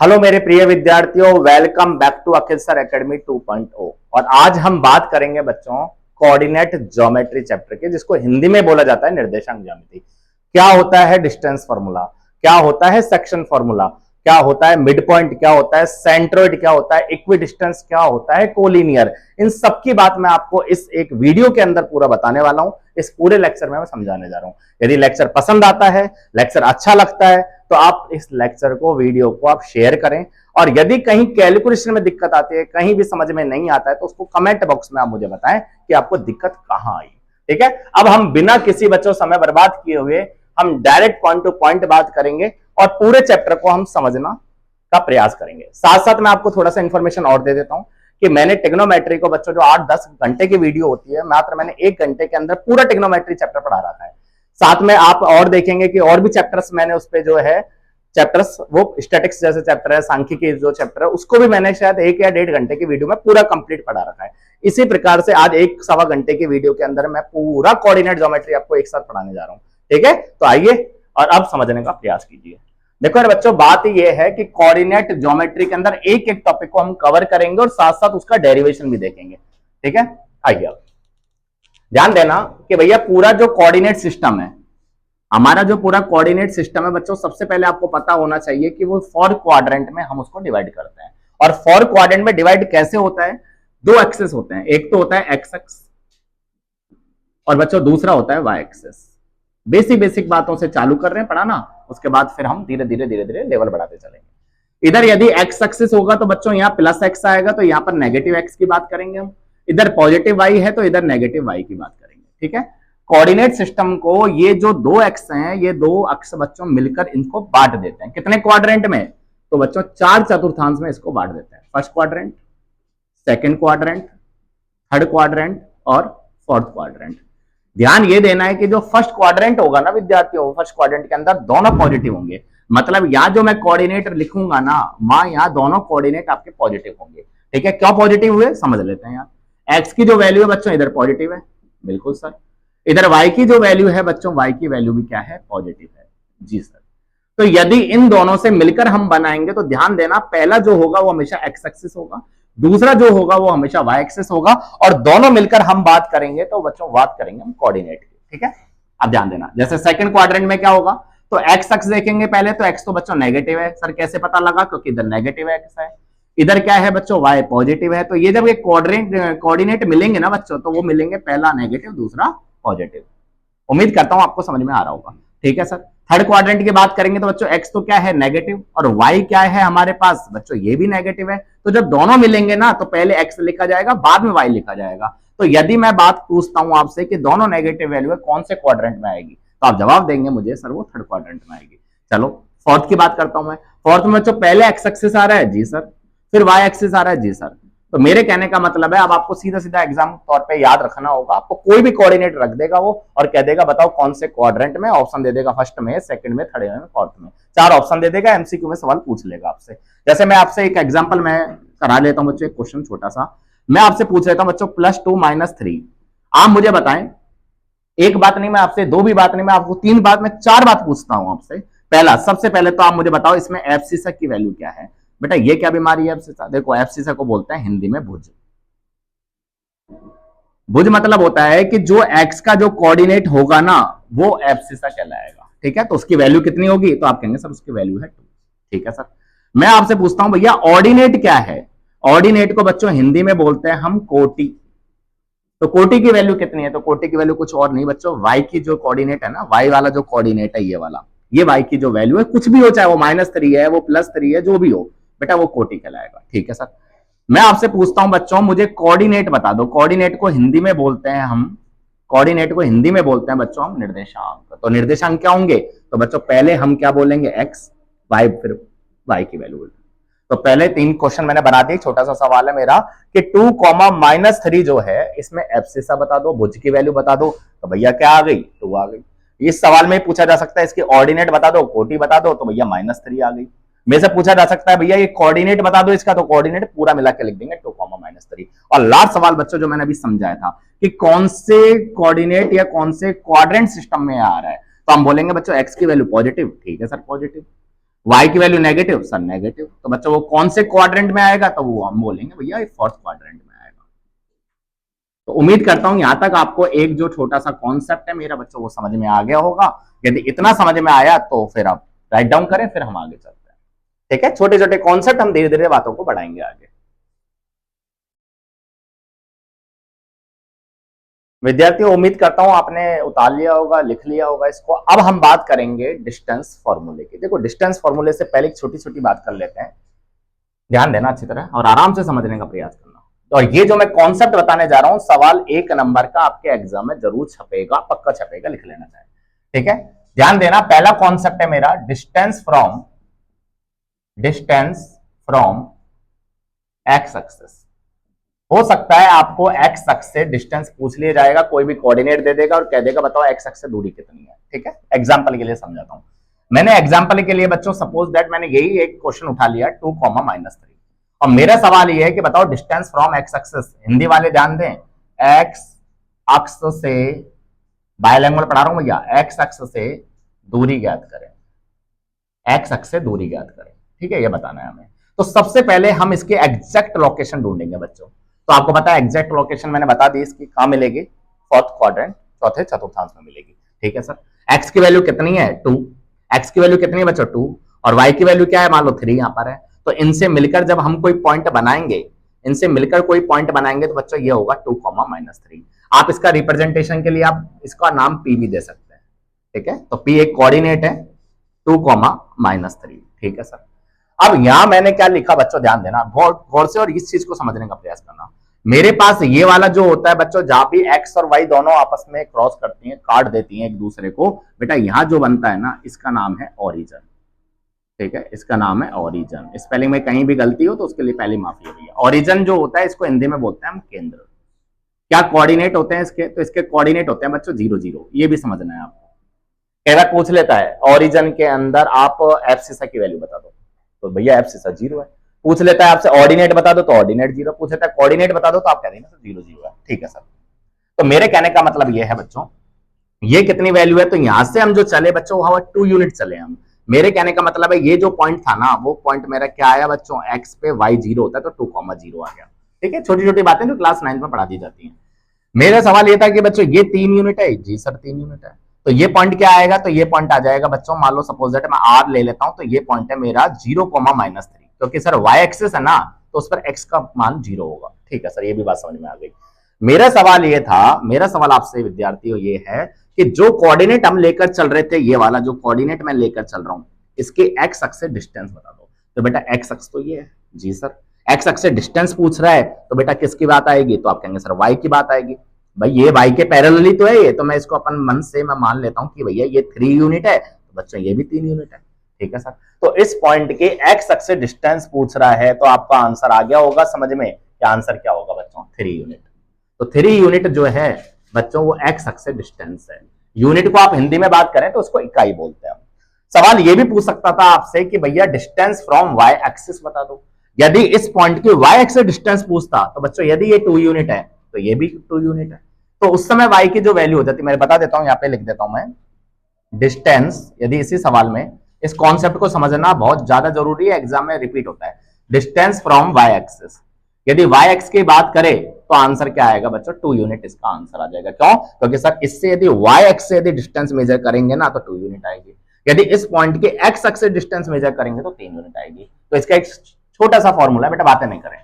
Hello मेरे प्रिय विद्यार्थियों, welcome back to Akhil sir academy 2.0। और आज हम बात करेंगे बच्चों कोऑर्डिनेट ज्योमेट्री चैप्टर के, जिसको हिंदी में बोला जाता है निर्देशांक ज्यामिति। क्या होता है डिस्टेंस फार्मूला, क्या होता है सेक्शन फार्मूला, क्या होता है मिड पॉइंट, क्या होता है सेंट्रोइड, क्या होता है इक्वी डिस्टेंस, क्या होता है कोलिनियर, इन सब की बात मैं आपको इस एक वीडियो के अंदर पूरा बताने वाला हूं। इस पूरे लेक्चर में मैं समझाने जा रहा हूं। यदि लेक्चर पसंद आता है, लेक्चर अच्छा लगता है, तो आप इस लेक्चर को, वीडियो को आप शेयर करें। और यदि कहीं कैलकुलेशन में दिक्कत आती है, कहीं भी समझ में नहीं आता है, तो उसको कमेंट बॉक्स में आप मुझे बताएं कि आपको दिक्कत कहां आई। ठीक है, अब हम बिना किसी बच्चों समय बर्बाद किए हुए हम डायरेक्ट पॉइंट टू पॉइंट बात करेंगे और पूरे चैप्टर को हम समझना का प्रयास करेंगे। साथ साथ मैं आपको थोड़ा सा इंफॉर्मेशन और दे देता हूं कि मैंने टेक्नोमेट्री को बच्चों जो 8-10 घंटे की वीडियो होती है, मात्र मैंने 1 घंटे के अंदर पूरा टेक्नोमेट्री चैप्टर पढ़ा रखा है। साथ में आप और देखेंगे कि और भी चैप्टर्स मैंने उस पर जो है चैप्टर्स, वो स्टैटिक्स जैसे चैप्टर है, सांख्यिकी जो चैप्टर है, उसको भी मैंने शायद 1 या 1.5 घंटे की वीडियो में पूरा कंप्लीट पढ़ा रखा है। इसी प्रकार से आज 1 सवा घंटे की वीडियो के अंदर मैं पूरा कोऑर्डिनेट ज्योमेट्री आपको एक साथ पढ़ाने जा रहा हूं। ठीक है, तो आइए और अब समझने का प्रयास कीजिए। देखो यार बच्चों, बात यह है कि कोऑर्डिनेट ज्योमेट्री के अंदर एक एक टॉपिक को हम कवर करेंगे और साथ साथ उसका डेरिवेशन भी देखेंगे। ठीक है, आइए अब ध्यान देना कि भैया पूरा जो कोऑर्डिनेट सिस्टम है, हमारा जो पूरा कोऑर्डिनेट सिस्टम है बच्चों, सबसे पहले आपको पता होना चाहिए कि वो 4 क्वाड्रेंट में हम उसको डिवाइड करते हैं। और 4 क्वाड्रेंट में डिवाइड कैसे होता है? 2 एक्सेस होते हैं, एक तो होता है एक्स एक्स और बच्चों दूसरा होता है वाई एक्सेस। बेसिक बातों से चालू कर रहे हैं पढ़ाना, उसके बाद फिर हम धीरे धीरे लेवल बढ़ाते चलेंगे। इधर यदि एक्स एक्सिस होगा तो बच्चों यहाँ प्लस एक्स आएगा, तो यहाँ पर नेगेटिव एक्स की बात करेंगे हम। इधर पॉजिटिव वाई है तो इधर नेगेटिव वाई की बात करेंगे। ठीक है, कोऑर्डिनेट सिस्टम को ये जो 2 एक्स हैं, ये 2 अक्ष बच्चों मिलकर इनको बांट देते हैं। कितने क्वाड्रेंट में? तो बच्चों 4 चतुर्थांश में इसको बांट देते हैं। First quadrant, second quadrant, third quadrant और फोर्थ क्वाड्रेंट। ध्यान ये देना है कि जो फर्स्ट क्वाड्रेंट होगा ना विद्यार्थियों, फर्स्ट क्वाड्रेंट के अंदर दोनों पॉजिटिव होंगे। मतलब यहां जो मैं कोऑर्डिनेट लिखूंगा ना, वहां यहां दोनों कोऑर्डिनेट आपके पॉजिटिव होंगे। ठीक है, क्यों पॉजिटिव हुए समझ लेते हैं। यार एक्स की जो वैल्यू है बच्चों इधर पॉजिटिव है, बिल्कुल सर। इधर वाई की जो वैल्यू है बच्चों, वाई की वैल्यू भी क्या है? पॉजिटिव है। जी सर। तो यदि इन दोनों से मिलकर हम बनाएंगे तो ध्यान देना, पहला जो होगा वो हमेशा एक्स एक्सिस होगा, दूसरा जो होगा वो हमेशा वाई एक्सिस होगा, और दोनों मिलकर हम बात करेंगे तो बच्चों बात करेंगे हम कोऑर्डिनेट की। ठीक है, अब ध्यान देना, जैसे सेकंड क्वाड्रेंट में क्या होगा, तो एक्स एक्स देखेंगे पहले, तो एक्स तो बच्चों नेगेटिव है। सर कैसे पता लगा? क्योंकि इधर नेगेटिव एक्स है, इधर क्या है बच्चों? वाई पॉजिटिव है। तो ये जब ये कोऑर्डिनेट मिलेंगे ना बच्चों, तो वो मिलेंगे पहला नेगेटिव, दूसरा पॉजिटिव। उम्मीद करता हूं आपको समझ में आ रहा होगा। ठीक है सर। थर्ड क्वाड्रेंट की बात करेंगे तो बच्चों एक्स तो क्या है? नेगेटिव, और वाई क्या है हमारे पास बच्चों? ये भी नेगेटिव है। तो जब दोनों मिलेंगे ना, तो पहले एक्स लिखा जाएगा, बाद में वाई लिखा जाएगा। तो यदि मैं बात पूछता हूं आपसे कि दोनों नेगेटिव वैल्यू है, कौन से क्वाड्रेंट में आएगी, तो आप जवाब देंगे मुझे सर वो थर्ड क्वाड्रेंट में आएगी। चलो फोर्थ की बात करता हूं मैं। फोर्थ में बच्चों पहले एक्स एक्सिस आ रहा है, जी सर, फिर वाई एक्सिस आ रहा है, जी सर। तो मेरे कहने का मतलब है, अब आपको सीधा सीधा एग्जाम तौर पे याद रखना होगा। आपको कोई भी कोऑर्डिनेट रख देगा वो और कह देगा बताओ कौन से क्वाड्रेंट में, ऑप्शन दे देगा फर्स्ट में, सेकंड में, थर्ड में, फोर्थ में, 4 ऑप्शन दे देगा। एमसीक्यू में सवाल पूछ लेगा आपसे। जैसे मैं आपसे एक एग्जांपल मैं करा लेता हूं बच्चों, एक क्वेश्चन छोटा सा मैं आपसे पूछ लेता हूं बच्चों, +2 - 3। आप मुझे बताएं, एक बात नहीं मैं आपसे, 2 भी बात नहीं मैं आपको, 3 बात, मैं 4 बात पूछता हूं आपसे। पहला, सबसे पहले तो आप मुझे बताओ इसमें एब्सिसा की वैल्यू क्या है। बेटा ये क्या बीमारी है एब्सिसा? देखो एब्सिसा को बोलते हैं हिंदी में भुज। भुज मतलब होता है कि जो एक्स का जो कोऑर्डिनेट होगा ना, वो एब्सिसा कहलाएगा। ठीक है, तो उसकी वैल्यू कितनी होगी? तो आप कहेंगे सर उसकी वैल्यू है 2। ठीक है सर। मैं आपसे पूछता हूं भैया ऑर्डिनेट क्या है? ऑर्डिनेट को बच्चों हिंदी में बोलते हैं हम कोटि। तो कोटि की वैल्यू कितनी है? तो कोटि की वैल्यू कुछ और नहीं बच्चों, वाई की जो कोऑर्डिनेट है ना, वाई वाला जो कोऑर्डिनेट है ये वाला, ये वाई की जो वैल्यू है, कुछ भी हो, चाहे वो -3 है, वो +3 है, जो भी हो बेटा, वो कोटि कहलाएगा। ठीक है सर। मैं आपसे पूछता हूं बच्चों, मुझे कोऑर्डिनेट बता दो। कोऑर्डिनेट को हिंदी में बोलते हैं हम, कोऑर्डिनेट को हिंदी में बोलते हैं बच्चों हम निर्देशांक। तो निर्देशांक क्या होंगे? तो बच्चों पहले हम क्या बोलेंगे? एक्स, वाई, फिर वाई की वैल्यू। तो पहले 3 क्वेश्चन मैंने बना दिए। छोटा सा सवाल है मेरा कि 2, -3 जो है इसमें एब्सिसा बता दो, भुज की वैल्यू बता दो। तो भैया क्या आ गई? 2 आ गई। इस सवाल में पूछा जा सकता है इसकी ऑर्डिनेट बता दो, कोटि बता दो, तो भैया -3 आ गई। मेरे से पूछा जा सकता है भैया ये कोऑर्डिनेट बता दो इसका, तो कोऑर्डिनेट पूरा मिला के लिख देंगे 2, -3। और लास्ट सवाल बच्चों जो मैंने अभी समझाया था कि कौन से कोऑर्डिनेट या कौन से क्वाड्रेंट सिस्टम में आ रहा है, तो हम बोलेंगे बच्चों एक्स की वैल्यू पॉजिटिव। ठीक है सर, पॉजिटिव। y की वैल्यू नेगेटिव, सर नेगेटिव, तो बच्चों वो कौन से क्वाड्रेंट में आएगा, तो वो हम बोलेंगे भैया ये फोर्थ क्वाड्रेंट में आएगा। तो उम्मीद करता हूं यहां तक आपको एक जो छोटा सा कॉन्सेप्ट है मेरा बच्चों वो समझ में आ गया होगा। यदि इतना समझ में आया तो फिर आप राइट डाउन करें, फिर हम आगे चलते हैं। ठीक है, छोटे छोटे कॉन्सेप्ट हम धीरे धीरे बातों को बढ़ाएंगे आगे। विद्यार्थियों उम्मीद करता हूं आपने उतार लिया होगा, लिख लिया होगा इसको। अब हम बात करेंगे डिस्टेंस फॉर्मूले की। देखो डिस्टेंस फॉर्मूले से पहले एक छोटी छोटी बात कर लेते हैं, ध्यान देना अच्छी तरह और आराम से समझने का प्रयास करना। और ये जो मैं कॉन्सेप्ट बताने जा रहा हूं, सवाल 1 नंबर का आपके एग्जाम में जरूर छपेगा, पक्का छपेगा, लिख लेना चाहिए। ठीक है, ध्यान देना। पहला कॉन्सेप्ट है मेरा डिस्टेंस फ्रॉम एक्स एक्सिस। हो सकता है आपको एक्स अक्ष से डिस्टेंस पूछ लिया जाएगा, कोई भी कोऑर्डिनेट दे देगा और कह देगा बताओ एक्स अक्ष से दूरी कितनी है। ठीक है, एग्जांपल के लिए समझाता हूं। मैंने एग्जांपल के लिए बच्चों सपोज दैट मैंने यही एक क्वेश्चन उठा लिया 2,-3 और मेरा सवाल यह है कि बताओ distance from x axis, Hindi वाले ध्यान दें, एक्स अक्ष से, बायलैंग्वेज पढ़ा रहा हूं भैया, एक्स अक्ष से दूरी ज्ञात करें, एक्स अक्ष से दूरी ज्ञात करें। ठीक है, ये बताना है हमें। तो सबसे पहले हम इसके एग्जैक्ट लोकेशन ढूंढेंगे बच्चों। तो आपको पता है एग्जैक्ट लोकेशन मैंने बता दी इसकी, कहां मिलेगी, फोर्थ क्वाड्रेंट, चौथे चतुर्थांश में मिलेगी। ठीक है सर, एक्स की वैल्यू कितनी है 2, एक्स की वैल्यू कितनी है बच्चों 2, और वाई की वैल्यू क्या है मान लो 3 यहां पर है। तो इनसे मिलकर जब हम कोई पॉइंट बनाएंगे, इनसे मिलकर कोई पॉइंट बनाएंगे तो बच्चों ये होगा 2,-3। आप इसका रिप्रेजेंटेशन के लिए आप इसका नाम पी भी दे सकते हैं। ठीक है, तो पी एक कोऑर्डिनेट है 2,-3। ठीक है सर, अब यहां मैंने क्या लिखा बच्चों ध्यान देना गौर से और इस चीज को समझने का प्रयास करना। मेरे पास ये वाला जो होता है बच्चों, जहां भी एक्स और वाई दोनों आपस में क्रॉस करती हैं, काट देती हैं एक दूसरे को, बेटा यहां जो बनता है ना इसका नाम है ओरिजन। ठीक है, इसका नाम है ओरिजन। स्पेलिंग में कहीं भी गलती हो तो उसके लिए पहले माफी है भैया। ओरिजन जो होता है इसको हिंदी में बोलते हैं हम केंद्र। क्या कोऑर्डिनेट होते हैं इसके, तो इसके कोऑर्डिनेट होते हैं बच्चों 0, 0। ये भी समझना है आपको। कई बार पूछ लेता है ओरिजन के अंदर आप एफ सीसा की वैल्यू बता दो, तो भैया एफ सीसा 0 है। पूछ लेता है आपसे ऑर्डिनेट बता दो तो ऑर्डिनेट 0, पूछ लेता है कोऑर्डिनेट बता दो तो आप कह देंगे 0, 0 है। ठीक है सर, तो मेरे कहने का मतलब ये है बच्चों, ये कितनी वैल्यू है, तो यहां से हम जो चले बच्चों वहां 2 यूनिट चले हम। मेरे कहने का मतलब है ये जो पॉइंट था ना, वो पॉइंट मेरा क्या आया बच्चों, एक्स पे वाई 0 होता है तो 2,0 आ गया। ठीक है, छोटी छोटी बातें जो क्लास 9 में पढ़ा दी जाती है। मेरा सवाल ये था कि बच्चों ये 3 यूनिट है, जी सर 3 यूनिट है, तो ये पॉइंट क्या आएगा, तो ये पॉइंट आ जाएगा बच्चों, मान लो सपोज दैट मैं आर ले लेता हूं, तो ये पॉइंट है मेरा 0,-3, क्योंकि सर वाई एक्सिस है ना, तो उस पर एक्स का मान 0 होगा। ठीक है सर, ये भी बात समझ में आ गई। मेरा सवाल ये था, मेरा सवाल आपसे विद्यार्थियों ये है कि जो कोऑर्डिनेट हम लेकर चल रहे थे, ये वाला जो कोऑर्डिनेट मैं लेकर चल रहा हूं, इसके एक्स अक्ष से डिस्टेंस बता दो। तो बेटा एक्स अक्ष तो ये है, जी सर। एक्स अक्ष से डिस्टेंस पूछ रहा है तो बेटा किसकी बात आएगी, तो आप कहेंगे सर वाई की बात आएगी। भाई ये वाई के पैरेलली तो है ये, तो मैं इसको अपन मन से मैं मान लेता हूं कि भैया ये 3 यूनिट है, तो बच्चों ये भी 3 यूनिट है। ठीक है सर, तो इस पॉइंट के एक्स अक्ष से डिस्टेंस पूछ रहा है, तो आपका आंसर आ गया होगा समझ में, कि आंसर क्या होगा बच्चों 3 यूनिट। तो 3 यूनिट जो है बच्चों वो एक्स अक्ष से डिस्टेंस है। यूनिट को आप हिंदी में बात करें तो उसको इकाई बोलते हैं। सवाल ये भी पूछ सकता था आपसे कि भैया डिस्टेंस फ्रॉम वाई एक्सिस बता दो। यदि इस पॉइंट की वाई एक्सिस डिस्टेंस पूछता तो बच्चों यदि ये 2 यूनिट है तो ये भी 2 यूनिट है, तो उस समय वाई की जो वैल्यू हो जाती, मैं बता देता हूं, यहां पे लिख देता हूं मैं डिस्टेंस। यदि इसी सवाल में इस कॉन्सेप्ट को समझना बहुत ज्यादा जरूरी है, एग्जाम में रिपीट होता है। डिस्टेंस फ्रॉम वाई एक्सिस, यदि वाई एक्स की बात करें तो आंसर क्या आएगा बच्चों 2 यूनिट इसका आंसर आ जाएगा। क्यों, क्योंकि सर इससे यदि वाई एक्स से यदि डिस्टेंस मेजर करेंगे ना तो 2 यूनिट आएगी, यदि इस पॉइंट के एक्स एक्स से डिस्टेंस मेजर करेंगे तो 3 यूनिट आएगी। तो इसका एक छोटा सा फॉर्मूला है, बेटा बातें नहीं करें,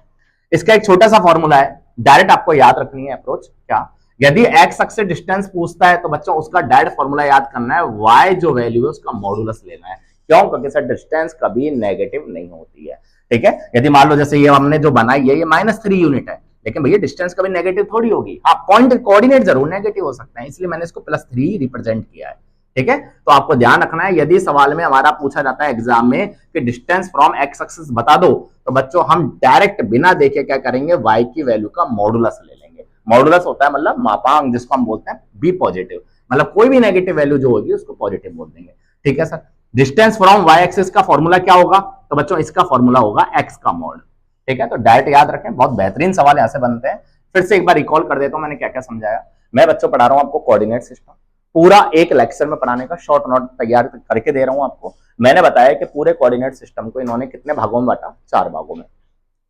इसका एक छोटा सा फॉर्मूला है, डायरेक्ट आपको याद रखनी है अप्रोच। क्या, यदि एक्स अक्ष से डिस्टेंस पूछता है तो बच्चों उसका डायरेक्ट फॉर्मूला याद करना है, वाई जो वैल्यू है उसका मॉडुलस लेना है। क्यों, क्योंकि सर डिस्टेंस कभी नेगेटिव नहीं होती है। ठीक है, यदि मान लो जैसे ये हमने जो बनाई है ये -3 यूनिट है, लेकिन भैया डिस्टेंस कभी नेगेटिव थोड़ी होगी। हाँ, पॉइंट कोऑर्डिनेट जरूर नेगेटिव हो सकते हैं, इसलिए मैंने इसको +3 रिप्रेजेंट किया है। ठीक है, तो आपको ध्यान रखना है, यदि सवाल में हमारा पूछा जाता है एग्जाम में कि डिस्टेंस फ्रॉम एक्स एक्सिस बता दो, तो बच्चों हम डायरेक्ट बिना देखे क्या करेंगे, वाई की वैल्यू का मॉडुलस ले लेंगे। मॉडुलस होता है मतलब मापांक, जिसको हम बोलते हैं बी पॉजिटिव, मतलब कोई भी नेगेटिव वैल्यू जो होगी उसको पॉजिटिव बोल देंगे। ठीक है sir, distance from Y axis का फॉर्मूला क्या होगा, तो बच्चों इसका फॉर्मूला होगा एक्स का मॉड। ठीक है, तो डायरेक्ट याद रखें, बहुत बेहतरीन सवाल यहां से बनते हैं। फिर से एक बार रिकॉल कर देता हूं मैंने क्या क्या समझाया। मैं बच्चों पढ़ा रहा हूं आपको कोऑर्डिनेट सिस्टम, पूरा एक लेक्चर में पढ़ाने का शॉर्ट नोट तैयार करके दे रहा हूं आपको। मैंने बताया कि पूरे कोऑर्डिनेट सिस्टम को इन्होंने कितने भागों में बांटा, 4 भागों में।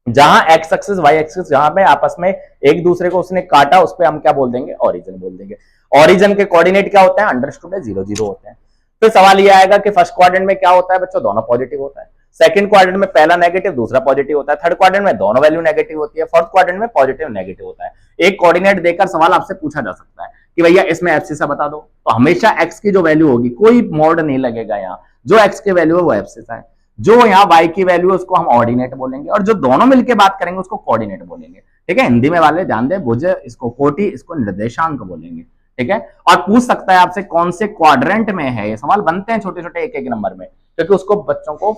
जहां एक्स एक्सिस वाई एक्सिस जहां पे आपस में एक दूसरे को उसने काटा, उस पर हम क्या बोल देंगे, ओरिजिन बोल देंगे। ओरिजिन के कोऑर्डिनेट क्या होते हैं, अंडरस्टूड है, 0 0 होते हैं। फिर सवाल ये आएगा कि फर्स्ट क्वाड्रेंट में क्या होता है बच्चों, दोनों पॉजिटिव होता है। सेकंड क्वाड्रेंट में पहला नेगेटिव दूसरा पॉजिटिव होता है। थर्ड क्वाड्रेंट में दोनों वैल्यू नेगेटिव होती है। फोर्थ क्वाड्रेंट में पॉजिटिव नेगेटिव होता है। एक कोऑर्डिनेट देकर सवाल आपसे पूछा जा सकता है कि भैया इसमें एब्सिसा बता दो, तो हमेशा एक्स की जो वैल्यू होगी, कोई मोड नहीं लगेगा यहाँ, जो एक्स की वैल्यू है वो एब्सिसा है, जो यहाँ वाई की वैल्यू है उसको हम ऑर्डिनेट बोलेंगे, और जो दोनों मिलकर बात करेंगे उसको कोऑर्डिनेट बोलेंगे। ठीक है, हिंदी में वाले ध्यान दे, भुज इसको कोटि, इसको निर्देशांक बोलेंगे। ठीक है, और पूछ सकता है आपसे कौन से क्वाड्रेंट में है, ये सवाल बनते हैं छोटे छोटे एक एक नंबर में, क्योंकि उसको बच्चों को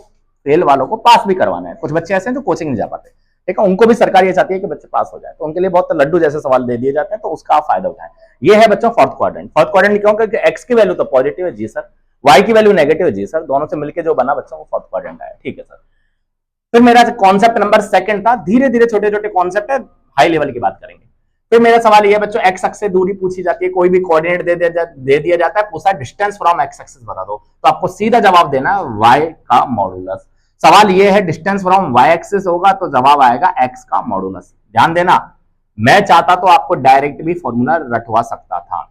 फेल वालों को पास भी करवाना है। कुछ बच्चे ऐसे हैं जो कोचिंग नहीं जा पाते, ठीक है, उनको भी सरकार ये चाहती है कि बच्चे पास हो जाए, तो उनके लिए बहुत लड्डू जैसे सवाल दे दिए जाते हैं, तो उसका आप फायदा उठाएं। ये है बच्चों फोर्थ क्वाड्रेंट। फोर्थ क्वाड्रेंट क्यों, क्योंकि एक्स की वैल्यू तो पॉजिटिव है, जी सर, वाई की वैल्यू नेगेटिव है, जी सर, दोनों से मिलकर जो बना बच्चों को फोर्थ क्वाड्रेंट आया। ठीक है सर। फिर मेरा कॉन्सेप्ट नंबर सेकंड था, धीरे धीरे छोटे छोटे कॉन्सेप्ट है, हाई लेवल की बात करेंगे। फिर मेरा सवाल ये है बच्चों, एक्स एक्सिस से दूरी पूछी जाती है, कोई भी कोऑर्डिनेट दे दिया जाता है, पूछा डिस्टेंस फ्रॉम एक्स एक्सिस बता दो, तो आपको सीधा जवाब देना है वाई का मॉडुलस। सवाल ये है डिस्टेंस फ्रॉम वाई एक्सिस होगा तो जवाब आएगा एक्स का मॉडुलस। ध्यान देना, मैं चाहता तो आपको डायरेक्ट भी फॉर्मूला रटवा सकता था,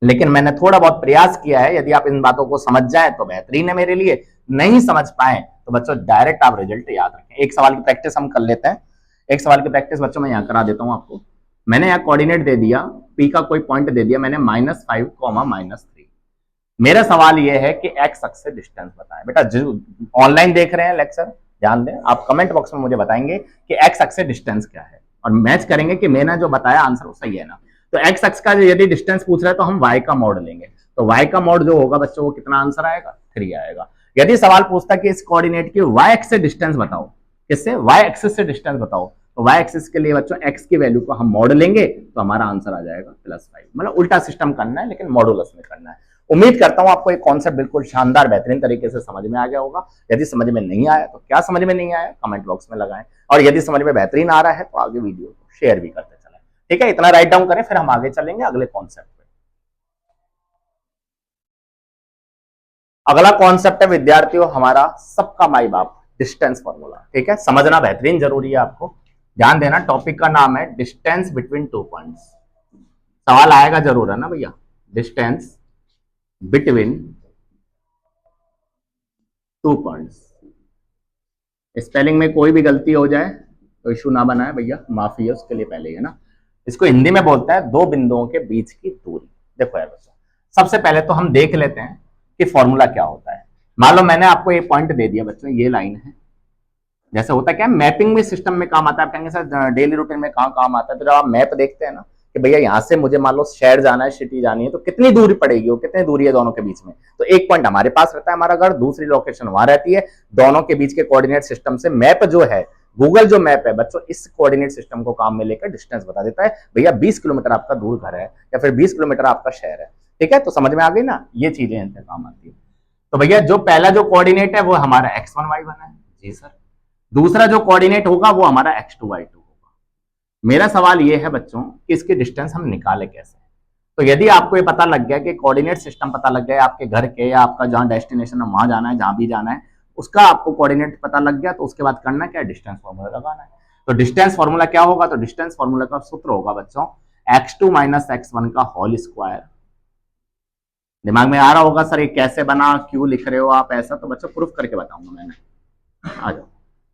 लेकिन मैंने थोड़ा बहुत प्रयास किया है। यदि आप इन बातों को समझ जाए तो बेहतरीन है मेरे लिए, नहीं समझ पाए तो बच्चों डायरेक्ट आप रिजल्ट याद रखें। एक सवाल की प्रैक्टिस हम कर लेते हैं। एक सवाल की प्रैक्टिस बच्चों मैं यहाँ करा देता हूँ आपको। मैंने यहाँ कोऑर्डिनेट दे दिया, पी का कोई पॉइंट दे दिया मैंने -5, -3। मेरा सवाल यह है कि एक्स अक्ष से डिस्टेंस बताएं। बेटा ऑनलाइन देख रहे हैं लेक्चर, ध्यान दें, आप कमेंट बॉक्स में मुझे बताएंगे कि एक्स अक्ष से डिस्टेंस क्या है, और मैच करेंगे कि मैंने जो बताया आंसर वो सही है ना। तो एक्स अक्ष का यदि डिस्टेंस पूछ रहा है तो हम वाई का मॉड लेंगे, तो वाई का मॉड जो होगा बच्चों वो कितना आंसर आएगा, 3 आएगा। यदि सवाल पूछता कि इस कोऑर्डिनेट की वाई एक्सिस से डिस्टेंस बताओ, किससे, वाई एक्सिस से डिस्टेंस बताओ, तो वाई एक्सिस के लिए बच्चों एक्स की वैल्यू को हम मॉड लेंगे तो हमारा आंसर आ जाएगा +5। मतलब उल्टा सिस्टम करना है, लेकिन मॉडुलस में करना है। उम्मीद करता हूं आपको एक कॉन्सेप्ट बिल्कुल शानदार बेहतरीन तरीके से समझ में आ गया होगा। यदि समझ में नहीं आया तो क्या समझ में नहीं आया कमेंट बॉक्स में लगाएं, और यदि समझ में बेहतरीन आ रहा है तो आगे वीडियो को शेयर भी करते चलें। ठीक है, इतना राइट डाउन करें, फिर हम आगे चलेंगे अगले कॉन्सेप्ट पे। अगला कॉन्सेप्ट है विद्यार्थियों हमारा सबका माई बाप, डिस्टेंस फॉर्मूला। ठीक है, समझना बेहतरीन जरूरी है आपको, ध्यान देना। टॉपिक का नाम है डिस्टेंस बिटवीन 2 पॉइंट्स। सवाल आएगा जरूर है ना भैया, डिस्टेंस बिटवीन 2 पॉइंट्स। स्पेलिंग में कोई भी गलती हो जाए तो इशू ना बनाए भैया, माफी है उसके लिए पहले ही, है ना। इसको हिंदी में बोलता है 2 बिंदुओं के बीच की दूरी। देखो यार बच्चों, सबसे पहले तो हम देख लेते हैं कि फॉर्मूला क्या होता है। मान लो मैंने आपको एक पॉइंट दे दिया बच्चों, ये लाइन है, जैसे होता है क्या, मैपिंग में सिस्टम में काम आता है। आप कहेंगे सर डेली रूटीन में कहाँ काम आता है, तो जब आप मैप देखते हैं ना कि भैया यहाँ से मुझे मान लो शहर जाना है, सिटी जानी है, तो कितनी दूरी पड़ेगी, वो कितनी दूरी है दोनों के बीच में, तो एक पॉइंट हमारे पास रहता है हमारा घर, दूसरी लोकेशन वहां रहती है। दोनों के बीच के कोऑर्डिनेट सिस्टम से मैप जो है, गूगल जो मैप है बच्चों, इस कोऑर्डिनेट सिस्टम को काम में लेकर डिस्टेंस बता देता है। भैया 20 किलोमीटर आपका दूर घर है, या फिर 20 किलोमीटर आपका शहर है। ठीक है, तो समझ में आ गई ना, ये चीजें इनसे काम आती है। तो भैया जो पहला जो कोऑर्डिनेट है वो हमारा x1 y1 है, जी सर। दूसरा जो कोऑर्डिनेट होगा वो हमारा x2 y2 होगा। मेरा सवाल ये है बच्चों कि इसकी डिस्टेंस हम निकाले कैसे। तो यदि आपको ये पता लग गया कि कोऑर्डिनेट सिस्टम पता लग गया आपके घर के, या आपका जहां डेस्टिनेशन है वहां जाना है, जहां भी जाना है उसका आपको कोऑर्डिनेट पता लग गया, तो उसके बाद करना क्या है, डिस्टेंस फॉर्मूला लगाना है। तो डिस्टेंस फॉर्मूला क्या होगा, तो डिस्टेंस फॉर्मूला का सूत्र होगा बच्चों x2 - x1 का होल स्क्वायर। दिमाग में आ रहा होगा सर ये कैसे बना, क्यों लिख रहे हो आप ऐसा, तो बच्चों प्रूफ करके बताऊंगा मैंने, आ जाओ।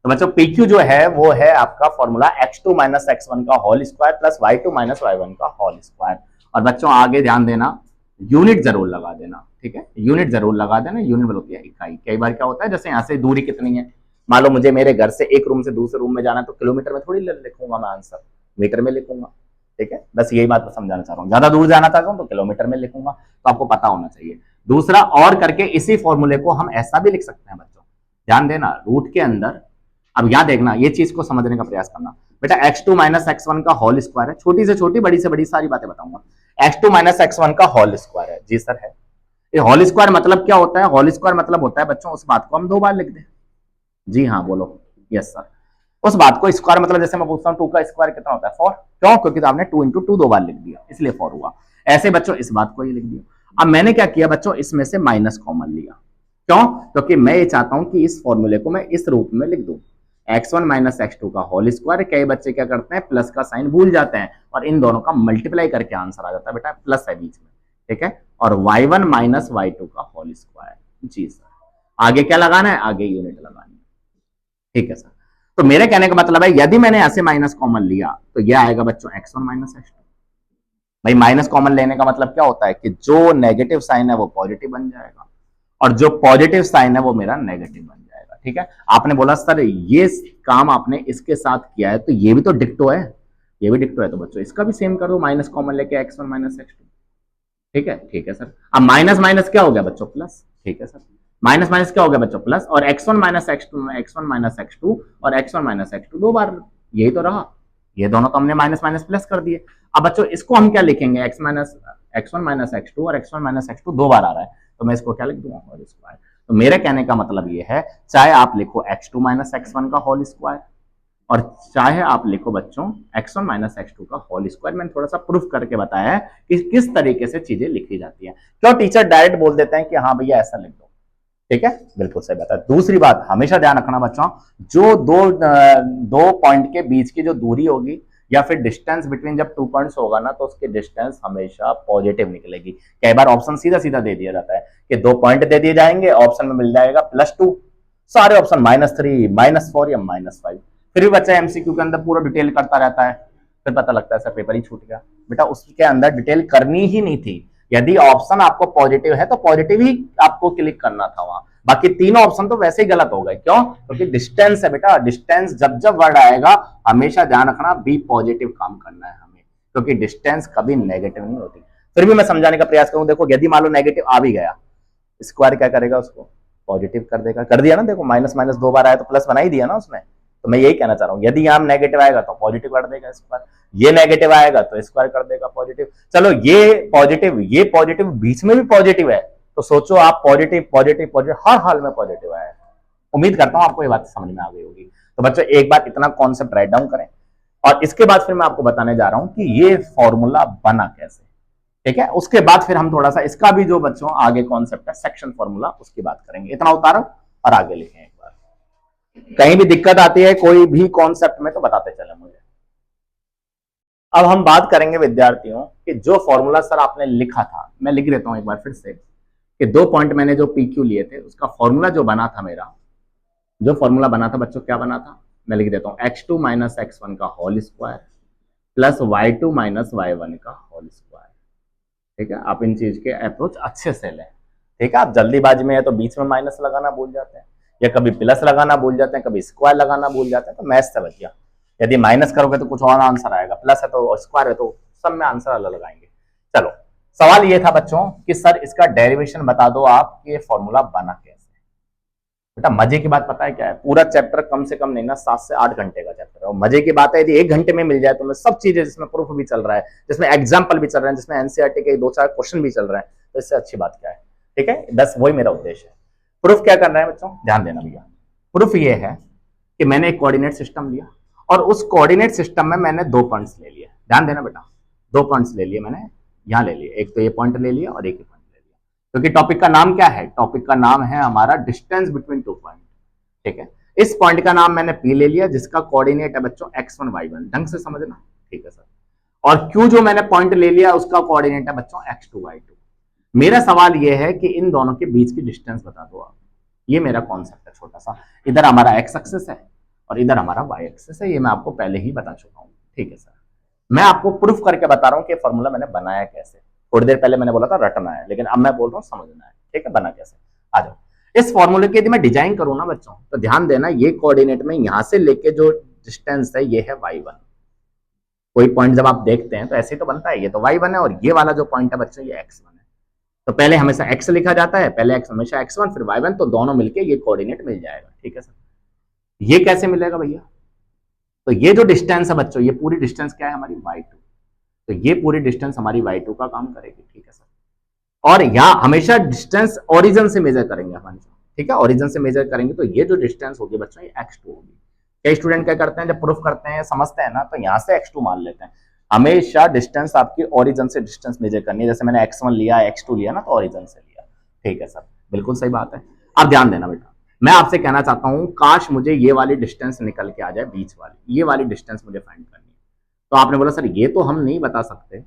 तो बच्चों PQ जो है वो है आपका फॉर्मूला x2 - x1 का whole square plus y2 - y1 का होल स्क्वायर। और बच्चों आगे ध्यान देना, यूनिट जरूर लगा देना। ठीक है, यूनिट जरूर लगा देना, यूनिट बोलती है इकाई। कई बार क्या होता है, जैसे यहाँ से दूरी कितनी है, मान लो मुझे मेरे घर से एक रूम से दूसरे रूम में जाना है, तो किलोमीटर में थोड़ी लिखूंगा मैं आंसर, मीटर में लिखूंगा। ठीक है, बस यही बात मैं समझाना चाह रहा हूँ। ज्यादा दूर जाना चाहता हूँ तो किलोमीटर में लिखूंगा, तो आपको पता होना चाहिए। दूसरा और करके इसी फॉर्मूले को हम ऐसा भी लिख सकते हैं बच्चों, ध्यान देना, रूट के अंदर, अब यहां देखना, ये चीज को समझने का प्रयास करना। बेटा x2 - x1 का होल स्क्वायर है, छोटी से छोटी बड़ी से बड़ी सारी बातें बताऊंगा। x2 - x1 का होल स्क्वायर है, जी सर है। ये होल स्क्वायर मतलब क्या होता है, होल स्क्वायर मतलब होता है बच्चों उस बात को हम 2 बार लिख दें। जी हाँ बोलो, यस सर। उस बात को स्क्वायर मतलब जैसे मैं पूछता हूँ 2 का स्क्वायर कितना होता है 4, क्यों, क्योंकि आपने 2 × 2 2 बार लिख दिया इसलिए 4 हुआ। ऐसे बच्चों इस बात को ही लिख दिया। अब मैंने क्या किया बच्चों, इसमें से माइनस कॉमन लिया। क्यों? क्योंकि मैं ये चाहता हूं कि इस फॉर्मूले को मैं इस रूप में लिख दूं, x1 माइनस x2 का होल स्क्वायर। कई बच्चे क्या करते हैं, प्लस का साइन भूल जाते हैं और इन दोनों का मल्टीप्लाई करके आंसर आ जाता है, बेटा प्लस है बीच में, ठीक है। और y1 माइनस y2 का होल स्क्वायर। जी सर, आगे क्या लगाना है, आगे यूनिट लगानी है, ठीक है सर। तो मेरे कहने का मतलब है, यदि मैंने ऐसे माइनस कॉमन लिया तो ये आएगा बच्चों x1 माइनस x2। भाई माइनस कॉमन लेने का मतलब क्या होता है कि जो नेगेटिव साइन है वो पॉजिटिव बन जाएगा और जो पॉजिटिव साइन है वो मेरा नेगेटिव बन जाएगा, ठीक है। आपने बोला सर ये काम आपने इसके साथ किया है तो ये भी तो डिक्टो है, ये भी डिक्टो है, तो बच्चों इसका भी सेम कर दो, माइनस कॉमन लेके x1 माइनस x2, ठीक है सर। अब माइनस माइनस क्या हो गया बच्चों, प्लस, ठीक है सर। माइनस माइनस क्या हो गया बच्चों, प्लस, और x1 माइनस x2 में x1 माइनस x2 और x1 माइनस x2 दो बार, यही तो रहा, ये दोनों तो हमने माइनस माइनस प्लस कर दिए। अब बच्चों इसको हम क्या लिखेंगे, x1 माइनस x2 और x1 माइनस x2 दो बार आ रहा है तो मैं इसको क्या लिख दूंगा, होल स्क्वायर। तो मेरे कहने का मतलब ये है, चाहे आप लिखो x2 माइनस x1 का होल स्क्वायर और चाहे आप लिखो बच्चों x1 माइनस x2 का होल स्क्वायर। मैंने थोड़ा सा प्रूफ करके बताया है कि किस तरीके से चीजें लिखी जाती हैं। क्यों टीचर डायरेक्ट बोल देते हैं कि हाँ भैया ऐसा लिख दो, ठीक है, बिल्कुल सही बात है। दूसरी बात हमेशा ध्यान रखना बच्चों, जो दो पॉइंट के बीच की जो दूरी होगी या फिर डिस्टेंस बिटवीन जब 2 पॉइंट्स होगा ना तो उसकी डिस्टेंस हमेशा पॉजिटिव निकलेगी। कई बार ऑप्शन सीधा सीधा दे दिया जाता है कि 2 पॉइंट दे दिए जाएंगे, ऑप्शन में मिल जाएगा +2, सारे ऑप्शन -3 -4 या -5। फिर भी बच्चा एमसीक्यू के अंदर पूरा डिटेल करता रहता है, फिर पता लगता है सर पेपर ही छूट गया। बेटा उसके अंदर डिटेल करनी ही नहीं थी, यदि ऑप्शन आपको पॉजिटिव है तो पॉजिटिव ही आपको क्लिक करना था वहां, बाकी तीनों ऑप्शन तो वैसे ही गलत हो गए। क्यों? क्योंकि डिस्टेंस है बेटा, डिस्टेंस जब जब वर्ड आएगा हमेशा ध्यान रखना बी पॉजिटिव काम करना है हमें, क्योंकि डिस्टेंस कभी नेगेटिव नहीं होती। फिर भी मैं समझाने का प्रयास करूं, देखो यदि मान लो नेगेटिव आ भी गया, स्क्वायर क्या करेगा, उसको पॉजिटिव कर देगा, कर दिया ना, देखो माइनस माइनस दो बार आया तो प्लस बना ही दिया ना उसने। तो मैं यही कहना चाह रहा हूं, यदि यहां नेगेटिव आएगा तो पॉजिटिव कर देगा स्क्वायर, ये नेगेटिव आएगा तो स्क्वायर कर देगा पॉजिटिव। चलो ये पॉजिटिव बीच में भी पॉजिटिव है, तो सोचो आप पॉजिटिव पॉजिटिव पॉजिटिव हर हाल में पॉजिटिव आया। उम्मीद करता हूं आपको ये बात समझ में आ गई होगी। तो बच्चों एक बार इतना कॉन्सेप्ट राइट डाउन करें और इसके बाद फिर मैं आपको बताने जा रहा हूं कि ये फॉर्मूला बना कैसे, ठीक है। उसके बाद फिर हम थोड़ा सा इसका भी जो बच्चों आगे कॉन्सेप्ट है सेक्शन फॉर्मूला उसकी बात करेंगे। इतना उतारो और आगे लिखें। एक बार कहीं भी दिक्कत आती है कोई भी कॉन्सेप्ट में तो बताते चले मुझे। अब हम बात करेंगे विद्यार्थियों कि जो फॉर्मूला सर आपने लिखा था, मैं लिख देता हूं एक बार फिर से, कि 2 पॉइंट मैंने जो PQ लिए थे उसका फॉर्मूला जो बना था मेरा, जो फॉर्मूला बना था बच्चों क्या बना था, मैं लिख देता हूं x2 माइनस x1 का whole square plus y2 minus y1 का होल स्क्वायर, ठीक है। आप इन चीज के अप्रोच अच्छे से लें, ठीक है। आप जल्दीबाजी में है तो बीच में माइनस लगाना भूल जाते हैं या कभी प्लस लगाना भूल जाते हैं, कभी स्क्वायर लगाना भूल जाते हैं, तो मैथ्स से बचिए। यदि माइनस करोगे तो कुछ और आंसर आएगा, प्लस है तो स्क्वायर है तो सब में आंसर अलग लगाएंगे। चलो सवाल ये था बच्चों कि सर इसका डेरिवेशन बता दो आप, ये फॉर्मूला बना कैसे। बेटा मजे की बात पता है क्या है, पूरा चैप्टर कम से कम नहीं ना 7 से 8 घंटे का चैप्टर है, और मजे की बात है यदि 1 घंटे में मिल जाए तो मैं सब चीजें जिसमें प्रूफ भी चल रहा है, जिसमें एग्जाम्पल भी चल रहे हैं, जिसमें एनसीईआरटी के 2-4 क्वेश्चन भी चल रहे हैं, तो इससे अच्छी बात क्या है, ठीक है। बस वही मेरा उद्देश्य है। प्रूफ क्या करना है बच्चों, ध्यान देना भैया। प्रूफ ये है कि मैंने एक कोऑर्डिनेट सिस्टम लिया और उस कोऑर्डिनेट सिस्टम में मैंने 2 पॉइंट्स ले लिए, ध्यान देना बेटा, 2 पॉइंट्स ले लिए मैंने, यहां ले लिए, एक तो ये पॉइंट ले लिया और एक ही पॉइंट ले लिया, क्योंकि टॉपिक का नाम क्या है, टॉपिक का नाम है हमारा डिस्टेंस बिटवीन 2 पॉइंट, ठीक है। इस पॉइंट का नाम मैंने P ले लिया जिसका कोऑर्डिनेट है बच्चों x1 y1, ढंग से समझना, ठीक है सर। और Q जो मैंने पॉइंट ले लिया उसका कोऑर्डिनेट है बच्चों x2 y2। मेरा सवाल यह है कि इन दोनों के बीच की डिस्टेंस बता दो आप, ये मेरा कॉन्सेप्ट है छोटा सा। इधर हमारा x एक्सिस है और इधर हमारा y एक्सिस है, ये मैं आपको पहले ही बता चुका हूं, ठीक है सर। मैं आपको प्रूफ करके बता रहा हूं कि फॉर्मूला मैंने बनाया कैसे। थोड़ी देर पहले मैंने बोला था रटना है, लेकिन अब मैं बोल रहा हूं समझना है, ठीक है, बना कैसे। आ जाओ। इस फॉर्मूले की यदि मैं डिजाइन करूं ना बच्चों, तो ध्यान देना ये कोऑर्डिनेट में यहां से लेके जो डिस्टेंस है ये है y1। कोई पॉइंट जब आप देखते हैं तो ऐसे ही तो बनता है, ये तो y1 है और ये वाला जो पॉइंट है बच्चों ये x1 है। तो पहले हमेशा x लिखा जाता है, पहले x हमेशा x1 फिर y1, तो दोनों मिलके ये कोऑर्डिनेट मिल जाएगा, ठीक है सर। ये कैसे मिलेगा भैया, तो ये जो डिस्टेंस है बच्चों, ये पूरी डिस्टेंस क्या है हमारी y2, तो ये पूरी डिस्टेंस हमारी y2 का काम करेगी, ठीक है सर। और यहाँ हमेशा डिस्टेंस ओरिजिन से मेजर करेंगे हमेशा, ठीक है, ओरिजिन से मेजर करेंगे, तो ये जो डिस्टेंस होगी बच्चों ये x2 होगी। कई स्टूडेंट क्या करते हैं जब प्रूफ करते हैं समझते हैं ना, तो यहाँ से x2 मान लेते हैं। हमेशा डिस्टेंस आपकी ओरिजिन से डिस्टेंस मेजर करनी है। जैसे मैंने x1 लिया, x2 लिया ना, तो ओरिजिन से लिया। ठीक है सर, बिल्कुल सही बात है। अब ध्यान देना बेटा, मैं आपसे कहना चाहता हूं, काश मुझे ये वाली डिस्टेंस निकल के आ जाए, बीच वाली ये वाली डिस्टेंस मुझे फाइंड करनी है। तो आपने बोला सर ये तो हम नहीं बता सकते,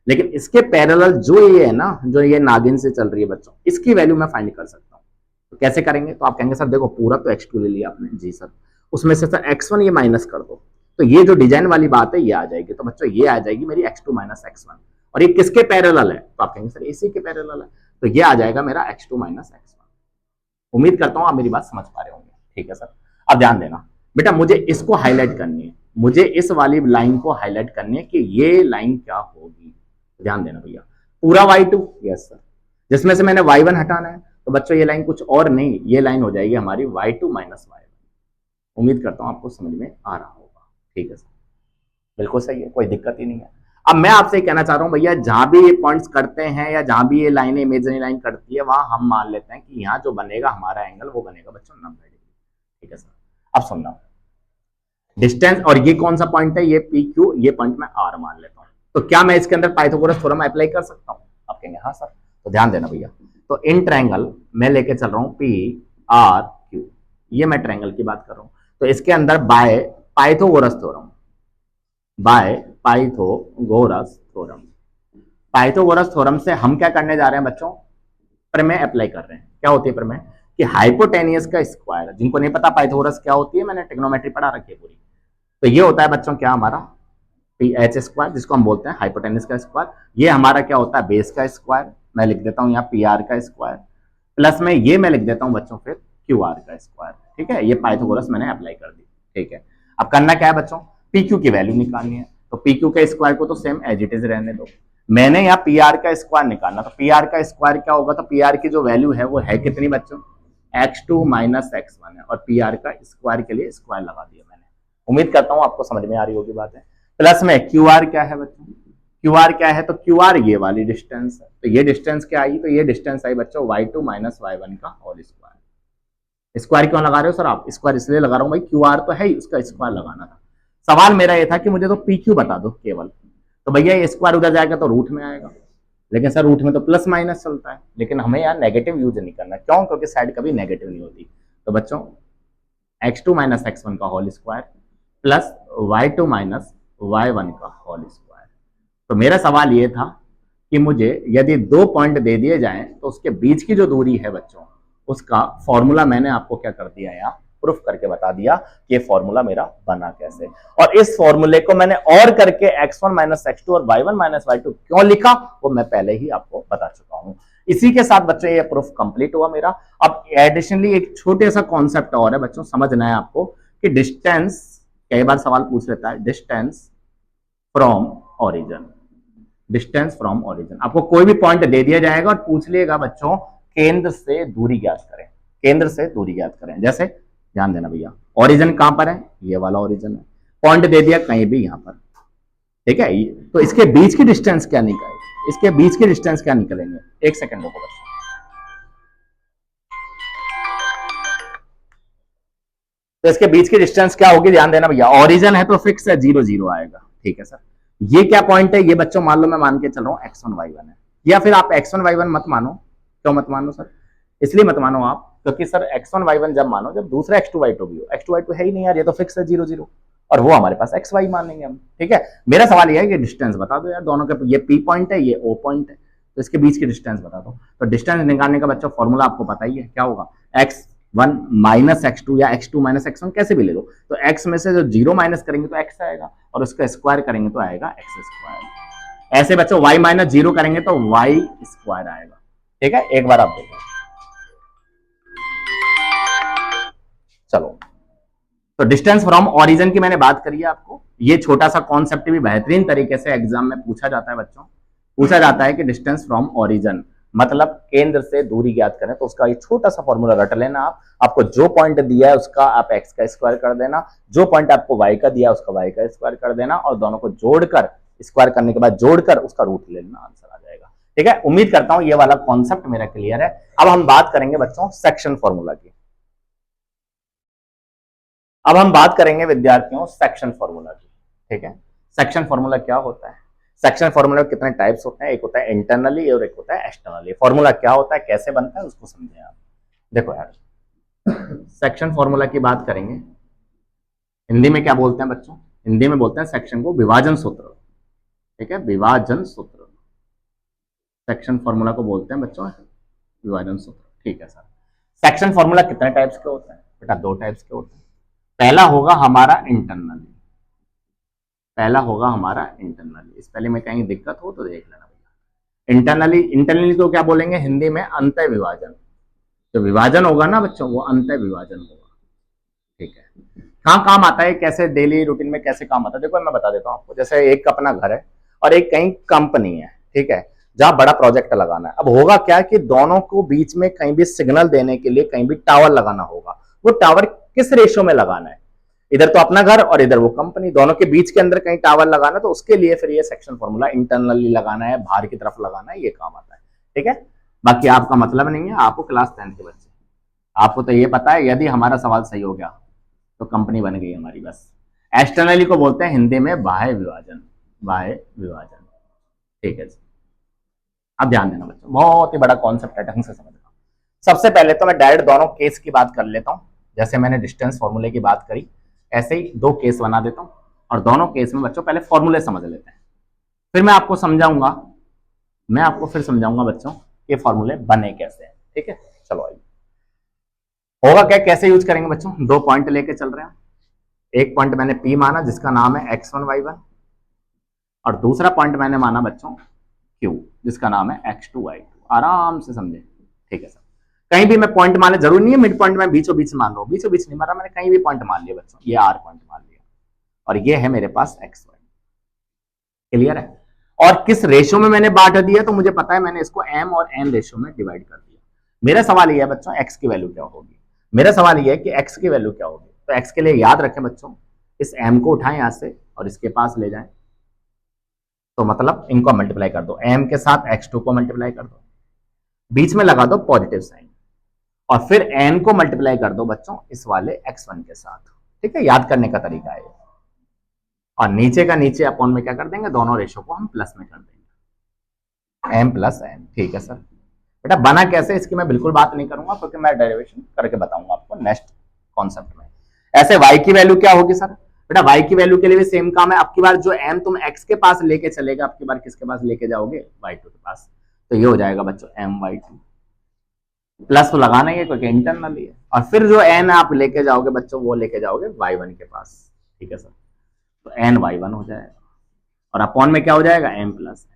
लेकिन इसके पैरेलल जो ये है ना, जो ये नागिन से चल रही है बच्चों, इसकी वैल्यू मैं फाइंड कर सकता हूँ। तो कैसे करेंगे? तो आप कहेंगे सर देखो पूरा तो x2 ले लिया आपने। जी सर, उसमें से सर x1 ये माइनस कर दो, तो ये जो डिजाइन वाली बात है ये आ जाएगी। तो बच्चों ये आ जाएगी मेरी x2 माइनस x1, और ये किसके पैरेलल है? तो आप कहेंगे सर इसी के पैरेलल है, तो ये आ जाएगा मेरा x2 माइनस x1। उम्मीद करता हूं आप मेरी बात समझ पा रहे होंगे। ठीक है सर, अब ध्यान देना बेटा, मुझे इसको हाईलाइट करनी है, मुझे इस वाली लाइन को हाईलाइट करनी है कि ये लाइन क्या होगी। ध्यान देना भैया, पूरा y2, यस सर, जिसमें से मैंने y1 हटाना है, तो बच्चों ये लाइन कुछ और नहीं, ये लाइन हो जाएगी हमारी y2 माइनस y1। उम्मीद करता हूं आपको समझ में आ रहा होगा। ठीक है सर, बिल्कुल सही है, कोई दिक्कत ही नहीं है। अब मैं आपसे कहना चाह रहा हूं भैया, जहां भी ये पॉइंट्स करते हैं या जहां भी ये लाइनें इमेजिनरी लाइन करती है, वहां हम मान लेते हैं कि यहाँ जो बनेगा हमारा एंगल, वो बनेगा बच्चों 90 डिग्री। ठीक है सर, अब सुनना, डिस्टेंस और ये कौन सा पॉइंट है, ये पी क्यू, ये पॉइंट मैं आर मान लेता हूं। तो क्या मैं इसके अंदर पाइथागोरस थ्योरम अप्लाई कर सकता हूं? आप कहेंगे हाँ सर। तो ध्यान देना भैया, तो इन ट्रायंगल मैं लेके चल रहा हूं पी आर क्यू, ये मैं ट्रायंगल की बात कर रहा हूं, तो इसके अंदर by Pythagoras theorem, by Pythagoras theorem, Pythagoras theorem से हम क्या करने जा रहे हैं बच्चों? प्रमेय अप्लाई कर रहे हैं। क्या होती है प्रमेय? कि हाइपोटेनियस का स्क्वायर, जिनको नहीं पता पाइथागोरस क्या होती है, मैंने ट्रिग्नोमेट्री पढ़ा रखी है पूरी, तो ये होता है बच्चों क्या हमारा पी एच स्क्वायर, जिसको हम बोलते हैं हाइपोटेनियस का स्क्वायर। ये हमारा क्या होता है? बेस का स्क्वायर, मैं लिख देता हूं यहाँ पी आर का स्क्वायर, प्लस में ये मैं लिख देता हूं बच्चों फिर क्यू आर का स्क्वायर। ठीक है, ये पाइथागोरस मैंने अप्लाई कर दी। ठीक है, अब करना क्या है बच्चों? पी क्यू की वैल्यू निकालनी है, तो पी क्यू के स्क्वायर को तो सेम एज इट इज रहने दो। मैंने यहाँ पी आर का स्क्वायर निकालना, तो पी आर का स्क्वायर क्या होगा? तो पी आर की जो वैल्यू है वो है कितनी बच्चों? x2 माइनस x1 है, और पी आर का स्क्वायर के लिए स्क्वायर लगा दिया मैंने। उम्मीद करता हूं आपको समझ में आ रही होगी बात है। प्लस में क्यू आर क्या है बच्चों? क्यू आर क्या है? तो क्यू आर ये वाली डिस्टेंस है, तो ये डिस्टेंस क्या आई? तो ये डिस्टेंस आई बच्चों y2 माइनस y1 का होल स्क्वायर। स्क्वायर क्यों लगा रहे हो सर आप? स्क्वायर इसलिए लगा रहा हूं भाई, क्यू आर तो है ही, उसका स्क्वायर लगाना था। सवाल मेरा ये था कि मुझे तो पी क्यू बता दो केवल, तो भैया ये स्क्वायर उधर जाएगा तो रूट में आएगा, लेकिन सर रूट में तो प्लस माइनस चलता है, लेकिन हमें यार नेगेटिव यूज नहीं करना। क्यों? क्योंकि साइड कभी नेगेटिव नहीं होती। तो बच्चों x2 माइनस x1 का whole square plus y2 minus y1 का होल स्क्वायर। तो मेरा सवाल ये था कि मुझे यदि दो पॉइंट दे दिए जाएं, तो उसके बीच की जो दूरी है बच्चों, उसका फॉर्मूला मैंने आपको क्या कर दिया, यहाँ प्रूफ करके बता दिया कि ये फॉर्मूला मेरा बना कैसे। और इस फॉर्मूले को मैंने और करके x1 माइनस x2 और y1 माइनस y2 क्यों लिखा, वो मैं पहले ही आपको बता चुका हूं। इसी के साथ बच्चों ये प्रूफ कंप्लीट हुआ मेरा। अब एडिशनली एक छोटे सा कॉन्सेप्ट और है बच्चों, समझना है आपको कि डिस्टेंस, कई बार सवाल पूछ लेता है, distance from origin, distance from origin. आपको कोई भी पॉइंट दे दिया जाएगा और पूछ लिएगा बच्चों केंद्र से दूरी ज्ञात करें, केंद्र से दूरी ज्ञात करें। जैसे ध्यान देना भैया, ओरिजिन कहां पर है? ये वाला ओरिजिन है, पॉइंट दे दिया कहीं भी यहां पर, ठीक है, तो इसके बीच की डिस्टेंस क्या निकलेगी? इसके बीच की डिस्टेंस क्या निकलेंगे? एक सेकंड रुको बच्चों, तो इसके बीच की डिस्टेंस क्या होगी? ध्यान देना भैया, ओरिजिन है तो फिक्स है, 0 0 आएगा। ठीक है सर, ये क्या पॉइंट है? ये बच्चों मान लो मैं मान के चल रहा हूं x1 y1 है, या फिर आप x1 y1 मत मानो। क्यों मत मानो सर? इसलिए मत मानो आप क्योंकि सर x1 y1 जब मानो जब दूसरा x2 y2 भी हो। x2 y2 है ही नहीं यार, ये तो फिक्स है 0 0, और वो हमारे पास x y मानेंगे हम। ठीक है, मेरा सवाल ये है कि डिस्टेंस बता दो यार दोनों के, ये p पॉइंट है, ये o पॉइंट है, तो इसके बीच की डिस्टेंस बता दो। तो डिस्टेंस निकालने का बच्चों फॉर्मूला आपको पता ही है, क्या होगा? x1 माइनस x2 या x2 माइनस x1 कैसे भी ले लो, तो x में से जो 0 माइनस करेंगे तो x आएगा, और उसका स्क्वायर करेंगे तो आएगा x स्क्वायर। ऐसे बच्चों y माइनस 0 करेंगे तो y स्क्वायर आएगा। ठीक है, एक बार आप देखो, चलो। तो डिस्टेंस फ्रॉम ओरिजिन की मैंने बात करी है आपको। ये छोटा सा कॉन्सेप्ट भी बेहतरीन तरीके से एग्जाम में पूछा जाता है बच्चों, पूछा जाता है कि डिस्टेंस फ्रॉम ओरिजिन मतलब केंद्र से दूरी ज्ञात करें, तो उसका ये छोटा सा फॉर्मूला रट लेना आप। आपको जो पॉइंट दिया है उसका आप x का स्क्वायर कर देना, जो पॉइंट आपको y का दिया है उसका y का स्क्वायर कर देना, और दोनों को जोड़कर, स्क्वायर करने के बाद जोड़कर उसका रूट ले लेना, आंसर आ जाएगा। ठीक है, उम्मीद करता हूं ये वाला कॉन्सेप्ट मेरा क्लियर है। अब हम बात करेंगे बच्चों सेक्शन फॉर्मूला की। अब हम बात करेंगे विद्यार्थियों सेक्शन फॉर्मूला की। ठीक है, सेक्शन फॉर्मूला क्या होता है? सेक्शन फॉर्मूला में कितने टाइप्स होते हैं? एक होता है इंटरनली और एक होता है एक्सटर्नली। फॉर्मूला क्या होता है, कैसे बनता है, उसको समझें आप। देखो यार, सेक्शन फॉर्मूला की बात करेंगे, हिंदी में क्या बोलते हैं बच्चों? हिंदी में बोलते हैं सेक्शन को विभाजन सूत्र। ठीक है, विभाजन सूत्र। सेक्शन फॉर्मूला को बोलते हैं बच्चों विभाजन सूत्र। ठीक है सर। सेक्शन फॉर्मूला कितने टाइप्स के होते हैं बेटा? दो टाइप्स के होते हैं। पहला होगा हमारा इंटरनली, पहला होगा हमारा इंटरनली। इस पहले में कहीं दिक्कत हो तो देख लेना भैया। इंटरनली, इंटरनली तो क्या बोलेंगे हिंदी में? अंतः विभाजन। जो विभाजन होगा ना बच्चों, वो अंतः विभाजन होगा। ठीक है, कहाँ काम आता है, कैसे डेली रूटीन में कैसे काम आता है? देखो मैं बता देता हूँ आपको। जैसे एक अपना घर है और एक कहीं कंपनी है, ठीक है, जहां बड़ा प्रोजेक्ट लगाना है। अब होगा क्या कि दोनों को बीच में कहीं भी सिग्नल देने के लिए कहीं भी टावर लगाना होगा। वो टावर किस रेशो में लगाना है? इधर तो अपना घर और इधर वो कंपनी, दोनों के बीच के अंदर कहीं टावर लगाना, तो उसके लिए फिर ये सेक्शन फॉर्मूला इंटरनली लगाना है, बाहर की तरफ लगाना है, ये काम आता है। ठीक है, बाकी आपका मतलब नहीं है, आपको क्लास 10 के बच्चे, आपको तो ये पता है यदि हमारा सवाल सही हो गया तो कंपनी बन गई हमारी बस। एक्सटर्नली को बोलते हैं हिंदी में बाह्य विभाजन, बाह्य विभाजन। ठीक है, अब ध्यान देना बच्चों, बहुत ही बड़ा कॉन्सेप्ट है, ढंग से समझना। सबसे पहले तो मैं डायरेक्ट दोनों केस की बात कर लेता हूं। जैसे मैंने डिस्टेंस फॉर्मूले की बात करी, ऐसे ही दो केस बना देता हूं और दोनों केस में बच्चों पहले फॉर्मूले समझ लेते हैं, फिर मैं आपको समझाऊंगा, मैं आपको फिर समझाऊंगा बच्चों ये फॉर्मूले बने कैसे हैं। ठीक है, चलो आइए। होगा क्या, कैसे यूज करेंगे बच्चों? दो पॉइंट लेके चल रहे हैं। एक पॉइंट मैंने पी माना जिसका नाम है x1 y1, और दूसरा पॉइंट मैंने माना बच्चों क्यू जिसका नाम है x2 y2। आराम से समझे। ठीक है सर, कहीं भी मैं पॉइंट माने, जरूरी नहीं है मिड पॉइंट में बीचों बीच मान लो, बीचों बीच नहीं मारा मैंने, कहीं भी पॉइंट मान लिया बच्चों। ये आर पॉइंट मान लिया और ये है मेरे पास एक्स वाई। क्लियर है? और किस रेशो में मैंने बांट दिया तो मुझे पता है, मैंने इसको एम और एन रेशो में डिवाइड कर दिया। मेरा सवाल ये है बच्चों, एक्स की वैल्यू क्या होगी? मेरा सवाल ये है कि एक्स की वैल्यू क्या होगी। तो एक्स के लिए याद रखें बच्चों, इस एम को उठाएं यहां से और इसके पास ले जाएं, तो मतलब इनको मल्टीप्लाई कर दो, एम के साथ x2 को मल्टीप्लाई कर दो, बीच में लगा दो पॉजिटिव साइन, और फिर n को मल्टीप्लाई कर दो बच्चों इस वाले x1 के साथ। ठीक है, याद करने का तरीका है। और नीचे का नीचे अपॉन में क्या कर देंगे, दोनों रेशो को हम प्लस में कर देंगे, m प्लस n। ठीक है सर। बेटा बना कैसे इसकी मैं बिल्कुल बात नहीं करूंगा, क्योंकि मैं डेरिवेशन करके बताऊंगा आपको नेक्स्ट कॉन्सेप्ट में। ऐसे y की वैल्यू क्या होगी सर? बेटा y की वैल्यू के लिए भी सेम काम है। अब की बार जो m तुम x के पास लेके चलेगा, अब की बार किसके पास लेके जाओगे? y2 के पास। तो ये हो जाएगा बच्चों my2, प्लस तो लगाना ही है क्योंकि इंटरनली है, और फिर जो n आप लेके जाओगे बच्चों वो लेके जाओगे y1 के पास। ठीक है सर, तो n y1 हो जाएगा और अपॉन में क्या हो जाएगा, m प्लस।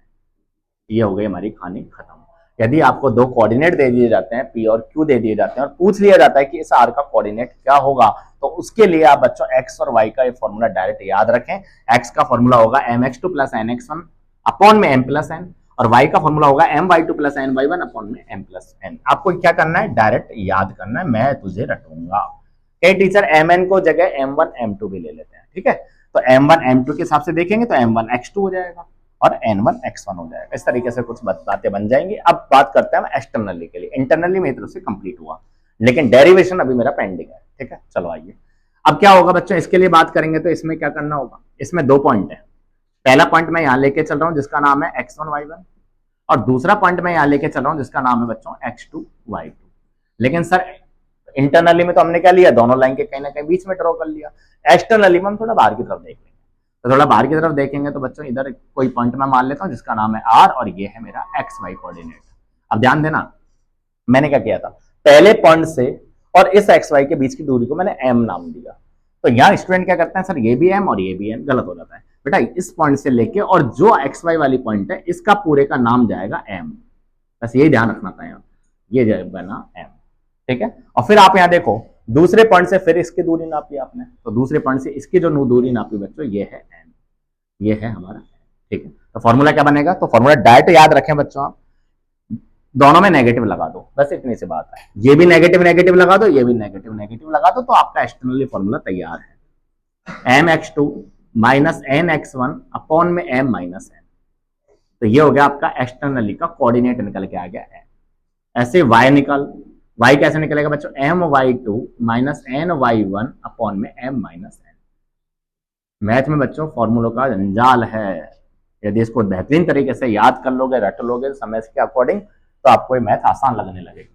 ये हो गई हमारी कहानी खत्म। यदि आपको दो कोऑर्डिनेट दे दिए जाते हैं, p और q दे दिए जाते हैं, और पूछ लिया जाता है कि इस r का कोऑर्डिनेट क्या होगा, तो उसके लिए आप बच्चों x और y का ये फॉर्मूला डायरेक्ट याद रखें। x का फॉर्मूला होगा mx2 प्लस nx1 अपॉन में m प्लस n, और y का फॉर्मूला होगा my2 प्लस ny1 अपॉन में m प्लस n। आपको क्या करना है, डायरेक्ट याद करना है, मैं तुझे रटूंगा। कई टीचर mn को जगह m1 m2 भी ले लेते हैं। ठीक है, तो m1 m2 के हिसाब से देखेंगे तो m1 x2 हो जाएगा और n1 x1 हो जाएगा। इस तरीके से कुछ बातें बन जाएंगी। अब बात करते हैं हम एक्सटर्नली के लिए। इंटरनली मेरी तरफ से कंप्लीट हुआ, लेकिन डेरिवेशन अभी मेरा पेंडिंग है। ठीक है, चलो आइए। अब क्या होगा बच्चों, इसके लिए बात करेंगे तो इसमें क्या करना होगा, इसमें दो पॉइंट है। पहला पॉइंट मैं यहां लेके चल रहा हूं जिसका नाम है x1 y1, और दूसरा पॉइंट मैं यहां लेके चल रहा हूं जिसका नाम है बच्चों x2 y2। लेकिन सर इंटरनली में तो हमने क्या लिया, दोनों लाइन के कहीं ना कहीं बीच में ड्रॉ कर लिया। एक्सटर्नली में हम थोड़ा बाहर की तरफ देख लेंगे। तो थोड़ा बाहर की तरफ देखेंगे तो बच्चों इधर कोई पॉइंट मैं मान लेता हूं जिसका नाम है r, और ये है मेरा एक्स वाई कोऑर्डिनेट। अब ध्यान देना, मैंने क्या किया था, पहले पॉइंट से और इस एक्स वाई के बीच की दूरी को मैंने m नाम दिया। तो यहाँ स्टूडेंट क्या करते हैं, सर ये भी m और ये भी m, गलत हो जाता है बेटा। इस पॉइंट से लेके और जो एक्स वाई वाली पॉइंट है इसका पूरे का नाम जाएगा m, बस यही ध्यान रखना था यहाँ, ये जाएगा ना m। ठीक है, और फिर आप यहाँ देखो दूसरे पॉइंट से फिर इसकी दूरी नापी आपने, तो दूसरे पॉइंट से इसकी जो दूरी नापी बच्चों ये है m, ये है हमारा। ठीक है, तो फॉर्मूला क्या बनेगा, तो फॉर्मूला डायरेक्ट याद रखें बच्चों आप, दोनों में नेगेटिव लगा दो, बस इतनी सी बात है। ये भी नेगेटिव नेगेटिव लगा दो, ये भी नेगेटिव नेगेटिव लगा दो, तो आपका एक्सटर्नली फॉर्मूला तैयार है, mx2 माइनस nx1 अपॉन में m माइनस n। तो ये हो गया आपका एक्सटर्नली का कोऑर्डिनेट निकल के आ गया है। ऐसे y निकल, y कैसे निकलेगा बच्चों, my2 माइनस ny1 अपॉन में m माइनस n। मैथ में बच्चों फॉर्मूलों का जंजाल है। यदि इसको बेहतरीन तरीके से याद कर लोगे, रट लोगे समय के अकॉर्डिंग, तो आपको ये मैथ आसान लगने लगेगी।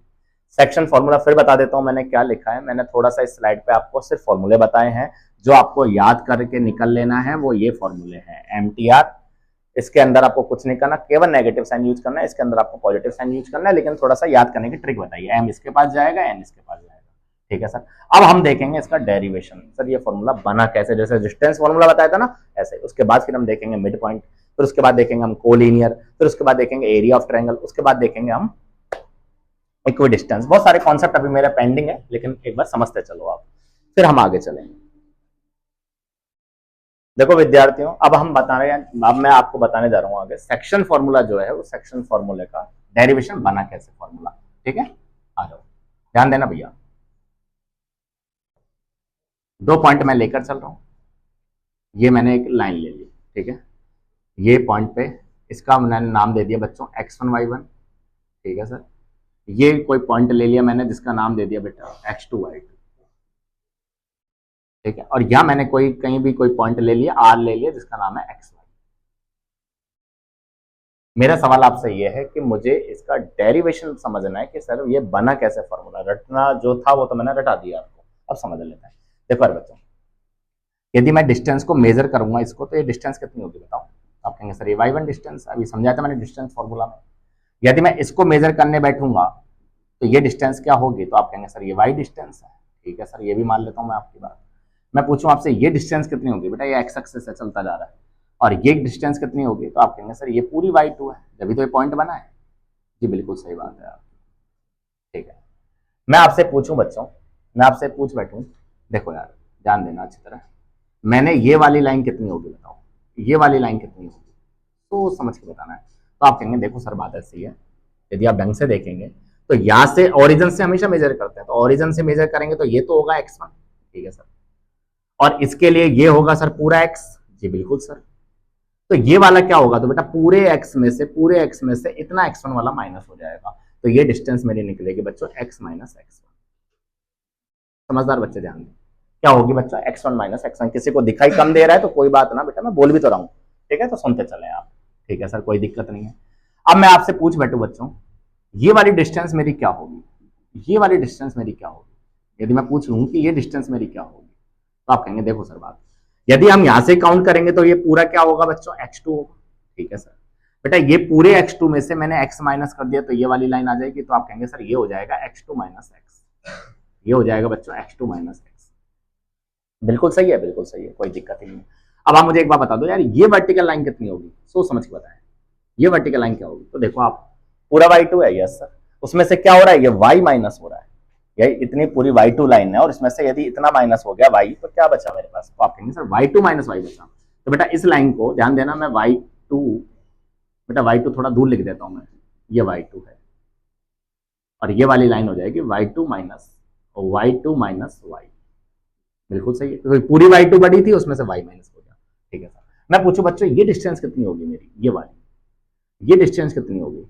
सेक्शन फॉर्मूला फिर बता देता हूं मैंने क्या लिखा है। मैंने थोड़ा सा इस स्लाइड पे आपको सिर्फ फॉर्मूले बताए हैं, जो आपको याद करके निकल लेना है वो ये फॉर्मूले हैं। MTR, इसके अंदर आपको कुछ नहीं करना, केवल नेगेटिव साइन यूज करना है, इसके अंदर आपको पॉजिटिव साइन यूज करना है, लेकिन थोड़ा सा याद करने की ट्रिक बताइए। एम इसके पास जाएगा, एन इसके पास जाएगा, ठीक है सर। अब हम देखेंगे इसका डेरिवेशन। सर ये फॉर्मूला बना कैसे, जैसे डिस्टेंस फॉर्मूला बताया था ना ऐसे। उसके बाद फिर हम देखेंगे मिड पॉइंट, फिर उसके बाद देखेंगे हम कोलिनियर, फिर उसके बाद देखेंगे एरिया ऑफ ट्रायंगल, उसके बाद देखेंगे हम इक्वी डिस्टेंस। बहुत सारे कॉन्सेप्ट अभी मेरा पेंडिंग है, लेकिन एक बार समझते चलो आप, फिर हम आगे चलेंगे। देखो विद्यार्थियों, अब हम बता रहे हैं, अब मैं आपको बताने जा रहा हूं आगे सेक्शन फॉर्मूला जो है, वो सेक्शन फॉर्मूले का डेरिवेशन बना कैसे फॉर्मूला, ठीक है। आ जाओ, ध्यान देना भैया। 2 पॉइंट मैं लेकर चल रहा हूं, ये मैंने एक लाइन ले ली, ठीक है। ये पॉइंट पे इसका मैंने नाम दे दिया बच्चों x1 y1, ठीक है सर। ये कोई पॉइंट ले लिया मैंने जिसका नाम दे दिया बेटा x2 y2, ठीक है। और यहां मैंने कोई कहीं भी कोई पॉइंट ले लिया, r ले लिया जिसका नाम है xy। मेरा सवाल आपसे ये है कि मुझे इसका डेरिवेशन समझना है कि सर ये बना कैसे फॉर्मूला। रटना जो था वो तो मैंने रटा दिया आपको, अब समझ लेते हैं। देखो बच्चों, यदि मैं डिस्टेंस को मेजर करूंगा इसको, तो ये डिस्टेंस कितनी होगी बताओ। आप कहेंगे सर ये y1 डिस्टेंस, अभी समझाया था मैंने डिस्टेंस फॉर्मूला में। यदि मैं इसको मेजर करने बैठूंगा तो ये डिस्टेंस क्या होगी, तो आप कहेंगे सर ये y डिस्टेंस है, ठीक है सर। ये भी मान लेता हूं मैं आपकी बात। मैं पूछूं आपसे ये डिस्टेंस कितनी होगी, बेटा ये x एक्सिस से चलता जा रहा है, और ये डिस्टेंस कितनी होगी, तो आप कहेंगे सर ये पूरी y2 है, जब तो ये पॉइंट बना है। जी बिल्कुल सही बात है आपकी, ठीक है। मैं आपसे पूछूं बच्चों, मैं आपसे पूछ बैठूं, देखो यार ध्यान देना अच्छी तरह, मैंने ये वाली लाइन कितनी होगी बताओ, ये वाली लाइन कितनी होगी, तो समझ के बताना है। तो आप कहेंगे देखो सर बात ऐसी है, यदि आप ढंग से देखेंगे तो यहां से ओरिजिन से हमेशा मेजर करते हैं, तो ओरिजिन से मेजर करेंगे तो ये तो होगा x1, ठीक है सर। और इसके लिए ये होगा सर पूरा x, जी बिल्कुल सर। तो ये वाला क्या होगा, तो बेटा पूरे x में से, पूरे x में से इतना x1 वाला माइनस हो जाएगा, तो ये डिस्टेंस मेरी निकलेगी बच्चों x माइनस x1। समझदार बच्चे ध्यान दें, क्या होगी बच्चा x1 माइनस x1। किसी को दिखाई कम दे रहा है तो कोई बात ना बेटा, मैं बोल भी तो रहा हूं, ठीक है, तो सुनते चले आप, ठीक है सर, कोई दिक्कत नहीं है। अब मैं आपसे पूछ बैठू बच्चों, ये वाली डिस्टेंस मेरी क्या होगी, ये वाली डिस्टेंस मेरी क्या होगी। यदि मैं पूछ लूं कि ये डिस्टेंस मेरी क्या होगी, तो आप कहेंगे देखो सर बात, यदि हम यहां से काउंट करेंगे तो ये पूरा क्या होगा बच्चों x2 होगा, ठीक है सर। बेटा ये पूरे x2 में से मैंने x माइनस कर दिया, तो ये वाली लाइन आ जाएगी, तो आप कहेंगे सर ये हो जाएगा x2 माइनस x, ये हो जाएगा बच्चों x2 माइनस x। बिल्कुल सही है, बिल्कुल सही है, कोई दिक्कत ही नहीं है। अब आप मुझे एक बात बता दो यार, ये वर्टिकल लाइन कितनी होगी, सोच समझ के बताएं, ये वर्टिकल लाइन क्या होगी। तो देखो आप, पूरा y2 है, यस सर। उसमें से क्या हो रहा है, ये y माइनस हो रहा है, यही इतनी पूरी y2 लाइन है, और इसमें से यदि इतना माइनस हो गया y, तो क्या बचा मेरे पास, तो आप कहेंगे सर y2 माइनस y बचा। तो बेटा इस लाइन को ध्यान देना, मैं y2, बेटा y2 थोड़ा दूर लिख देता हूं मैं, ये y2 है, और ये वाली लाइन हो जाएगी y2 minus y2 minus y। बिल्कुल सही है, तो पूरी y2 बड़ी थी, उसमें से y माइनस हो गया, ठीक है सर। मैं पूछूं बच्चों ये डिस्टेंस कितनी होगी मेरी, ये वाली, ये डिस्टेंस कितनी होगी,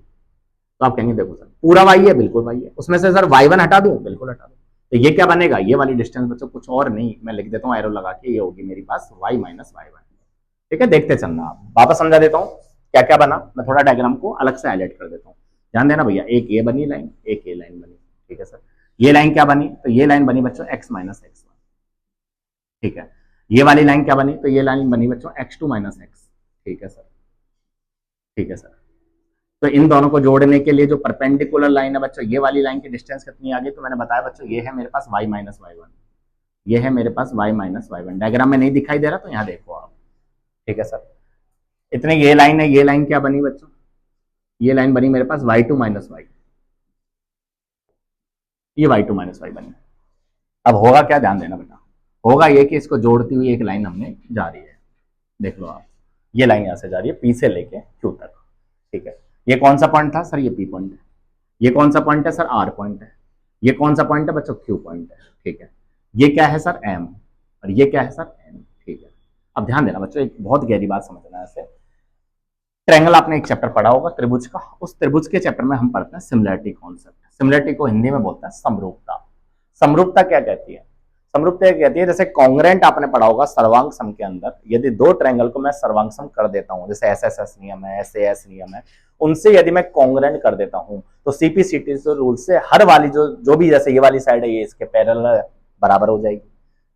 तो आप कहेंगे देखो सर पूरा y है, बिल्कुल y है, उसमें से सर y1 हटा दूं, बिल्कुल हटा दूं, तो ये क्या बनेगा, ये वाली डिस्टेंस बच्चों कुछ और नहीं, मैं लिख देता हूं एरो लगा के, ये होगी मेरे पास y माइनस y1, ठीक है। देखते चलना, आप वापस समझा देता हूं क्या क्या बना, मैं थोड़ा डायग्राम को अलग से हाईलाइट कर देता हूं। ध्यान देना भैया, एक ये बनी लाइन, एक ये लाइन बनी, ठीक है सर। ये लाइन क्या बनी, तो ये लाइन बनी बच्चों x माइनस x1, ठीक है। ये वाली लाइन क्या बनी, तो ये लाइन बनी बच्चों x2 माइनस x, ठीक है सर, ठीक है सर। तो इन दोनों को जोड़ने के लिए जो परपेंडिकुलर लाइन है बच्चों, ये वाली लाइन की डिस्टेंस कितनी आ गई, तो मैंने बताया बच्चों ये है मेरे पास y माइनस y1, ये है मेरे पास y माइनस y1। डायग्राम में नहीं दिखाई दे रहा तो यहाँ देखो आप, ठीक है सर। इतने ये लाइन है, ये लाइन क्या बनी बच्चों, ये लाइन बनी मेरे पास y2 माइनस y, ये y2 माइनस y बनी। अब होगा क्या, ध्यान देना बेटा, होगा ये कि इसको जोड़ती हुई एक लाइन हमने जा रही है, देख लो आप, ये लाइन यहां से जा रही है P से लेके Q तक, ठीक है। ये कौन सा पॉइंट था सर, ये P पॉइंट है। ये कौन सा पॉइंट है सर, R पॉइंट है। ये कौन सा पॉइंट है बच्चों, Q पॉइंट है, ठीक है। ये क्या है सर, M, और ये क्या है सर, N, ठीक है। अब ध्यान देना बच्चों, एक बहुत गहरी बात समझना है ऐसे। ट्रायंगल आपने एक चैप्टर पढ़ा होगा त्रिभुज का, उस त्रिभुज के चैप्टर में हम पढ़ते हैं सिमिलरिटी कॉन्सेप्ट। सिमिलरिटी को हिंदी में बोलते हैं समरूपता। समरूपता क्या कहती है, समरूपता कहती है जैसे कॉन्ग्रेंट आपने पढ़ा होगा सर्वांग सम के अंदर, यदि दो ट्रायंगल को मैं सर्वांग सम कर देता हूं, जैसे एसएसएस नियम है, एसएएस नियम है, उनसे यदि मैं कॉन्ग्रेंट कर देता हूं तो सीपीसीटी रूल से हर वाली जो भी, जैसे ये वाली साइड है ये इसके पैरेलल बराबर हो जाएगी।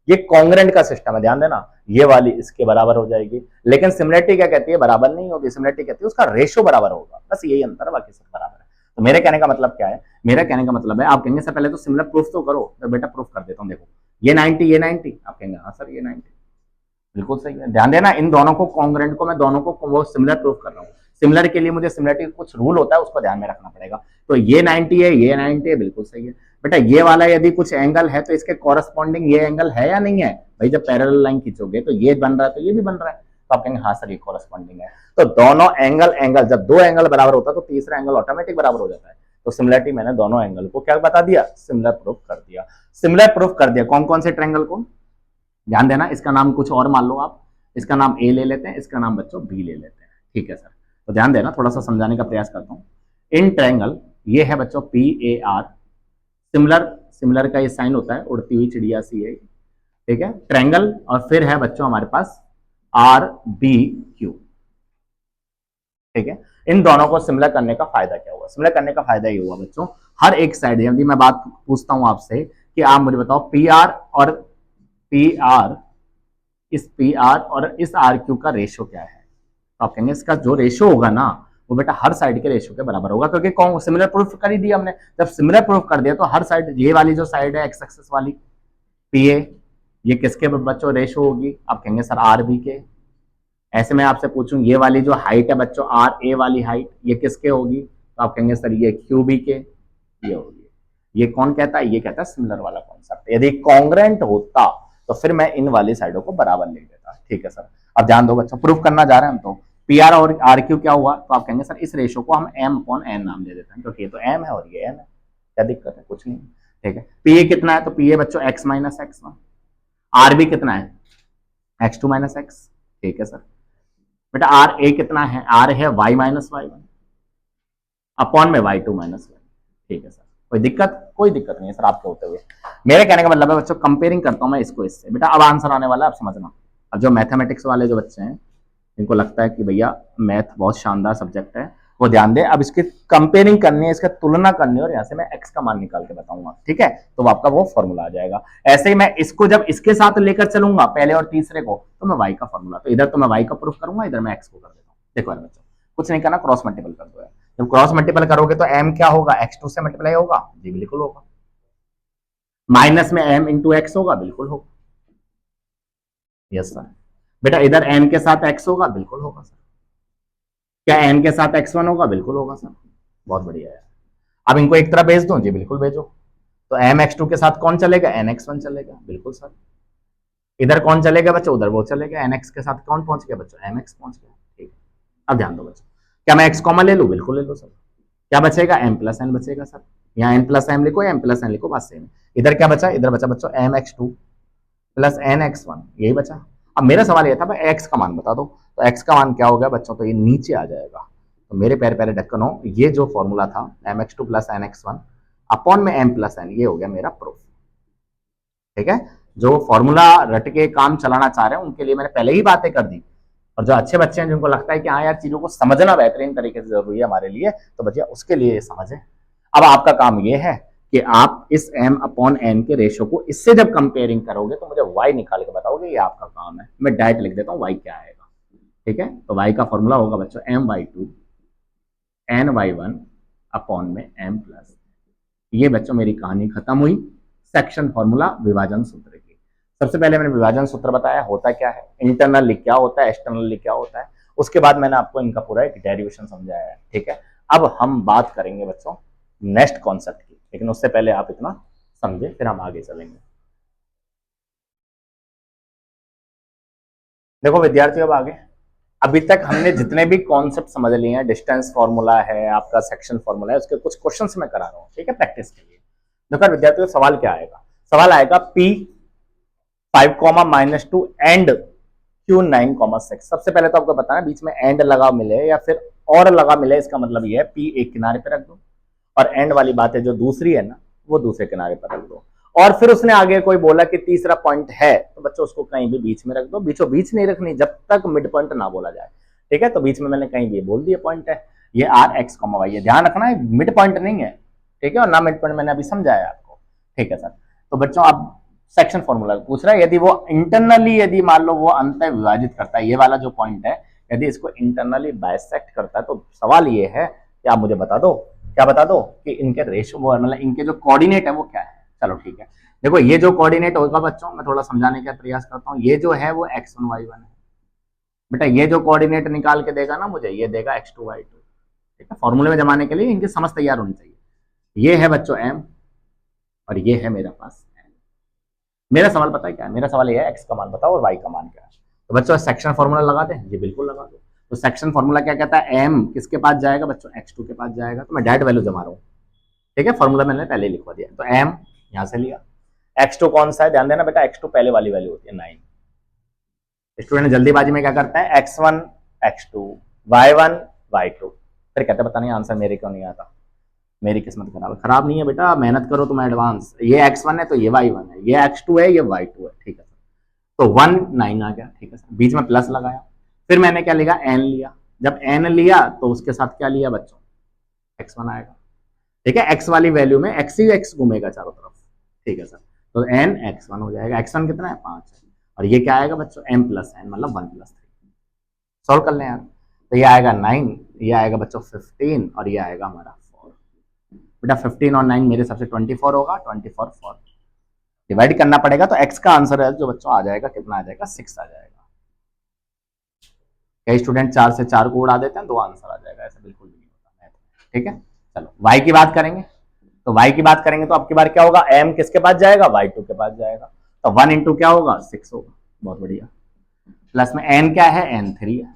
ये कॉन्ग्रेंट का सिस्टम है, ध्यान देना, ये वाली इसके बराबर हो जाएगी। लेकिन सिमिलरिटी क्या कहती है, बराबर नहीं होगी, सिमिलरिटी कहती है उसका रेशो बराबर होगा, बस यही अंतर है, बाकी सब बराबर है। तो मेरे कहने का मतलब क्या है, मेरा कहने का मतलब है, आप कहेंगे सर पहले तो सिमिलर प्रूफ तो करो, तो बेटा प्रूफ कर देता हूं, देखो ये 90 ये 90, आप कहेंगे हाँ सर ये 90, बिल्कुल सही है। ध्यान देना, इन दोनों को कॉन्ग्रेंट को मैं दोनों को वो सिमिलर प्रूफ कर रहा हूँ। सिमिलर के लिए मुझे सिमिलरिटी कुछ रूल होता है, उसको ध्यान में रखना पड़ेगा। तो ये 90 है, ये 90 है, बिल्कुल सही है बेटा। ये वाला यदि कुछ एंगल है तो इसके कॉरेस्पॉन्डिंग ये एंगल है या नहीं है भाई, जब पैरेलल लाइन खींचोगे तो ये बन रहा है तो ये भी बन रहा है, तो आप कहेंगे हाँ सर ये कॉरेस्पॉन्डिंग है। तो दोनों एंगल जब दो एंगल बराबर होता है तो तीसरा एंगल ऑटोमेटिक बराबर हो जाता है। तो सिमिलरिटी मैंने दोनों एंगल को क्या बता दिया, सिमिलर प्रूफ कर दिया। सिमिलर प्रूफ कर दिया कौन कौन से ट्रायंगल को, ध्यान देना, इसका नाम कुछ और मान लो आप, इसका नाम ए ले लेते हैं, इसका नाम बच्चों बी ले लेते हैं, ठीक है सर। तो ध्यान देना, थोड़ा सा समझाने का प्रयास करता हूं। इन ट्रायंगल ये है बच्चों पी ए आर, सिमिलर का ये साइन होता है उड़ती हुई चिड़िया सी है, ठीक है, ट्रायंगल। और फिर है बच्चों हमारे पास आर बी क्यू, ठीक है। इन दोनों को सिमिलर करने का फायदा क्या हुआ, सिमिलर करने का फायदा ये हुआ बच्चों, हर एक साइड, यदि मैं बात पूछता हूं आपसे कि आप मुझे बताओ पी आर और पी आर, इस पी आर और इस आर क्यू का रेशियो क्या है, तो आप कहेंगे इसका जो रेशियो होगा ना वो बेटा हर साइड के रेशियो के बराबर होगा, क्योंकि कौन सिमिलर प्रूफ कर ही दिया हमने। जब सिमिलर प्रूफ कर दिया तो हर साइड, ये वाली जो साइड है एक्स एक्सिस वाली पी ए, ये किसके बच्चों रेशियो होगी, आप कहेंगे सर आर बी के। ऐसे में आपसे पूछूं ये वाली जो हाइट है बच्चों आर ए वाली हाइट, ये किसके होगी, तो आप कहेंगे सर ये क्यू बी के, ये होगी। ये कौन कहता है, ये कहता है सिमिलर वाला कॉन्सेप्ट। यदि कॉन्ग्रेंट होता तो फिर मैं इन वाली साइडों को बराबर ले लेता, ठीक है सर। अब ध्यान दो बच्चों, प्रूफ करना जा रहे हैं हम, तो पी आर और आर क्यू क्या हुआ, तो आप कहेंगे सर इस रेशो को हम एम अपॉन एन नाम दे देते हैं, क्योंकि ये तो एम है और ये एन है, क्या दिक्कत है, कुछ नहीं, ठीक है। पी ए कितना है, तो पी ए बच्चों x minus x one, R B कितना है एक्स टू माइनस एक्स, ठीक है सर। बेटा आर ए कितना है, आर है y minus y one upon में वाई टू माइनस वाई, ठीक है सर। कोई दिक्कत, कोई दिक्कत नहीं है सर आपके होते हुए। मेरे कहने का मतलब है बच्चों, कंपेयरिंग करता हूं मैं इसको इससे, बेटा अब आंसर आने वाला है, आप समझना। अब जो मैथमेटिक्स वाले जो बच्चे हैं इनको लगता है कि भैया मैथ बहुत शानदार सब्जेक्ट है, वो ध्यान दे, अब इसकी कंपेयरिंग करनी है, इसका तुलना करनी है, और यहाँ से मैं एक्स का मान निकाल के बताऊंगा, ठीक है। तो आपका वो फॉर्मूला आ जाएगा। ऐसे ही मैं इसको जब इसके साथ लेकर चलूंगा पहले और तीसरे को, तो मैं वाई का फॉर्मूला, तो इधर तो मैं वाई का प्रूफ करूंगा, इधर मैं एक्स को कर देता हूँ। देखो यार बच्चों, कुछ नहीं करना, क्रॉस मल्टीपल कर दो। जब क्रॉस मल्टीपल करोगे तो एम क्या होगा, एक्स टू से मल्टीप्लाई होगा, जी बिल्कुल होगा। माइनस में एम इंटू एक्स होगा, बिल्कुल होगा, यस सर। बेटा इधर एन के साथ एक्स होगा, बिल्कुल होगा सर। क्या एन के साथ एक्स वन होगा, बिल्कुल होगा सर। बहुत बढ़िया है। अब इनको एक तरह भेज दो, जी बिल्कुल भेजो। तो एम एक्स टू के साथ कौन चलेगा, एन एक्स वन चलेगा, बिल्कुल सर। इधर कौन चलेगा बच्चों, उधर वो चलेगा, एन एक्स के साथ कौन पहुंच गया बच्चों, एम एक्स पहुंच गया, ठीक है। अब ध्यान दो बच्चों, क्या मैं एक्स कॉमन ले लूं, बिल्कुल ले लो सर। क्या बचेगा, एम प्लस एन बचेगा सर, यहाँ एन प्लस एम लिखो, एम प्लस एन लिखो, बात सेम है। इधर क्या बचा, इधर बचा बच्चों m x two plus n x one, यही बचा। अब मेरा सवाल यह था भाई एक्स का मान बता दो, तो एक्स का मान क्या हो गया बच्चों, तो ये नीचे आ जाएगा। तो मेरे प्यारे प्यारे ढक्कनों, ये जो फॉर्मूला था m x two plus n x one upon में एम प्लस एन, ये हो गया मेरा प्रूफ, ठीक है। जो फॉर्मूला रट के काम चलाना चाह रहे हैं उनके लिए मैंने पहले ही बातें कर दी, और जो अच्छे बच्चे हैं जिनको लगता है कि हाँ यार चीजों को समझना बेहतरीन तरीके से जरूरी है हमारे लिए, तो बच्चे उसके लिए समझे। अब आपका काम ये है कि आप इस m अपॉन n के रेशो को इससे जब कंपेयरिंग करोगे तो मुझे y निकाल के बताओगे, ये आपका काम है। मैं डायरेक्ट लिख देता हूँ y क्या आएगा, ठीक है। तो y का फॉर्मूला होगा बच्चों m by two n y one upon में m प्लस, ये बच्चों मेरी कहानी खत्म हुई। सेक्शन फॉर्मूला विभाजन सूत्र की। सबसे पहले मैंने विभाजन सूत्र बताया होता क्या है, इंटरनली क्या होता है, एक्सटर्नली क्या होता है, उसके बाद मैंने आपको इनका पूरा एक डेरिवेशन समझाया है, ठीक है। अब हम बात करेंगे बच्चों नेक्स्ट कॉन्सेप्ट की, लेकिन उससे पहले आप इतना समझे फिर हम आगे चलेंगे। देखो विद्यार्थियों, अब आगे अभी तक हमने जितने भी कॉन्सेप्ट समझ लिए हैं, डिस्टेंस फॉर्मूला है, आपका सेक्शन फॉर्मूला है, उसके कुछ क्वेश्चंस मैं करा रहा हूँ, ठीक है, प्रैक्टिस के लिए। देखो विद्यार्थियों, सवाल क्या आएगा, सवाल आएगा P 5, एंड Q9, 6। सबसे पहले तो आपको बताना बीच में एंड लगा मिले या फिर और लगा मिले, इसका मतलब ये है P एक किनारे पे रख दो और एंड वाली बात है जो दूसरी है ना वो दूसरे किनारे पर रख दो। और फिर उसने आगे कोई बोला कि तीसरा पॉइंट है, तो बच्चों उसको कहीं भी बीच में रख दो, बीचों बीच नहीं रखनी जब तक मिड पॉइंट ना बोला जाए, ठीक है। तो बीच में मैंने कहीं भी बोल दिया पॉइंट है, ये आर एक्स कॉमा वाई, ये ध्यान रखना है मिड पॉइंट नहीं है, ठीक है, और ना मिड पॉइंट मैंने अभी समझाया आपको, ठीक है सर। तो बच्चों अब सेक्शन फॉर्मूला पूछ रहा है, यदि वो इंटरनली, यदि मान लो वो अंत विभाजित करता है, ये वाला जो पॉइंट है, यदि इसको इंटरनली बाइसेक्ट करता है, तो सवाल ये है कि आप मुझे बता दो, क्या बता दो कि इनके रेशो, मतलब इनके जो कोऑर्डिनेट है वो क्या है। चलो ठीक है, देखो ये जो कोऑर्डिनेट होगा बच्चों, मैं थोड़ा समझाने का प्रयास करता हूँ, ये जो है वो x1 y1 है बेटा, ये जो कोऑर्डिनेट निकाल के देगा ना मुझे, ये देगा x2 y2, ठीक है। फॉर्मूले में जमाने के लिए इनकी समझ तैयार होनी चाहिए। ये है बच्चों m और ये है मेरे पास n। मेरा सवाल पता है क्या है, मेरा सवाल ये है x का मान बताओ और y का मान क्या है। तो बच्चों सेक्शन फॉर्मूला लगा दें, जी बिल्कुल लगा दो। तो सेक्शन फॉर्मूला क्या कहता है, m किसके पास जाएगा बच्चों, x2 के पास जाएगा, तो मैं डायरेक्ट वैल्यू जमा रहा हूँ, ठीक है, फॉर्मूला मैंने पहले लिखवा दिया। तो m यहां से लिया, x2 कौन सा है, ध्यान देना बेटा, x2 पहले वाली वैल्यू होती है 9। स्टूडेंट जल्दीबाजी में क्या करता है, x1 x2 y1 y2, फिर कहते हैं पता नहीं आंसर मेरे क्यों नहीं आता, मेरी किस्मत खराब है। खराब नहीं है बेटा, मेहनत करो तुम एडवांस, ये x1 है तो ये y1 है, ये x2 है ये y2 है, ठीक है सर। तो 1 9 आ गया, ठीक है सर, बीच में प्लस लगाया, फिर मैंने क्या लिया, n लिया, जब n लिया तो उसके साथ क्या लिया बच्चों, x1 आएगा, ठीक है, x वाली वैल्यू में x ही x घूमेगा चारों तरफ, ठीक है सर। तो n x1 हो जाएगा, x1 कितना है 5 है, और ये क्या आएगा बच्चों m प्लस n मतलब 1 प्लस 3, सॉल्व कर लें यार। तो ये आएगा 9, ये आएगा बच्चों 15 और ये आएगा हमारा 4। बेटा 15 और 9 मेरे हिसाब से 24 होगा, 24 4 डिवाइड करना पड़ेगा, तो x का आंसर है जो बच्चों आ जाएगा, कितना आ जाएगा 6 आ जाएगा। कई स्टूडेंट 4 से 4 को उड़ा देते हैं, 2 आंसर आ जाएगा, ऐसा बिल्कुल भी नहीं होता, ठीक है। चलो y की बात करेंगे, तो y की बात करेंगे तो अब की बार क्या होगा, m किसके पास जाएगा, y2 के पास जाएगा, तो 1 इंटू क्या होगा 6 होगा, बहुत बढ़िया, प्लस में n क्या है, n3 है,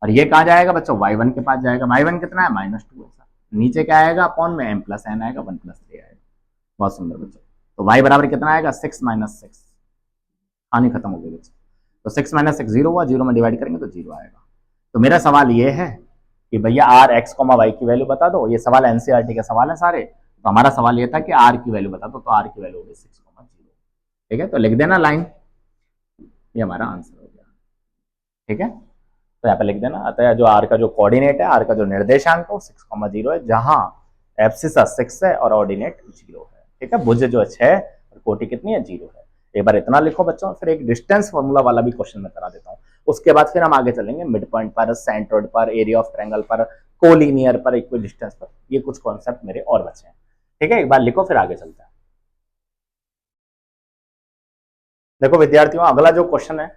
और ये कहा जाएगा बच्चों y1 के पास जाएगा, y1 कितना है -2 है, नीचे क्या आएगा अपॉन में m प्लस n आएगा, 1 प्लस 3 आएगा, बहुत सुंदर बच्चों। तो y बराबर कितना आएगा 6 माइनस 6, हानि खत्म हो गई बच्चों, तो 6 माइनस 6 जीरो हुआ, जीरो में डिवाइड करेंगे तो जीरो आएगा। तो मेरा सवाल ये है कि भैया आर एक्स कॉमा वाई की वैल्यू बता दो, ये सवाल एनसीईआरटी का सवाल है सारे, तो हमारा सवाल ये था कि आर की वैल्यू बता दो, तो आर की वैल्यू होगी 6,0, ठीक है, तो लिख देना लाइन, ये हमारा आंसर हो गया, ठीक है। तो यहाँ पे लिख देना, अतः जो आर का जो कोऑर्डिनेट है, आर का जो निर्देशांक है 6,0 है, जहां एब्सिसा 6 है और ऑर्डिनेट 0 है, ठीक है, भुज जो 6 और कोटि कितनी है 0 है। एक बार इतना लिखो बच्चों, फिर एक डिस्टेंस फॉर्मूला वाला भी क्वेश्चन मैं करा देता हूँ, उसके बाद फिर हम आगे चलेंगे मिड पॉइंट पर, सेंट्रोइड पर, एरिया ऑफ ट्रायंगल पर, कोलिनियर पर, इक्वल डिस्टेंस पर, ये कुछ कॉन्सेप्ट मेरे और बचे हैं, ठीक है। एक बार लिखो फिर आगे चलते हैं। देखो विद्यार्थियों, अगला जो क्वेश्चन है,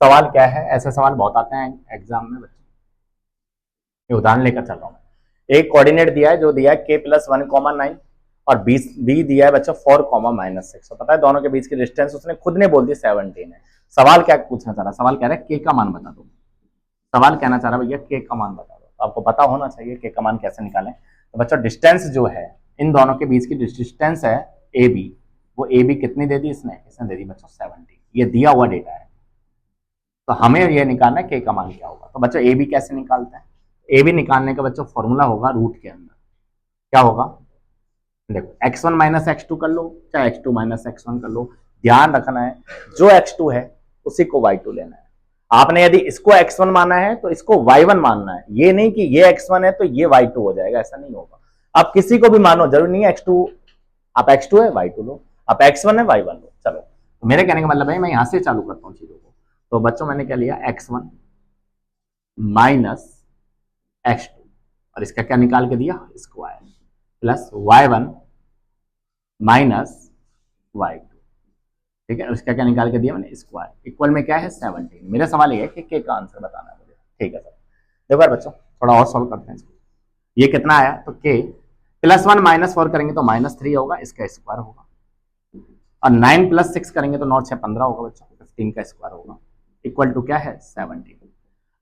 सवाल क्या है, ऐसे सवाल बहुत आते हैं एग्जाम में बच्चों, ये उदाहरण लेकर चल रहा हूँ मैं। एक कोऑर्डिनेट दिया है, जो दिया है k+1,9 और बी दिया है बच्चों 4,-6, पता है दोनों के बीच की डिस्टेंस उसने खुद ने बोल दी 17 है। सवाल क्या पूछना चाह रहा है, सवाल कह रहा है के का मान बता दो, सवाल कहना चाह रहा है भैया के का मान बता दो, तो आपको पता होना चाहिए के का मान कैसे निकालें। तो बच्चों डिस्टेंस जो है इन दोनों के बीच की डिस्टेंस है ए बी, वो ए बी कितनी दे दी इसने दे दी बच्चों 17, ये दिया हुआ डेटा है, तो हमें ये निकालना है के का मान क्या होगा। तो बच्चों ए बी कैसे निकालते हैं, ए बी निकालने का बच्चों फॉर्मूला होगा रूट के अंदर, क्या होगा, देखो x1 माइनस x2 कर लो, चाहे x2 माइनस x1 कर लो, ध्यान रखना है जो x2 है उसी को y2 लेना है। आपने यदि इसको x1 माना है तो इसको y1 मानना है, ये नहीं कि ये x1 है तो ये y2 हो जाएगा, ऐसा नहीं होगा। आप किसी को भी मानो, जरूरी नहीं है x2, आप x2 है y2 लो, आप x1 है y1 लो। चलो, तो मेरे कहने का मतलब है, मैं यहां से चालू करता हूँ चीजों को। तो बच्चों मैंने क्या लिया, x1 माइनस x2 और इसका क्या निकाल के दिया, square, plus y1 minus y2, ठीक है, उसका क्या निकाल के दिया मैंने, स्क्वायर, इक्वल में क्या है 17। मेरा सवाल ये है कि के का आंसर बताना है मुझे, ठीक है सर। देखो यार बच्चों, थोड़ा और सॉल्व करते हैं इसको। ये कितना आया, तो के +1 -4 करेंगे तो -3 होगा, इसका स्क्वायर होगा, और 9 + 6 करेंगे तो 9 6 15 होगा बच्चों, 15 का स्क्वायर होगा, इक्वल टू क्या है 17।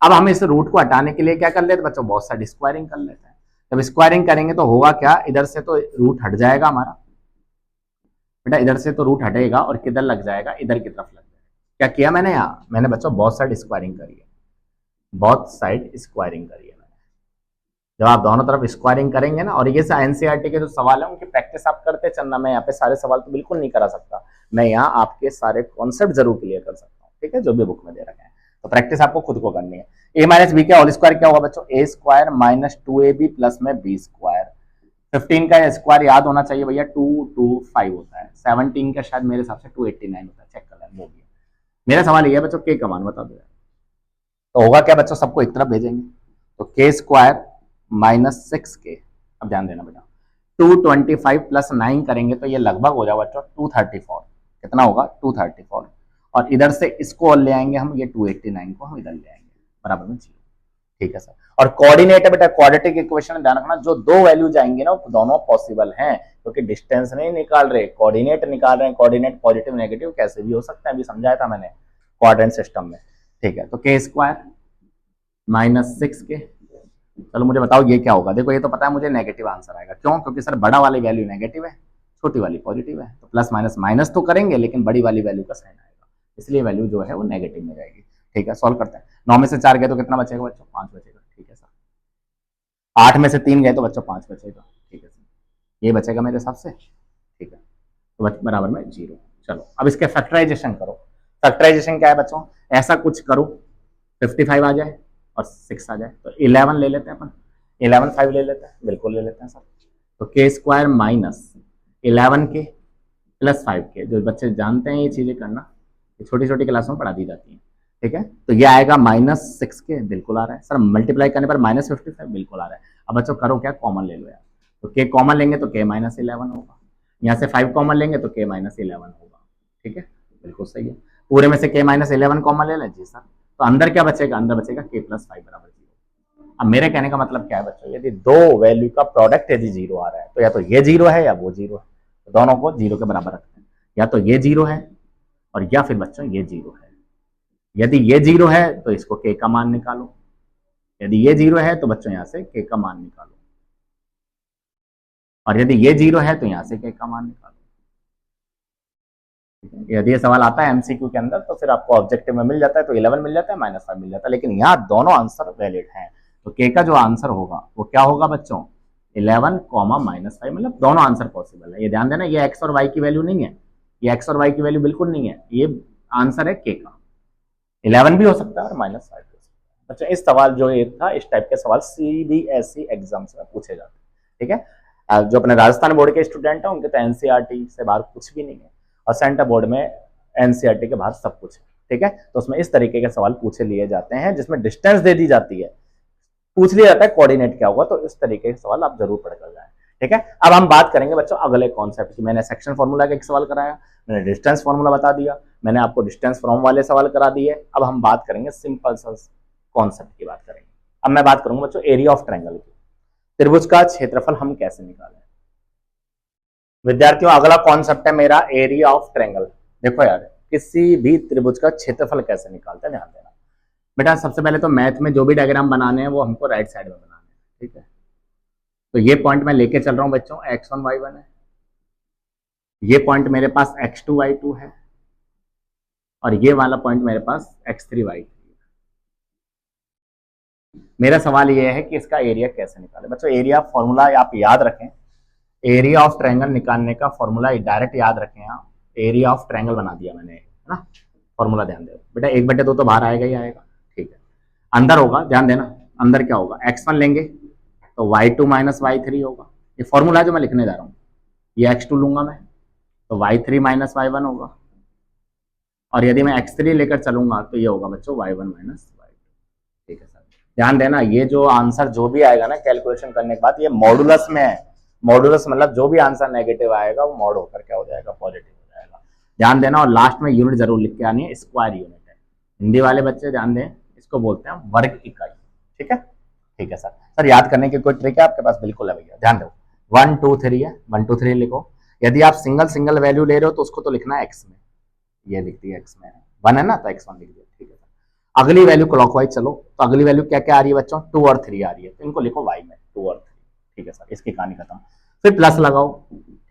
अब हम इस रूट को हटाने के लिए क्या कर लेते बच्चों, बहुत सारी स्क्वायरिंग कर लेते हैं। जब स्क्वायरिंग करेंगे तो होगा क्या, इधर से तो रूट हट जाएगा हमारा बेटा, इधर से तो रूट हटेगा और किधर लग जाएगा, इधर की तरफ लग जाएगा। क्या किया मैंने, यहाँ मैंने बच्चों बहुत साइड स्क्वायरिंग करी है, बहुत साइड स्क्वायरिंग करी है मैंने, जब आप दोनों तरफ स्क्वायरिंग करेंगे ना, और ये एनसीईआरटी के जो सवाल है उनकी प्रैक्टिस आप करते चलना, मैं यहाँ पे सारे सवाल तो बिल्कुल नहीं करा सकता, मैं यहाँ आपके सारे कॉन्सेप्ट जरूर क्लियर कर सकता हूँ, ठीक है, जो भी बुक में दे रखे हैं, तो प्रैक्टिस आपको खुद को करनी है। ए माइनस बी का होल स्क्वायर क्या होगा बच्चों, ए स्क्वायर माइनस 2ab प्लस में बी स्क्वायर। 15 का स्क्वायर याद होना चाहिए भैया 225 होता है, 17 का शायद मेरे हिसाब से 289 होता है, चेक कर लेना, वो भी मेरा सवाल ये है बच्चों, के का मान बता दो, तो होगा क्या बच्चों, सबको एक तरफ भेजेंगे, तो के स्क्वायर माइनस 6k, अब ध्यान देना बेटा, 225 प्लस 9 करेंगे तो ये लगभग हो जाएगा बच्चों 234, कितना होगा 234, और इधर से इसको और ले आएंगे हम, ये 289 को हम इधर ले आएंगे बराबर में 0, ठीक है सर। और कोऑर्डिनेट है बेटा, क्वाड्रेटिक इक्वेशन ध्यान रखना, जो दो वैल्यू जाएंगे ना वो दोनों पॉसिबल हैं, क्योंकि डिस्टेंस नहीं निकाल रहे, कोऑर्डिनेट निकाल रहे हैं, कोऑर्डिनेट पॉजिटिव नेगेटिव कैसे भी हो सकता है, अभी समझाया था मैंने क्वाड्रेंट सिस्टम में, ठीक है। तो के स्क्वायर माइनस 6k, चलो मुझे बताओ ये क्या होगा, देखो ये तो पता है मुझे नेगेटिव आंसर आएगा, क्यों, क्योंकि सर बड़ा वाली वैल्यू नेगेटिव है, छोटी वाली पॉजिटिव है, तो प्लस माइनस माइनस तो करेंगे लेकिन बड़ी वाली वैल्यू का साइन आएगा, इसलिए वैल्यू जो है वो नेगेटिव में जाएगी, ठीक है। सॉल्व करते हैं, 9 में से 4 गए तो कितना बचेगा बच्चों, 5 बचेगा, ठीक है सर। 8 में से 3 गए तो बच्चों 5 बचेगा, ठीक है सर, ये बचेगा मेरे हिसाब से, ठीक है, तो बराबर में 0। चलो अब इसके फैक्टराइजेशन करो, फैक्टराइजेशन क्या है बच्चों, ऐसा कुछ करो 55 आ जाए और 6 आ जाए, तो 11 ले लेते हैं अपन, 11 5 ले लेते हैं, बिल्कुल ले लेते हैं सर। तो के square minus 11k plus 5k, जो बच्चे जानते हैं ये चीजें करना, ये छोटी छोटी क्लासों में पढ़ा दी जाती है, ठीक है। तो ये आएगा माइनस 6k, बिल्कुल आ रहा है सर, मल्टीप्लाई करने पर माइनस 55 बिल्कुल आ रहा है। अब बच्चों करो क्या, कॉमन ले लो यार, तो के कॉमन लेंगे तो के माइनस 11 होगा, यहाँ से 5 कॉमन लेंगे तो के माइनस 11 होगा, ठीक है, बिल्कुल सही है। पूरे में से के माइनस 11 कॉमन ले लें जी सर, तो अंदर क्या बचेगा, अंदर बचेगा के प्लस 5 बराबर 0। अब मेरे कहने का मतलब क्या है बच्चों, यदि दो वैल्यू का प्रोडक्ट यदि 0 आ रहा है तो या तो ये 0 है या वो 0 है, तो दोनों को 0 के बराबर रखते हैं, या तो ये 0 है और या फिर बच्चों ये 0 है। यदि ये 0 है तो इसको के का मान निकालो, यदि ये 0 है तो बच्चों यहां से के का मान निकालो, और यदि ये 0 है तो यहां से के का मान निकालो। यदि ये सवाल आता है एमसीक्यू के अंदर तो फिर आपको ऑब्जेक्टिव में मिल जाता है, तो 11 मिल जाता है, माइनस 5 मिल जाता है, लेकिन यहाँ दोनों आंसर वैलिड हैं, तो के का जो आंसर होगा वो क्या होगा बच्चों, 11 कॉमा माइनस 5, मतलब दोनों आंसर पॉसिबल है। ये ध्यान देना, ये एक्स और वाई की वैल्यू नहीं है, ये एक्स और वाई की वैल्यू बिल्कुल नहीं है, ये आंसर है के का, 11 भी हो सकता है और माइनस 5 भी हो सकता है। अच्छा, इस सवाल जो ये था, इस टाइप के सवाल सीबीएसई एग्जाम्स में पूछे जाते हैं, ठीक है। जो अपने राजस्थान बोर्ड के स्टूडेंट हैं उनके तो एनसीईआरटी से बाहर कुछ भी नहीं है, और सेंटर बोर्ड में एनसीईआरटी के बाहर सब कुछ है, ठीक है। तो उसमें इस तरीके के सवाल पूछे लिए जाते हैं जिसमें डिस्टेंस दे दी जाती है, पूछ लिया जाता है कोऑर्डिनेट क्या होगा, तो इस तरीके के सवाल आप जरूर पढ़ कर जाए, ठीक है। अब हम बात करेंगे बच्चों अगले कॉन्सेप्ट की, मैंने सेक्शन फॉर्मूला का एक सवाल कराया, मैंने डिस्टेंस फॉर्मूला बता दिया, मैंने आपको डिस्टेंस फ्रॉम वाले सवाल करा दिए, अब हम बात करेंगे सिंपल सा कॉन्सेप्ट की बात करेंगे। अब मैं बात करूंगा बच्चों एरिया ऑफ ट्रायंगल की, त्रिभुज का क्षेत्रफल हम कैसे निकालें। विद्यार्थियों अगला कॉन्सेप्ट है मेरा एरिया ऑफ ट्रायंगल। देखो यार, किसी भी त्रिभुज का क्षेत्रफल कैसे निकालते हैं ध्यान देना बेटा, सबसे पहले तो मैथ में जो भी डायग्राम बनाने हैं वो हमको राइट साइड में बनाने हैं, ठीक है। तो ये पॉइंट मैं लेके चल रहा हूं बच्चों, x1 y1 है, ये पॉइंट मेरे पास x2 y2 है, और ये वाला पॉइंट मेरे पास x3 y3 है। मेरा सवाल ये है कि इसका एरिया कैसे निकालें बच्चों। एरिया फॉर्मूला आप याद रखें, एरिया ऑफ ट्रायंगल निकालने का फॉर्मूला डायरेक्ट याद रखें आप, एरिया ऑफ ट्रायंगल बना दिया मैंने, है ना। फॉर्मूला ध्यान दो बेटा, 1/2 तो बाहर आएगा ही आएगा, ठीक है। अंदर होगा, ध्यान देना, अंदर क्या होगा, x1 लेंगे तो y2 माइनस y3 होगा, ये फॉर्मूला जो मैं लिखने जा रहा हूँ, ये x2 लूंगा मैं तो y3 माइनस y1 होगा, और यदि मैं x3 लेकर चलूंगा तो ये होगा बच्चों y1 माइनस y2, ठीक है सर। ध्यान देना, ये जो आंसर जो भी आएगा ना कैलकुलेशन करने के बाद, ये मॉडुलस में है, मॉडुलस मतलब जो भी आंसर नेगेटिव आएगा वो मॉड होकर क्या हो जाएगा, पॉजिटिव हो जाएगा। ध्यान देना, और लास्ट में यूनिट जरूर लिख के आनी है, स्क्वायर यूनिट है, हिंदी वाले बच्चे ध्यान दें, इसको बोलते हैं वर्ग इकाई, ठीक है, ठीक है सर। सर याद करने की कोई ट्रिक है आपके पास, बिल्कुल है भैया, ध्यान दो, 1 2 3 है, 1 2 3 लिखो। यदि आप सिंगल सिंगल वैल्यू ले रहे हो तो उसको तो लिखना है एक्स में, ये लिख दिया एक्स में, 1 है ना तो x1 लिख दिया, ठीक है सर। अगली वैल्यू क्लॉकवाइज चलो, तो अगली वैल्यू क्या क्या आ रही है बच्चों, 2 और 3 आ रही है, तो इनको लिखो y में 2 और 3, ठीक है सर, इसकी कहानी खत्म। फिर प्लस लगाओ,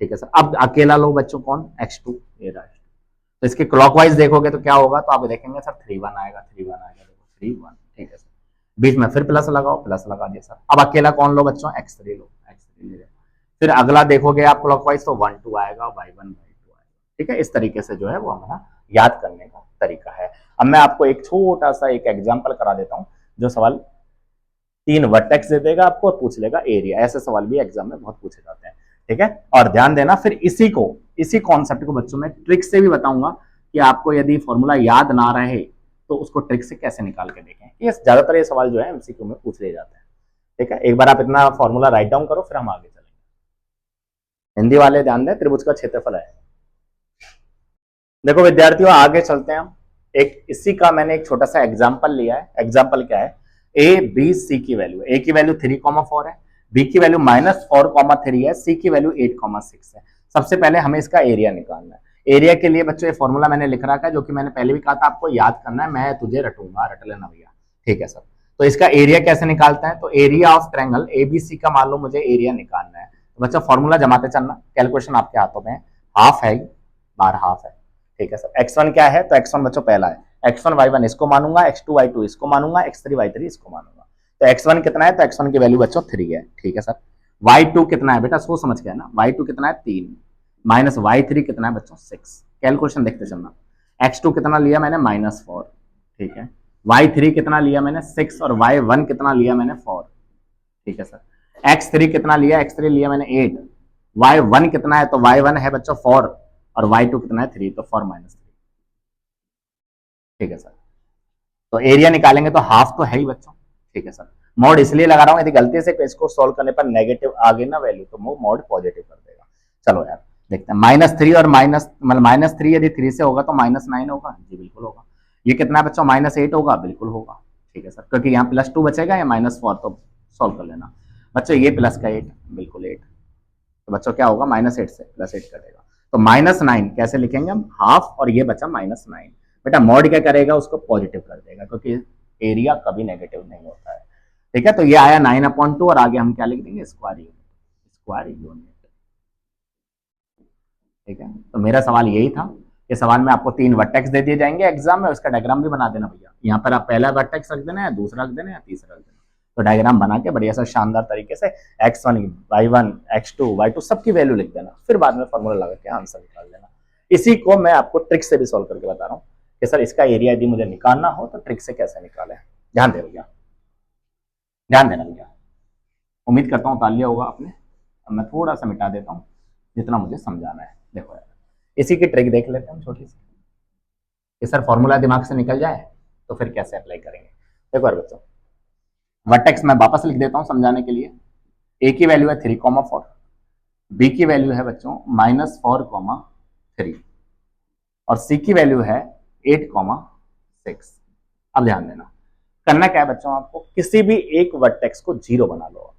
ठीक है सर। अब अकेला लो बच्चों, कौन, x2, ये रहा, तो इसके क्लॉकवाइज देखोगे तो क्या होगा, तो आप देखेंगे सर 3 1 आएगा, 3 1 आएगा, देखो 3 1, ठीक है सर। बीच में फिर प्लस लगाओ, प्लस लगा दिया सर। अब अकेला कौन लो बच्चों, x3 लो, x3 ले लो। फिर अगला देखोगे आप क्लॉकवाइज तो 1 2 आएगा, y1 y2 आएगा। ठीक है, इस तरीके से जो है वो हमारा याद करने का तरीका है। अब मैं आपको एक छोटा सा एक एग्जाम्पल करा देता हूँ, जो सवाल 3 वर्टेक्स दे देगा आपको और पूछ लेगा एरिया। ऐसे सवाल भी एग्जाम में बहुत पूछे जाते हैं। ठीक है, और ध्यान देना, फिर इसी कॉन्सेप्ट को बच्चों में ट्रिक से भी बताऊंगा कि आपको यदि फॉर्मूला याद ना रहे तो उसको ट्रिक से कैसे निकाल के देखें। ये ज्यादातर ये सवाल जो है एमसीक्यू में पूछ लिए जाते हैं। ठीक है, एक बार आप इतना फॉर्मूला राइट डाउन करो, फिर हम आगे चलेंगे। हिंदी वाले ध्यान दें, त्रिभुज का क्षेत्रफल है। देखो विद्यार्थियों, आगे चलते हैं हम। एक इसी का मैंने एक छोटा सा एग्जाम्पल लिया है। एग्जाम्पल क्या है, ए बी सी की वैल्यू, ए की वैल्यू 3,4 है, बी की वैल्यू -4,3 है, सी की वैल्यू 8,6 है। सबसे पहले हमें इसका एरिया निकालना है। एरिया के लिए बच्चों ये फॉर्मूला मैंने लिख रखा है, जो कि मैंने पहले भी कहा था आपको याद करना है, मैं तुझे रटूंगा, रट लेना भैया। ठीक है सर, तो इसका एरिया कैसे निकालता है, तो एरिया ऑफ ट्रायंगल एबीसी का मान लो मुझे एरिया निकालना है। तो बच्चों फॉर्मूला जमाते चलना, कैलकुलेशन आपके हाथों में है, हाफ है, बार हाफ है। ठीक है सर, x1 क्या है, तो x1 बच्चों पहला है, x1 y1 इसको मानूंगा, x2 y2 इसको मानूंगा, x3 y3 इसको मानूंगा। तो x1 कितना है, तो x1 की वैल्यू बच्चों 3 है। ठीक है सर, y2 कितना है बेटा, सोच समझ के है ना, y2 कितना है 3, माइनस y3 कितना है बच्चों 6। कैलकुलेशन देखते चलना, x2 कितना लिया मैंने -4, ठीक है, y3 कितना लिया मैंने 6 और y1 कितना लिया मैंने 4। ठीक है सर, x3 कितना लिया, x3 लिया मैंने 8, y1 कितना है, तो y1 है बच्चों 4 और y2 कितना है 3, तो 4 -3। ठीक है सर, तो एरिया निकालेंगे तो हाफ तो है ही बच्चों। ठीक है सर, मॉड इसलिए लगा रहा हूं, यदि गलती से इसको सॉल्व करने पर नेगेटिव आ गई ना वैल्यू, तो वो मॉड पॉजिटिव कर देगा। चलो यार देखते हैं, -3 और -3 यदि 3 से होगा तो -9 होगा, जी बिल्कुल होगा। ये कितना बच्चों, -8 होगा, बिल्कुल होगा। ठीक है सर, क्योंकि यहाँ +2 बचेगा या -4, तो सॉल्व कर लेना बच्चों। ये प्लस का 8, बिल्कुल 8, तो बच्चों क्या होगा, -8 से +8 करेगा, तो -9 कैसे लिखेंगे हम, हाफ, और ये बचा -9। बेटा मॉड क्या करेगा, उसको पॉजिटिव कर देगा, क्योंकि एरिया कभी नेगेटिव नहीं होता है। ठीक है, तो ये आया 9/2 और आगे हम क्या लिख देंगे, स्क्वायर यूनिट, स्क्वायर यूनिट। ठीक है, तो मेरा सवाल यही था। ये सवाल में आपको 3 वर्टेक्स दे दिए जाएंगे एग्जाम में, उसका डायग्राम भी बना देना भैया। यहाँ पर आप पहला वर्टेक्स रख देना, या दूसरा रख देना, या तीसरा रख देना, तो डायग्राम बना के बढ़िया सा शानदार तरीके से x1 y1 x2 y2 सबकी वैल्यू लिख देना, फिर बाद में फॉर्मूला लगा के आंसर निकाल देना। इसी को मैं आपको ट्रिक से भी सॉल्व करके बता रहा हूँ कि सर इसका एरिया यदि मुझे निकालना हो तो ट्रिक से कैसे निकाले। ध्यान दे भैया, ध्यान देना भैया, उम्मीद करता हूँ उतार लिया होगा आपने। अब मैं थोड़ा सा मिटा देता हूँ जितना मुझे समझाना है। देखो यार, इसी की ट्रिक देख लेते हैं हम छोटी सी, कि सर फॉर्मूला दिमाग से निकल जाए तो फिर कैसे अप्लाई करेंगे। देखो यार बच्चों, वर्टेक्स मैं वापस लिख देता हूं समझाने के लिए। ए की वैल्यू है 3,4, बी की वैल्यू है बच्चों -4,3 और सी की वैल्यू है 8,6। अब ध्यान देना, करना क्या है बच्चों, आपको किसी भी एक वर्टेक्स को 0 बना लो।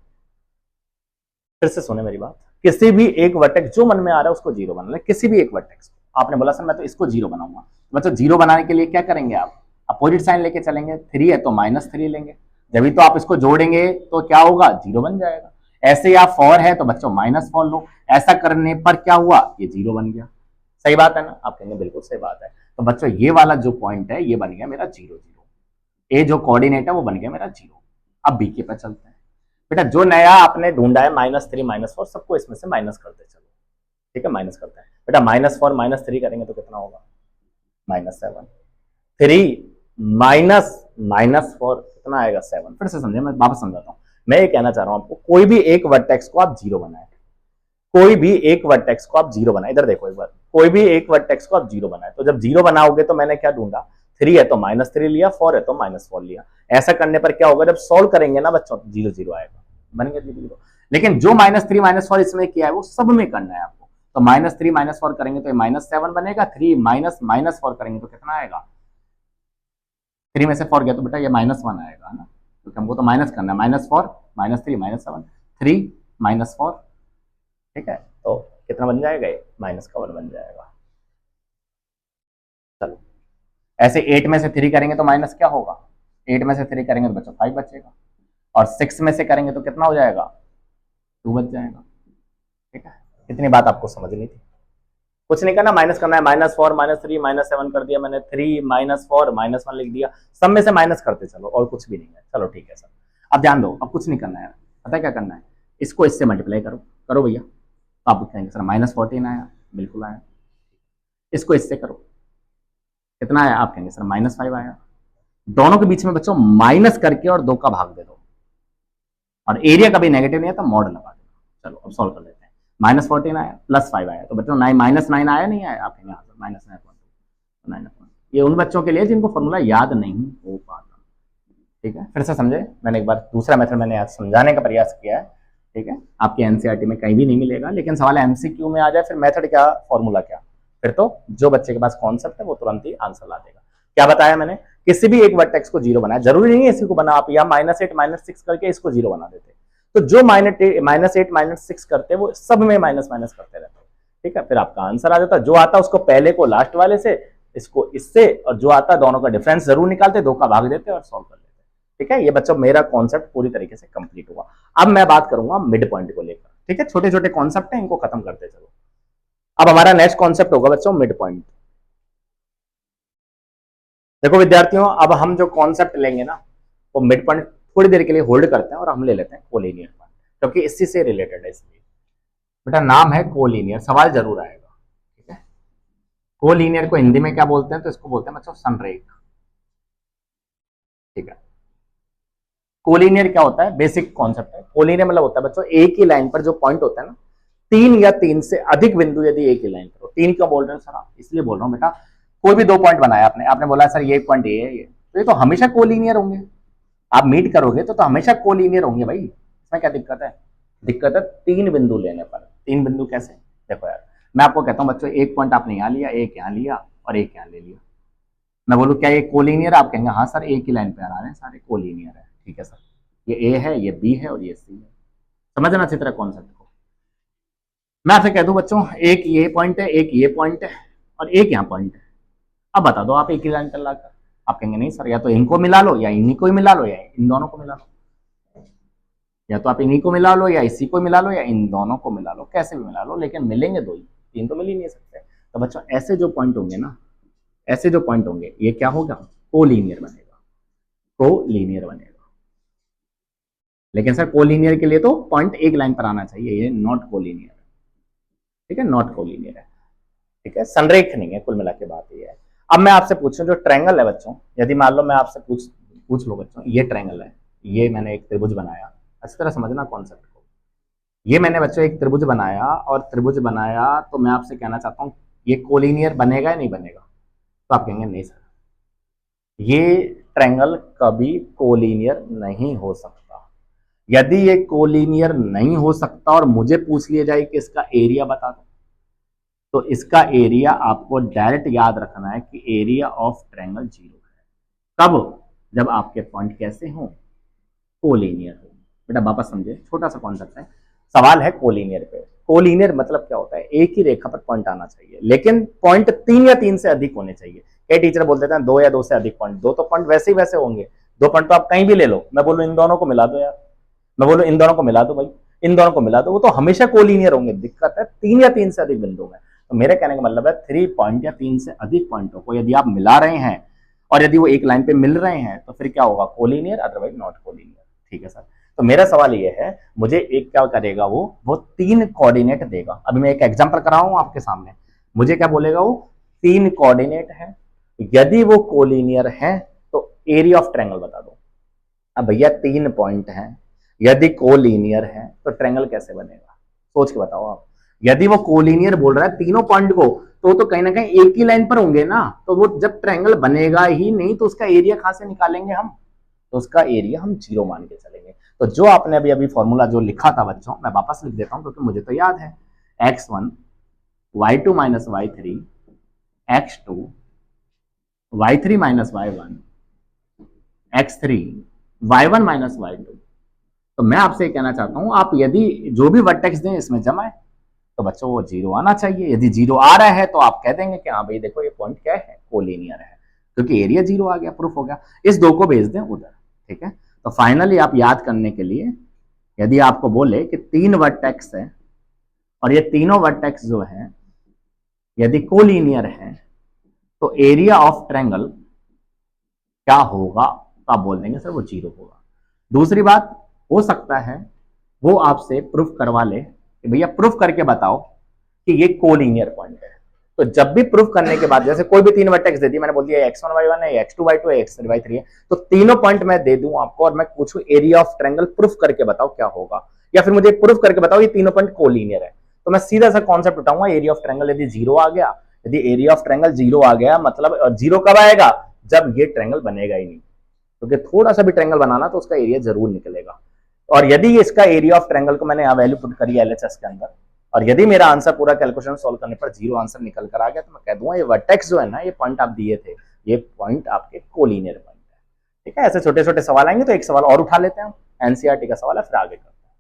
फिर से सुने मेरी बात, किसी भी एक वर्टेक्स जो मन में आ रहा है उसको 0 बना ले, किसी भी एक वर्टेक्स को। आपने बोला सर मैं तो इसको 0 बनाऊंगा, मतलब 0 बनाने के लिए क्या करेंगे, आप अपोजिट साइन लेके चलेंगे, 3 है तो -3 लेंगे, जब भी तो आप इसको जोड़ेंगे तो क्या होगा, 0 बन जाएगा। ऐसे या 4 है तो बच्चों -4 लो, ऐसा करने पर क्या हुआ, ये 0 बन गया। सही बात है ना, आप कहेंगे बिल्कुल सही बात है। तो बच्चों ये वाला जो पॉइंट है ये बन गया मेरा 0 0, ए जो कोऑर्डिनेट है वो बन गया मेरा 0। अब बी के पर चलते हैं। बेटा जो नया आपने ढूंढा है -3 -4 सबको इसमें से माइनस करते चलो। ठीक है, माइनस करते हैं बेटा, -4 -3 करेंगे तो कितना होगा, -7, 3 -4 कितना आएगा, 7। फिर से समझे, मैं वापस समझाता हूँ। मैं ये कहना चाह रहा हूँ आपको, कोई भी एक वर्टेक्स को आप 0 बनाए, कोई भी एक वर्टेक्स को आप 0 बनाए, इधर देखो एक बार, कोई भी एक वर्टेक्स को आप 0 बनाए, तो जब 0 बनाओगे तो मैंने क्या ढूंढा, 3 है तो -3 लिया, 4 है तो -4 लिया। ऐसा करने पर क्या होगा, जब सॉल्व करेंगे ना बच्चों 0 0 आएगा, बन गया 0 0। लेकिन जो -3 -4 इसमें किया है वो सब में करना है आपको, तो -3 -4 करेंगे तो -7 बनेगा, 3 -4 करेंगे तो कितना आएगा, 3 में से 4 गया तो बेटा ये -1 आएगा ना, क्योंकि हमको तो माइनस करना है, -4 -3 -7 3 -4। ठीक है, तो कितना बन जाएगा, ये -1 बन जाएगा। चलो, ऐसे 8 में से 3 करेंगे तो माइनस क्या होगा, 8 में से 3 करेंगे तो बच्चों 5 बचेगा, और 6 में से करेंगे तो कितना हो जाएगा, 2 बच जाएगा। ठीक है, इतनी बात आपको समझनी थी। कुछ नहीं करना, माइनस करना है, -4 -3 -7 कर दिया मैंने, 3 -4 -1 लिख दिया, सब में से माइनस करते चलो और कुछ भी नहीं है। चलो ठीक है सर, अब ध्यान दो, अब कुछ नहीं करना है, पता है क्या करना है, इसको इससे मल्टीप्लाई करो, करो भैया। तो आप कहेंगे सर -14 आया, बिल्कुल आया। इसको इससे करो, कितना आया, आप कहेंगे सर -5 आया। दोनों के बीच में बच्चों माइनस करके और 2 का भाग दे दो, और एरिया कभी नेगेटिव नहीं है तो मॉड लगा दो। चलो अब सॉल्व कर लेते हैं। -14 आया, +5 आया, तो बच्चों -9 आया, नहीं आया, आप कहेंगे हाँ सर -9.9। ये उन बच्चों के लिए जिनको फॉर्मूला याद नहीं हो पाता। ठीक है, फिर से समझे, मैंने एक बार दूसरा मेथड मैंने आज समझाने का प्रयास किया है। ठीक है, आपके एनसीईआरटी में कहीं भी नहीं मिलेगा, लेकिन सवाल एमसीक्यू में आ जाए फिर मेथड क्या, फॉर्मूला क्या, फिर तो जो बच्चे के पास कॉन्सेप्ट है वो तुरंत ही आंसर ला देगा। क्या बताया मैंने, किसी भी एक वर्टेक्स को 0 बनाया, जरूरी नहीं है इसी को बना, आप या -8 -6 करके इसको 0 बना देते, तो जो -8 -6 करते वो सब में माइनस माइनस करते रहते। ठीक है, फिर आपका आंसर आ जाता, जो आता उसको पहले को लास्ट वाले से, इसको इससे, और जो आता दोनों का डिफरेंस जरूर निकालते, 2 का भाग देते और सॉल्व कर लेते। ठीक है, ये बच्चों मेरा कॉन्सेप्ट पूरी तरीके से कंप्लीट हुआ। अब मैं बात करूंगा मिड पॉइंट को लेकर। ठीक है, छोटे छोटे कॉन्सेप्ट हैं, इनको खत्म करते चलो। अब हमारा नेक्स्ट कॉन्सेप्ट होगा बच्चों मिड पॉइंट। देखो विद्यार्थियों, अब हम जो कॉन्सेप्ट लेंगे ना, वो मिड पॉइंट थोड़ी देर के लिए होल्ड करते हैं और हम ले लेते हैं कोलिनियर पॉइंट, क्योंकि इसी से रिलेटेड है। इसलिए बेटा नाम है कोलिनियर, सवाल जरूर आएगा। ठीक है, कोलिनियर को हिंदी में क्या बोलते हैं, तो इसको बोलते हैं बच्चों संरेख। ठीक है, कोलिनियर क्या होता है, बेसिक कॉन्सेप्ट है। कोलिनियर मतलब होता है बच्चों एक ही लाइन पर जो पॉइंट होता है ना, 3 या 3 से अधिक बिंदु यदि एक ही लाइन पर, 3 क्यों बोल रहे हो सर आप, इसलिए बोल रहा हूं बेटा, कोई भी 2 पॉइंट बनाया आपने, आपने बोला सर ये पॉइंट ये है, ये तो, ये तो हमेशा कोलिनियर होंगे। आप मीट करोगे तो हमेशा कोलिनियर होंगे भाई, इसमें क्या दिक्कत है। दिक्कत है 3 बिंदु लेने पर। 3 बिंदु कैसे, देखो यार, मैं आपको कहता हूं बच्चों, एक पॉइंट आपने यहां लिया, एक यहां लिया और एक यहां ले लिया, मैं बोलूं क्या ये कोलिनियर, आप कहेंगे हाँ सर एक ही लाइन पे आ रहे हैं सारे, कोलिनियर है। ठीक है सर, ये ए है, ये बी है और ये सी है। समझना अच्छी तरह कॉन्सेप्ट को। मैं आपसे कह दूं बच्चों, एक ये पॉइंट है, एक ये पॉइंट है और एक यहाँ पॉइंट है, अब बता दो आप एक ही लाइन पर लाकर। आप कहेंगे नहीं सर, या तो इनको मिला लो या इन्हीं को ही मिला लो या इन दोनों को मिला लो, या तो आप इन्हीं को मिला लो या इसी को मिला लो या इन दोनों को मिला लो, कैसे भी मिला लो, लेकिन मिलेंगे 2 ही, 3 तो मिल ही नहीं सकते। तो बच्चों ऐसे जो पॉइंट होंगे ना, ऐसे जो पॉइंट होंगे, ये क्या होगा, कोलिनियर बनेगा, कोलिनियर बनेगा। लेकिन सर कोलिनियर के लिए तो पॉइंट एक लाइन पर आना चाहिए, ये नॉट कोलिनियर है। ठीक है, नॉट कोलिनियर है। ठीक है, संरेख नहीं है, कुल मिला के बात ये है। अब मैं आपसे पूछूं, जो ट्रायंगल है बच्चों, यदि मान लो मैं आपसे पूछ लो बच्चों, ये ट्रायंगल है, ये मैंने एक त्रिभुज बनाया, अच्छी तरह समझना कॉन्सेप्ट को। ये मैंने बच्चों एक त्रिभुज बनाया, और त्रिभुज बनाया तो मैं आपसे कहना चाहता हूं ये कोलिनियर बनेगा या नहीं बनेगा, तो आप कहेंगे नहीं सर, ये ट्रायंगल कभी कोलिनियर नहीं हो सकता। यदि ये कोलिनियर नहीं हो सकता और मुझे पूछ लिया जाए कि इसका एरिया बता दो, तो इसका एरिया आपको डायरेक्ट याद रखना है कि एरिया ऑफ ट्रायंगल 0 है। कब, जब आपके पॉइंट कैसे हो, कोलिनियर हो। बेटा वापस समझे, छोटा सा कॉन्सेप्ट है, सवाल है कोलिनियर पे। कोलिनियर मतलब क्या होता है, एक ही रेखा पर पॉइंट आना चाहिए, लेकिन पॉइंट 3 या 3 से अधिक होने चाहिए। कई टीचर बोल देते हैं 2 या 2 से अधिक पॉइंट, 2 तो पॉइंट वैसे ही वैसे होंगे, 2 पॉइंट तो आप कहीं भी ले लो, मैं बोलूं इन दोनों को मिला दो यार, मैं बोलूं इन दोनों को मिला दो भाई, इन दोनों को मिला दो, वो तो हमेशा कोलिनियर होंगे। दिक्कत है 3 या 3 से अधिक बिंदु में। तो मेरे कहने का मतलब है 3 पॉइंट या 3 से अधिक पॉइंटों को यदि आप मिला रहे हैं और यदि वो एक लाइन पे मिल रहे हैं तो फिर क्या होगा, कोलिनियर, अदरवाइज नॉट कोलिनियर। ठीक है सर, तो मेरा सवाल ये है, मुझे एक क्या करेगा, वो 3 कोऑर्डिनेट देगा। अभी मैं एक एग्जांपल कराऊं आपके सामने, मुझे क्या बोलेगा, वो 3 कोऑर्डिनेट है, यदि वो कोलिनियर है तो एरिया ऑफ ट्रायंगल बता दो। अब भैया 3 पॉइंट हैं, यदि कोलिनियर है तो ट्रायंगल कैसे बनेगा, सोच के बताओ आप। यदि वो कोलिनियर बोल रहा है तीनों पॉइंट को, तो कहीं ना कहीं एक ही लाइन पर होंगे ना, तो वो जब ट्रायंगल बनेगा ही नहीं तो उसका एरिया कहां से निकालेंगे हम, तो उसका एरिया हम 0 मान के चलेंगे। तो जो आपने अभी अभी फॉर्मूला जो लिखा था बच्चों, मैं वापस लिख देता हूं क्योंकि मुझे तो याद है, x1 y2 minus y3 x2 y3 minus y1 x3 y1 minus y2। तो मैं आपसे कहना चाहता हूं, आप यदि जो भी वर्टेक्स दें इसमें जमाए तो बच्चों वो 0 आना चाहिए। यदि 0 आ रहा है तो आप कह देंगे कि हाँ भाई देखो ये पॉइंट क्या है, कोलिनियर है, क्योंकि एरिया 0 आ गया, प्रूफ हो गया। इस 2 को भेज दें उधर। ठीक है, तो फाइनली आप याद करने के लिए, यदि आपको बोले कि 3 वर्टेक्स है और ये तीनों वर्टेक्स जो है यदि कोलिनियर है तो एरिया ऑफ ट्रायंगल क्या होगा, तो आप बोल देंगे सर वो 0 होगा। दूसरी बात, हो सकता है वो आपसे प्रूफ करवा ले कि भैया प्रूफ करके बताओ कि ये कोलिनियर पॉइंट है। तो जब भी प्रूफ करने के बाद, जैसे कोई भी 3 वर्टेक्स दे दी, मैंने बोल दिया x1 y1 है, x2 y2 है, x3 y3 है, तो तीनों पॉइंट मैं दे दूं आपको और मैं पूछूं एरिया ऑफ ट्रायंगल प्रूफ करके बताओ क्या होगा, या फिर मुझे प्रूफ करके बताओ ये तीनों पॉइंट कोलिनियर है, तो मैं सीधा सा कॉन्सेप्ट उठाऊंगा एरिया ऑफ ट्रायंगल। यदि 0 आ गया, यदि एरिया ऑफ ट्रायंगल 0 आ गया, मतलब 0 कब आएगा, जब ये ट्रायंगल बनेगा ही नहीं, क्योंकि थोड़ा सा भी ट्रायंगल बनाना तो उसका एरिया जरूर निकलेगा। और यदि इसका एरिया ऑफ ट्रायंगल को मैंने यहां वैल्यू पुट करी एलएचएस के अंदर, और यदि मेरा आंसर पूरा कैलकुलेशन सॉल्व करने पर 0 आंसर निकल कर आ गया, तो मैं कह दूंगा ये वर्टेक्स जो है ना, ये पॉइंट आप दिए थे, ये पॉइंट आपके कोलिनियर पॉइंट है। ठीक है, ऐसे छोटे छोटे सवाल आएंगे, तो एक सवाल और उठा लेते हैं, एनसीईआरटी का सवाल है, फिर आगे करते हैं।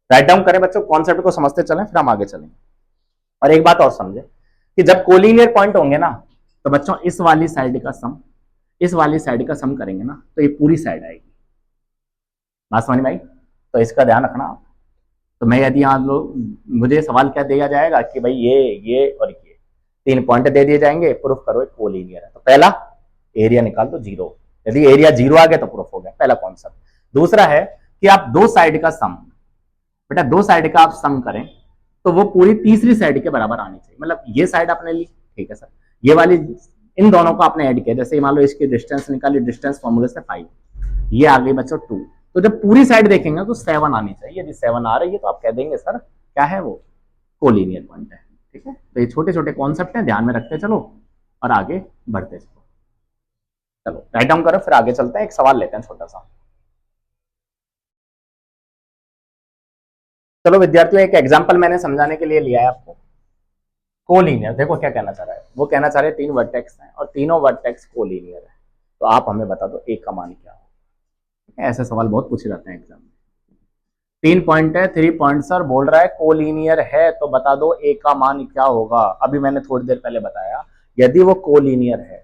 राइट डाउन करें बच्चों, कॉन्सेप्ट को समझते चलें, फिर हम आगे चलेंगे। और एक बात और समझे कि जब कोलिनियर पॉइंट होंगे ना, तो बच्चों इस वाली साइड का सम, इस वाली साइड का सम करेंगे ना, तो ये पूरी साइड आएगी। बात समझ में आई? तो इसका ध्यान रखना। तो मैं यदि यहाँ लोग, मुझे सवाल क्या दिया जाएगा कि भाई ये और ये 3 पॉइंट दे दिए जाएंगे, प्रूफ करो एक कोलिनियर है। तो पहला एरिया निकाल दो 0, यदि एरिया 0 आ गया तो प्रूफ हो गया, पहला कॉन्सेप्ट। दूसरा है कि आप दो साइड का सम, बेटा दो साइड का आप सम करें तो वो पूरी तीसरी साइड के बराबर आनी चाहिए। मतलब ये साइड आपने ली, ठीक है सर, ये वाली, इन दोनों को आपने ऐड किया, जैसे मान लो इसकी डिस्टेंस निकाली, डिस्टेंस फॉर्मूले से 5, ये आ गई बच्चों 2, तो जब पूरी साइड देखेंगे तो 7 आनी चाहिए। यदि 7 आ रही है तो आप कह देंगे सर क्या है वो, कोलिनियर पॉइंट है। ठीक है, तो ये छोटे छोटे कॉन्सेप्ट हैं, ध्यान में रखते चलो और आगे बढ़ते चलो। चलो राइट डाउन करो, फिर आगे चलते हैं, एक सवाल लेते हैं छोटा सा। चलो विद्यार्थियों, एक एग्जाम्पल मैंने समझाने के लिए लिया है आपको। कोलिनियर, देखो क्या कहना चाह रहा है, वो कहना चाह रहे हैं 3 वर्टेक्स हैं और तीनों वर्टेक्स कोलिनियर है, तो आप हमें बता दो ए का मान क्या हो। ऐसे सवाल बहुत पूछे जाते हैं एग्जाम में। 3 पॉइंट है, 3 पॉइंट सर बोल रहा है कोलिनियर है, तो बता दो ए का मान क्या होगा। अभी मैंने थोड़ी देर पहले बताया, यदि वो कोलिनियर है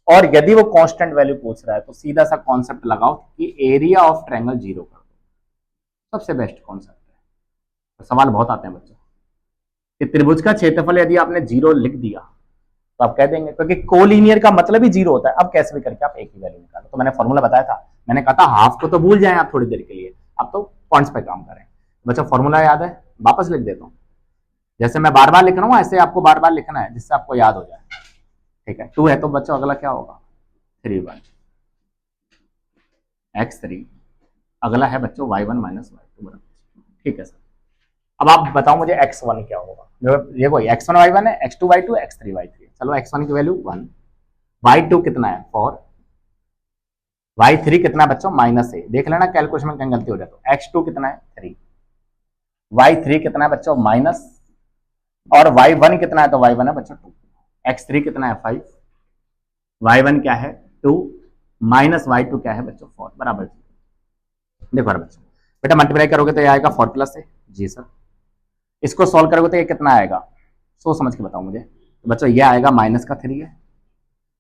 और यदि वो कांस्टेंट वैल्यू पूछ रहा है, तो सीधा सा कॉन्सेप्ट लगाओ कि एरिया ऑफ ट्रायंगल 0 कर दो, सबसे बेस्ट कॉन्सेप्ट है। तो सवाल बहुत आते हैं बच्चों कि त्रिभुज का क्षेत्रफल यदि आपने 0 लिख दिया तो आप कह देंगे, क्योंकि कोलिनियर का मतलब ही 0 होता है। अब कैसे भी करके आप एक ही वैल्यू निकालो। तो मैंने फॉर्मूला बताया था, मैंने कहा था हाफ को तो भूल जाएं आप थोड़ी देर के लिए, आप तो पॉइंट्स पे काम करें। बच्चों फॉर्मूला याद है, वापस लिख देता हूँ, जैसे मैं बार बार लिख रहा हूँ ऐसे आपको बार बार लिखना है, जिससे आपको याद हो जाए। ठीक है, 2 है तो बच्चों अगला क्या होगा, 3y x3, अगला है बच्चों y1 माइनस y2 बराबर। ठीक है सर, अब आप बताओ मुझे x1 क्या होगा। ये कोई x1 y1 है, x2 y2, x3 y3। चलो x1 की वैल्यू 1, y2 कितना है 4, y3 कितना है बच्चों माइनस है, देख लेना कैलकुलेशन में कहीं गलती हो जाए तो। x2 कितना है 3, y3 कितना है बच्चों माइनस, और y1 कितना है, तो y1 है बच्चों 2, x3 कितना है 5, y1 क्या है 2, माइनस y2 क्या है बच्चों 4 बराबर। देखो बच्चों, बेटा मल्टीप्लाई करोगे तो ये आएगा 4 प्लस है जी सर, इसको सॉल्व करोगे तो ये कितना आएगा, सोच समझ के बताओ मुझे। तो बच्चों ये आएगा माइनस का 3 है,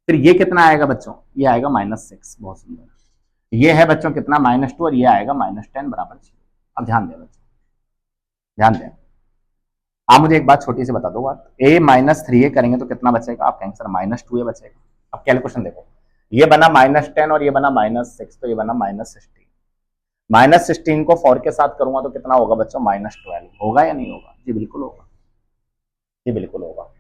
फिर ये कितना आएगा बच्चों, ये आएगा -6, बहुत सुंदर। ये है बच्चों कितना -2, और ये आएगा -10 बराबर 0। अब ध्यान दें बच्चों, ध्यान दें, आप मुझे एक बात छोटी सी बता दो बात, a -3a करेंगे तो कितना बचेगा, आप कहेंगे सर -2a बचेगा। अब कैलकुलेशन देखो, ये बना -10 और ये बना -6, तो ये बना -16। -16 को 4 के साथ करूंगा तो कितना होगा बच्चों, -12 होगा या नहीं होगा, जी बिल्कुल होगा, जी बिल्कुल होगा।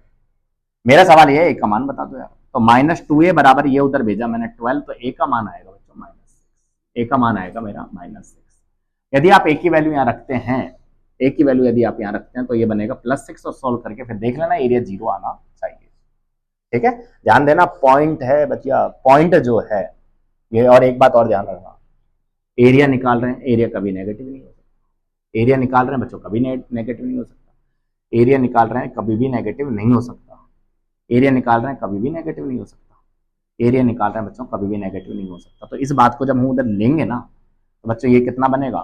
मेरा सवाल ये है, एक का मान बता दो यार। तो -2a बराबर ये उधर भेजा मैंने 12, तो a का मान आएगा बच्चों -6, a का मान आएगा मेरा -6। यदि आप a की वैल्यू यहाँ रखते हैं, a की वैल्यू यदि आप यहाँ रखते हैं तो ये बनेगा +6, और सॉल्व करके फिर देख लेना एरिया 0 आना चाहिए। ठीक है, ध्यान देना, पॉइंट है बच्चा, पॉइंट जो है ये। और एक बात और ध्यान रखना, एरिया निकाल रहे हैं, एरिया कभी नेगेटिव नहीं हो सकता। एरिया निकाल रहे हैं बच्चों, कभी नेगेटिव नहीं हो सकता। एरिया निकाल रहे हैं, कभी भी नेगेटिव नहीं हो सकता। एरिया निकाल रहे हैं, कभी भी नेगेटिव नहीं हो सकता। एरिया निकाल रहे हैं बच्चों, कभी भी नेगेटिव नहीं हो सकता। तो इस बात को जब हम उधर लेंगे ना, तो बच्चों ये कितना बनेगा,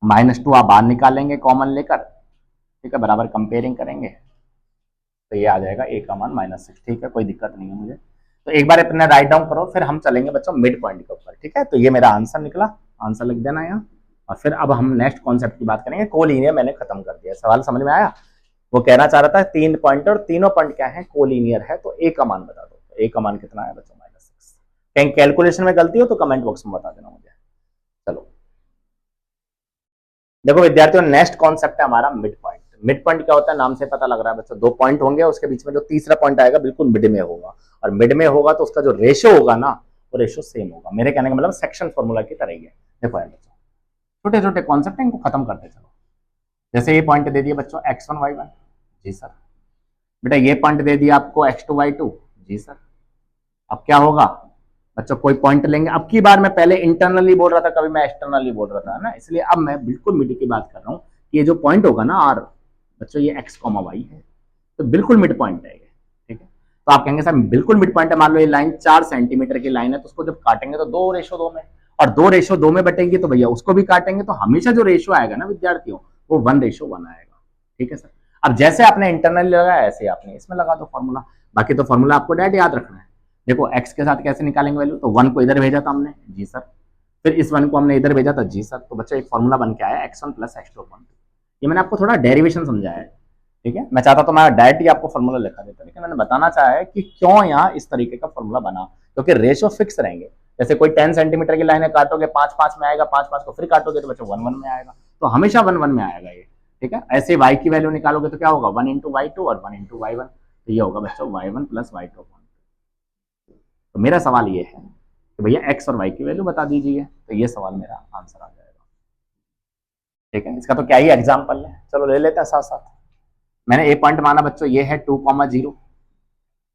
-2 आप बाहर निकालेंगे कॉमन लेकर, ठीक है, बराबर कंपेयरिंग करेंगे तो ये आ जाएगा a का मान -6। ठीक है, कोई दिक्कत नहीं है मुझे। तो एक बार अपने राइट डाउन करो, फिर हम चलेंगे बच्चों मिड पॉइंट के ऊपर। ठीक है, तो ये मेरा आंसर निकला, आंसर लिख देना यहाँ। और फिर अब हम नेक्स्ट कॉन्सेप्ट की बात करेंगे। कोलिनियर मैंने खत्म कर दिया, सवाल समझ में आया। वो कहना चाह रहा था 3 पॉइंट और तीनों पॉइंट क्या है, कोलिनियर है, तो ए का मान बता दो। तो ए का मान कितना है बच्चों, -6। कहीं कैलकुलेशन में गलती हो तो कमेंट बॉक्स में बता देना मुझे। चलो देखो विद्यार्थियों, नेक्स्ट कॉन्सेप्ट है हमारा मिड पॉइंट। मिड पॉइंट क्या होता है, नाम से पता लग रहा है बच्चों, 2 पॉइंट होंगे, उसके बीच में जो तीसरा पॉइंट आएगा बिल्कुल मिड में होगा, और मिड में होगा तो उसका जो रेशियो होगा ना, वो रेशियो सेम होगा। मेरे कहने का मतलब सेक्शन फॉर्मूला की तरह ही है। देखो यार बच्चों, छोटे छोटे कॉन्सेप्ट है, इनको खत्म करते चलो। जैसे ये पॉइंट दे दिया बच्चों x1 y1, जी सर। बेटा ये पॉइंट दे दिया आपको x2 y2, जी सर। अब क्या होगा बच्चों, कोई पॉइंट लेंगे। अब की बार मैं पहले इंटरनली बोल रहा था, कभी मैं एक्सटर्नली बोल रहा था ना, इसलिए अब मैं बिल्कुल मिड की बात कर रहा हूँ। ये जो पॉइंट होगा ना r, बच्चों ये x, y है, तो बिल्कुल मिड पॉइंट है, ठीक है। तो आप कहेंगे सर बिल्कुल मिड पॉइंट है, मान लो ये लाइन 4 सेंटीमीटर की लाइन है, तो उसको जब काटेंगे तो 2:2 में, और 2:2 में बटेगी तो भैया उसको भी काटेंगे, तो हमेशा जो रेशियो आएगा ना विद्यार्थियों, वो 1:1 आएगा, ठीक है सर। अब जैसे आपने इंटरनली लगाया ऐसे आपने इसमें लगा दो फॉर्मूला, बाकी तो फॉर्मूला आपको डायरेक्ट याद रखना है। देखो x के साथ कैसे निकालेंगे वैल्यू, तो 1 को इधर भेजा था हमने, जी सर, फिर इस 1 को हमने इधर भेजा था, जी सर, तो बच्चा एक फॉर्मूला बन के आया x1 + x2। ये मैंने आपको थोड़ा डेरिवेशन समझाया है, ठीक है। मैं चाहता तो मैं डायरेक्ट ही आपको फॉर्मूला लिखा देता, लेकिन मैंने बताना चाहा है कि क्यों यहाँ इस तरीके का फॉर्मूला बना, क्योंकि रेशियो फिक्स रहेंगे। जैसे कोई 10 सेंटीमीटर की लाइन काटोगे 5-5 में आएगा, 5-5 को फिर काटोगे तो बच्चा 1-1 में आएगा, तो हमेशा 1-1 में आएगा ये, ठीक है। ऐसे y की वैल्यू निकालोगे तो क्या होगा, 1 × y2 और 1 × y1, तो ये होगा बच्चों y1 + y2। तो मेरा सवाल ये है कि भैया x और y की वैल्यू बता दीजिए, तो ये सवाल मेरा आंसर आ जाएगा, ठीक है। इसका तो क्या ही एग्जाम्पल है, चलो ले लेते हैं साथ साथ। मैंने ए पॉइंट माना बच्चों ये है 2,0,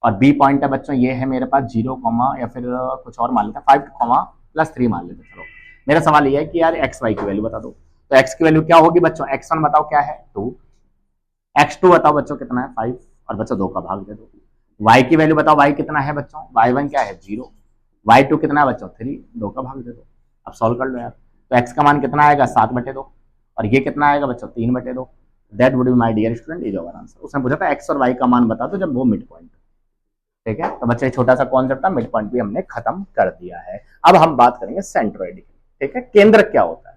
और बी पॉइंट है बच्चों ये है मेरे पास 0, या फिर कुछ और मान लेते हैं 5,+3 मान लेते हैं। चलो मेरा सवाल ये है कि यार एक्स वाई की वैल्यू बता दो, तो एक्स की वैल्यू क्या होगी बच्चों, x1 बताओ क्या है 2, x2 बताओ बच्चों कितना है 5, और बच्चों 2 का भाग दे दो। y की वैल्यू बताओ, y कितना है बच्चों, y1 क्या है 0, y2 कितना है बच्चों 3, 2 का भाग दे दो। अब सॉल्व कर लो यार, तो x का मान कितना आएगा 7/2, और ये कितना आएगा बच्चों 3/2। That would be my dear student is our answer. उसने पूछा था x और y का मान बता दो जब वो मिड पॉइंट, ठीक है। तो बच्चे छोटा सा कॉन्सेप्ट था, मिड पॉइंट भी हमने खत्म कर दिया है। अब हम बात करेंगे सेंट्रोइड की, ठीक है। केंद्र क्या होता है,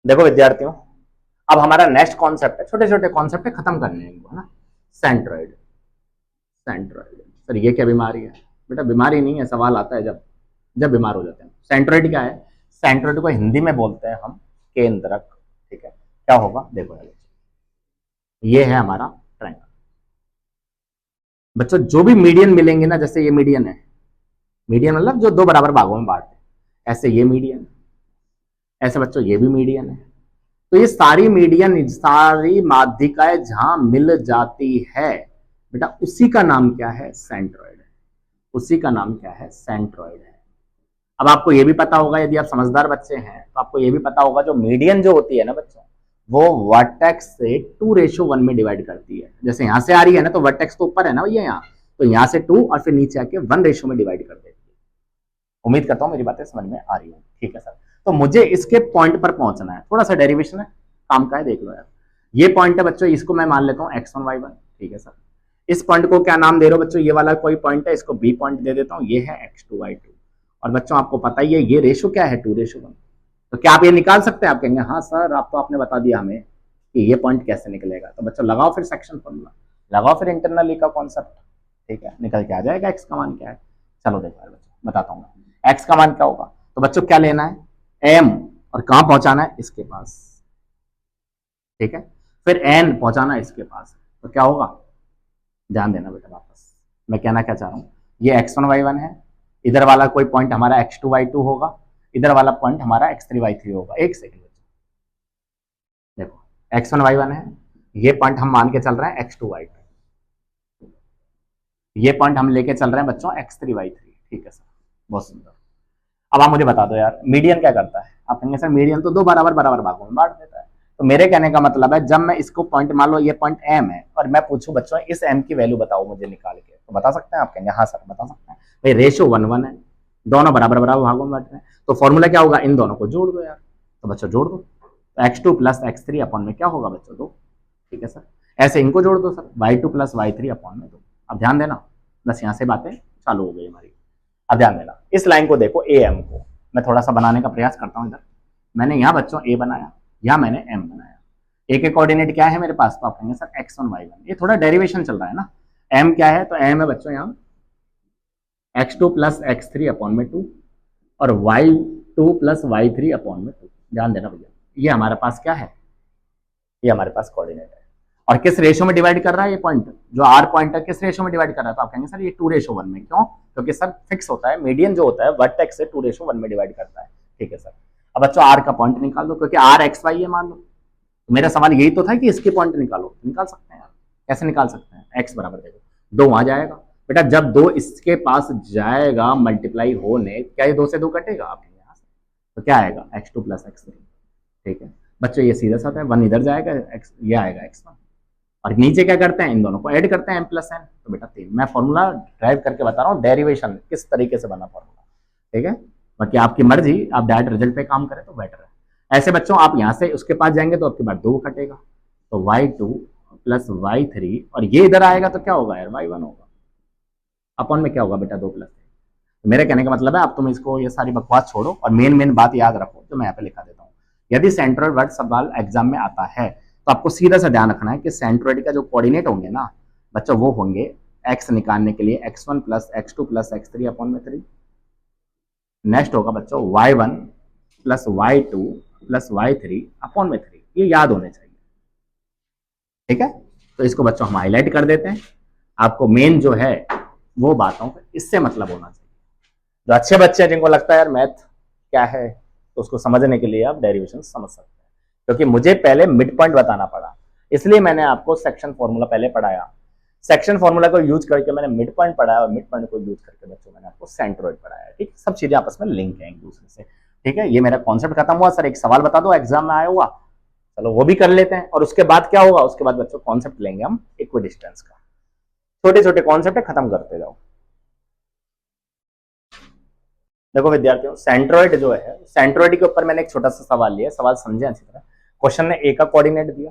देखो विद्यार्थियों, अब हमारा नेक्स्ट कॉन्सेप्ट है, छोटे छोटे कॉन्सेप्ट है, खत्म करने हैं इनको, है ना। सेंट्रोइड, सेंट्रोइड सर ये क्या बीमारी है, बेटा बीमारी नहीं है, सवाल आता है जब जब बीमार हो जाते हैं। सेंट्रोइड क्या है, सेंट्रोइड को हिंदी में बोलते हैं हम केंद्रक, ठीक है। क्या होगा देखो, ये है हमारा ट्रायंगल। बच्चों जो भी मीडियन मिलेंगे ना, जैसे ये मीडियन है, मीडियन मतलब जो 2 बराबर भागों में बांटते हैं, ऐसे ये मीडियन, ऐसे बच्चों ये भी मीडियन है। तो ये सारी मीडियन, सारी माध्यिकाएं जहां मिल जाती है बेटा, उसी का नाम क्या है, सेंट्रोइड है। उसी का नाम क्या है, सेंट्रोइड है। अब आपको ये भी पता होगा, यदि आप समझदार बच्चे हैं तो आपको ये भी पता होगा, जो मीडियन जो होती है ना बच्चों, वो वर्टेक्स से 2:1 में डिवाइड करती है। जैसे यहां से आ रही है ना, तो वर्टेक्स तो ऊपर है ना भैया यहाँ, तो यहाँ से 2 और फिर नीचे आके 1 में डिवाइड कर देती है। उम्मीद करता हूँ मेरी बातें समझ में आ रही है, ठीक है सर। तो मुझे इसके पॉइंट पर पहुंचना है, थोड़ा सा डेरिवेशन है, काम का है, देख लो यार। ये पॉइंट है बच्चों, इसको मैं मान लेता हूँ x1 y1, ठीक है सर। इस पॉइंट को क्या नाम दे रहे हो बच्चों, ये वाला कोई पॉइंट है, इसको b पॉइंट दे देता हूँ, ये है x2 y2। और बच्चों आपको पता ही है ये रेशो क्या है, 2:1। तो क्या आप ये निकाल सकते हैं, आप कहेंगे हाँ सर आप तो आपने बता दिया हमें कि ये पॉइंट कैसे निकलेगा। तो बच्चों लगाओ फिर सेक्शन फॉर्मूला, लगाओ फिर इंटरनली का कॉन्सेप्ट, ठीक है, निकल के आ जाएगा x का मान क्या है। चलो देखो यार बच्चों बताता हूँ, x का मान क्या होगा, तो बच्चों क्या लेना है m, और कहां पहुंचाना है, इसके पास, ठीक है। फिर n पहुंचाना है इसके पास, तो क्या होगा, ध्यान देना बेटा, वापस मैं कहना क्या चाह रहा हूँ, ये x1 y1 है, इधर वाला कोई पॉइंट हमारा x2 y2 होगा, इधर वाला पॉइंट हमारा x3 y3 होगा। एक सेकंड देखो, x1 y1 है, ये पॉइंट हम मान के चल रहे हैं x2 y2, ये पॉइंट हम लेके चल रहे हैं बच्चों x3 y3, ठीक है सर, बहुत सुंदर। अब आप मुझे बता दो यार मीडियन क्या करता है, आप कहेंगे सर मीडियन तो 2 बराबर बराबर भागों में बांट देता है। तो मेरे कहने का मतलब है, जब मैं इसको पॉइंट, मान लो ये पॉइंट m है, और मैं पूछूं बच्चों इस m की वैल्यू बताओ मुझे निकाल के, तो बता सकते हैं, आप कहेंगे हाँ सर बता सकते हैं। भाई रेशियो 1:1 है, दोनों बराबर बराबर भागों में बांट रहे हैं, तो फॉर्मूला क्या होगा, इन दोनों को जोड़ दो यार। तो बच्चों जोड़ दो, तो x2 + x3 अपॉन में क्या होगा बच्चों 2, ठीक है सर। ऐसे इनको जोड़ दो सर, y2 + y3 अपॉन में 2। अब ध्यान देना, बस यहाँ से बातें चालू हो गई हमारी। अब ध्यान देना, इस लाइन को देखो am को मैं थोड़ा सा बनाने का प्रयास करता हूँ। इधर मैंने यहाँ बच्चों a बनाया, या मैंने m बनाया। एक एक कोऑर्डिनेट क्या है मेरे पास, तो आप कहेंगे सर x1 y1, ये थोड़ा डेरिवेशन चल रहा है ना। m क्या है, तो m है बच्चों यहाँ x2 प्लस x3 अपॉन में 2 और y2 प्लस y3 अपॉन में 2। ध्यान देना भैया, ये हमारे पास क्या है, ये हमारे पास कोऑर्डिनेट है। और किस रेशो में डिवाइड कर रहा है ये पॉइंट, जो r पॉइंट है किस रेशो में डिवाइड कर रहा है, तो आप कहेंगे सर ये 2:1 में। क्यों, क्योंकि सर फिक्स होता है, मीडियन जो होता है वर्टेक्स से 2:1 में डिवाइड करता है। ठीक है सर। अब बच्चों r का पॉइंट निकाल दो, क्योंकि r x y है मान लो। तो मेरा सवाल यही तो था कि इसके पॉइंट निकालो, निकाल सकते हैं। कैसे निकाल सकते हैं, x बराबर देखो 2 वहां जाएगा बेटा, जब 2 इसके पास जाएगा मल्टीप्लाई होने, क्या ये 2 से 2 कटेगा आपके यहाँ से, तो क्या आएगा x2 प्लस x3। ठीक है बच्चों, ये सीधा साधा है, 1 इधर जाएगा, ये आएगा x1 और नीचे क्या करते हैं, इन दोनों को ऐड करते हैं m प्लस n, तो बेटा 3। मैं फॉर्मूला ड्राइव करके बता रहा हूँ, डेरिवेशन किस तरीके से बना फॉर्मूला। ठीक है, बाकी आपकी मर्जी, आप डायरेक्ट रिजल्ट पे काम करें तो बेटर है। ऐसे बच्चों आप यहाँ से उसके पास जाएंगे तो आपके पास 2 कटेगा, तो y2 प्लस y3 और ये इधर आएगा तो क्या होगा यार, y1 होगा। अपॉन में क्या होगा बेटा 2 प्लस 3। तो मेरे कहने का मतलब है अब तुम इसको ये सारी बकवास छोड़ो और मेन बात याद रखो जो मैं यहाँ पे लिखा देता हूँ। यदि सेंट्रोइड वर्ड सवाल एग्जाम में आता है तो आपको सीधा सा ध्यान रखना है कि सेंट्रोइड का जो कोऑर्डिनेट होंगे ना बच्चों, वो होंगे x निकालने के लिए x1 plus x2 plus x3 upon में 3। नेक्स्ट होगा बच्चों y1 plus y2 plus y3 upon में 3। ये याद होने चाहिए। ठीक है, तो इसको बच्चों हम हाईलाइट कर देते हैं। आपको मेन जो है वो बातों का इससे मतलब होना चाहिए। जो अच्छे बच्चे हैं जिनको लगता है यार मैथ क्या है, तो उसको समझने के लिए आप डेरिवेशन समझ सकते हैं। क्योंकि मुझे पहले मिड पॉइंट बताना पड़ा, इसलिए मैंने आपको सेक्शन फॉर्मूला पहले पढ़ाया। सेक्शन फॉर्मूला को यूज करके मैंने मिड पॉइंट पढ़ाया और मिड पॉइंट को यूज करके बच्चों मैंने आपको सेंट्रोइड पढ़ाया। ठीक, सब चीजें आपस में लिंक है एक दूसरे से। ठीक है, ये मेरा कॉन्सेप्ट खत्म हुआ। सर एक सवाल बता दो एग्जाम में आया हुआ, चलो वो भी कर लेते हैं। और उसके बाद क्या होगा, उसके बाद बच्चों कॉन्सेप्ट लेंगे हम इक्विडिस्टेंस का। छोटे छोटे कॉन्सेप्ट खत्म करते जाओ। देखो विद्यार्थियों, सेंट्रोइड जो है, सेंट्रोइड के ऊपर मैंने एक छोटा सा सवाल लिया, सवाल समझे अच्छी तरह। क्वेश्चन ने ए का कोऑर्डिनेट दिया,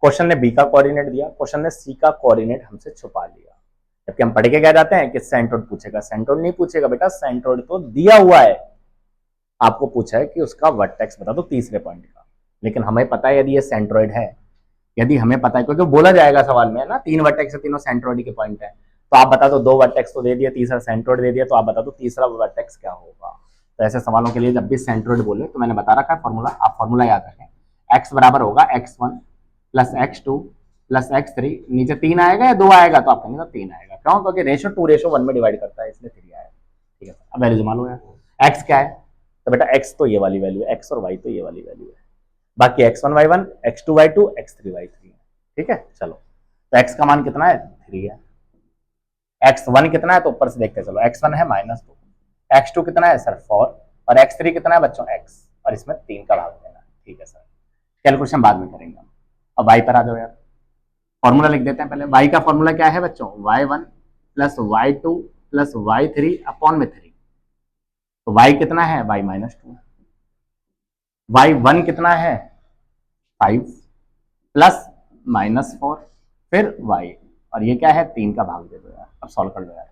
क्वेश्चन ने बी का कोऑर्डिनेट दिया, क्वेश्चन ने सी का कोऑर्डिनेट हमसे छुपा लिया। जबकि हम पढ़ के क्या जाते हैं कि सेंट्रोइड पूछेगा, सेंट्रोइड नहीं पूछेगा बेटा, सेंट्रोइड तो दिया हुआ है। आपको पूछा है कि उसका वर्टेक्स बता दो तीसरे पॉइंट का, लेकिन हमें पता है यदि ये सेंट्रोइड है, यदि हमें पता है, क्योंकि बोला जाएगा सवाल में ना 3 वर्टेक्स है, तीनों सेंट्रोइड के पॉइंट है, तो आप बता दो 2 वर्टेक्स तो दे दिया, तीसरा सेंट्रोइड दे दिया, तो आप बता दो तीसरा वर्टेक्स क्या होगा। तो ऐसे सवालों के लिए जब भी सेंट्रोइड बोले तो मैंने बता रखा है फॉर्मूला, आप फॉर्मूला याद रखें। x बराबर होगा x1 plus x2 plus x3, नीचे 3 आएगा या 2 आएगा, तो आप कहेंगे 3 आएगा। क्यों, क्योंकि रेशो 2:1 में डिवाइड करता है, इसलिए 3 आएगा। ठीक है, अब वैल्यू जमा लो यार। x क्या है, तो बेटा x तो ये वाली वैल्यू है, x और y तो ये वाली वैल्यू है, बाकी x1 y1 x2 y2 x3 y3 है। ठीक है, चलो तो x का मान कितना है, 3 है। x1 कितना है, तो ऊपर से देखते चलो, x1 है -2, x2 कितना है सर 4 और x3 कितना है बच्चों x, और इसमें 3 का भाग देना। ठीक है सर, कैलकुलेशन बाद में करेंगे हम। अब y पर आ जाओ यार, फॉर्मूला लिख देते हैं पहले। y का फॉर्मूला क्या है बच्चों, y1 plus y2 plus y3 upon में 3। तो y कितना है, y -2, y1 कितना है 5 प्लस -4 फिर y, और ये क्या है 3 का भाग दे दो यार। अब सॉल्व कर दो यार।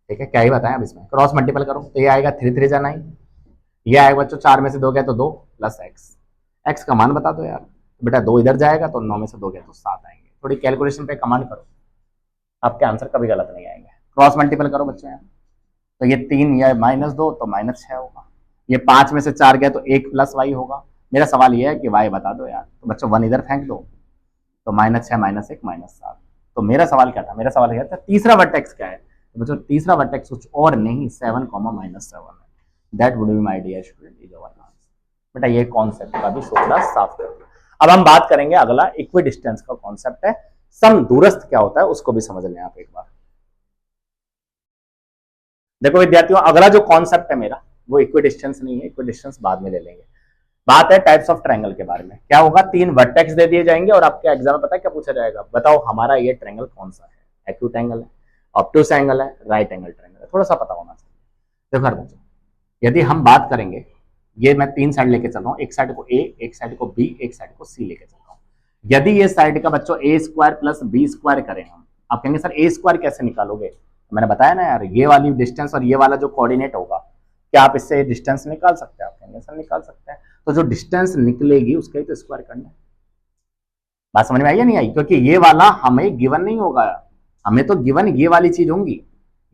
ठीक है, क्या ही बताएं, अब इसमें क्रॉस मल्टीपल करो तो ये आएगा 3 3 जा 9, ये आएगा बच्चों 4 में से 2 गया तो 2 प्लस x का मान बता दो यार। तो बेटा 2 इधर जाएगा तो 9 में से 2 गया तो 7 आएंगे। थोड़ी कैलकुलेशन पे कमांड करो, आपके आंसर कभी गलत नहीं आएंगे। क्रॉस मल्टीपल करो बच्चों यार, तो ये 3 या -2 तो -6 होगा, ये 5 में से 4 गया तो 1 प्लस y होगा। मेरा सवाल ये है कि y बता दो यार, तो बच्चों 1 इधर फेंक दो, तो -6 -1 -7। तो मेरा सवाल क्या था, मेरा सवाल क्या था, तीसरा वर्टेक्स क्या है, तो बच्चों तीसरा वर्टेक्स कुछ और नहीं 7, -7 है। That would be my dear student is our answer. बेटा ये कॉन्सेप्ट का भी थोड़ा साफ कर दिया। अब हम बात करेंगे अगला, इक्विडिस्टेंस का कॉन्सेप्ट है। सम दूरस्थ क्या होता है उसको भी समझ लें आप एक बार। देखो विद्यार्थियों, अगला जो कॉन्सेप्ट है मेरा वो इक्विडिस्टेंस नहीं है, इक्विडिस्टेंस बाद में ले लेंगे। बात है टाइप्स ऑफ ट्रायंगल के बारे में। क्या होगा, 3 वर्टेक्स दे दिए जाएंगे और आपके एग्जाम में पता है क्या पूछा जाएगा, बताओ हमारा ये ट्रायंगल कौन सा है, एक्यूट एंगल है, ऑब्टूस एंगल है, राइट एंगल ट्रायंगल है। थोड़ा सा पता होना चाहिए। देखो बच्चों, यदि हम बात करेंगे, ये मैं 3 साइड लेके चल रहा हूँ, एक साइड को a, एक साइड को b, एक साइड को c लेके चल रहा हूँ। यदि ये साइड का बच्चों a² प्लस b² करें हम, आप कहेंगे सर a² कैसे निकालोगे, मैंने बताया ना यार, ये वाली डिस्टेंस और ये वाला जो कोऑर्डिनेट होगा, क्या आप इससे डिस्टेंस निकाल सकते हैं, आप कहेंगे सर निकाल सकते हैं। तो जो डिस्टेंस निकलेगी उसका ही तो स्क्वायर करना है। बात समझ में आई या नहीं आई? क्योंकि ये वाला हमें गिवन नहीं होगा, हमें तो गिवन ये वाली चीज होंगी,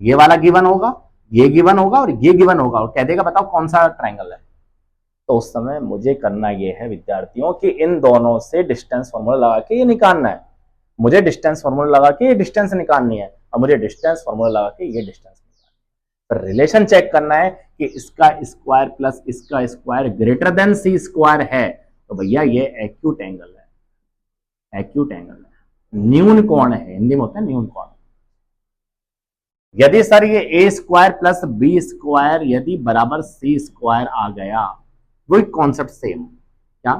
ये वाला गिवन होगा, ये गिवन होगा और ये गिवन होगा, और कह देगा बताओ कौन सा ट्राइंगल है। तो उस समय मुझे करना ये है विद्यार्थियों कि इन दोनों से डिस्टेंस फॉर्मूला लगा के ये निकालना है। मुझे डिस्टेंस फॉर्मूला लगा के ये डिस्टेंस निकालनी है, और मुझे डिस्टेंस फॉर्मूला लगा के ये डिस्टेंस निकालनी है। तो रिलेशन चेक करना है कि इसका स्क्वायर प्लस इसका स्क्वायर ग्रेटर देन सी स्क्वायर है, तो भैया ये एक्यूट एंगल है, एक्यूट एंगल है, न्यून कोण है, हिंदी में होता है न्यून कोण। यदि सर ये ए स्क्वायर प्लस बी स्क्वायर यदि बराबर सी स्क्वायर आ गया, वही कॉन्सेप्ट सेम, क्या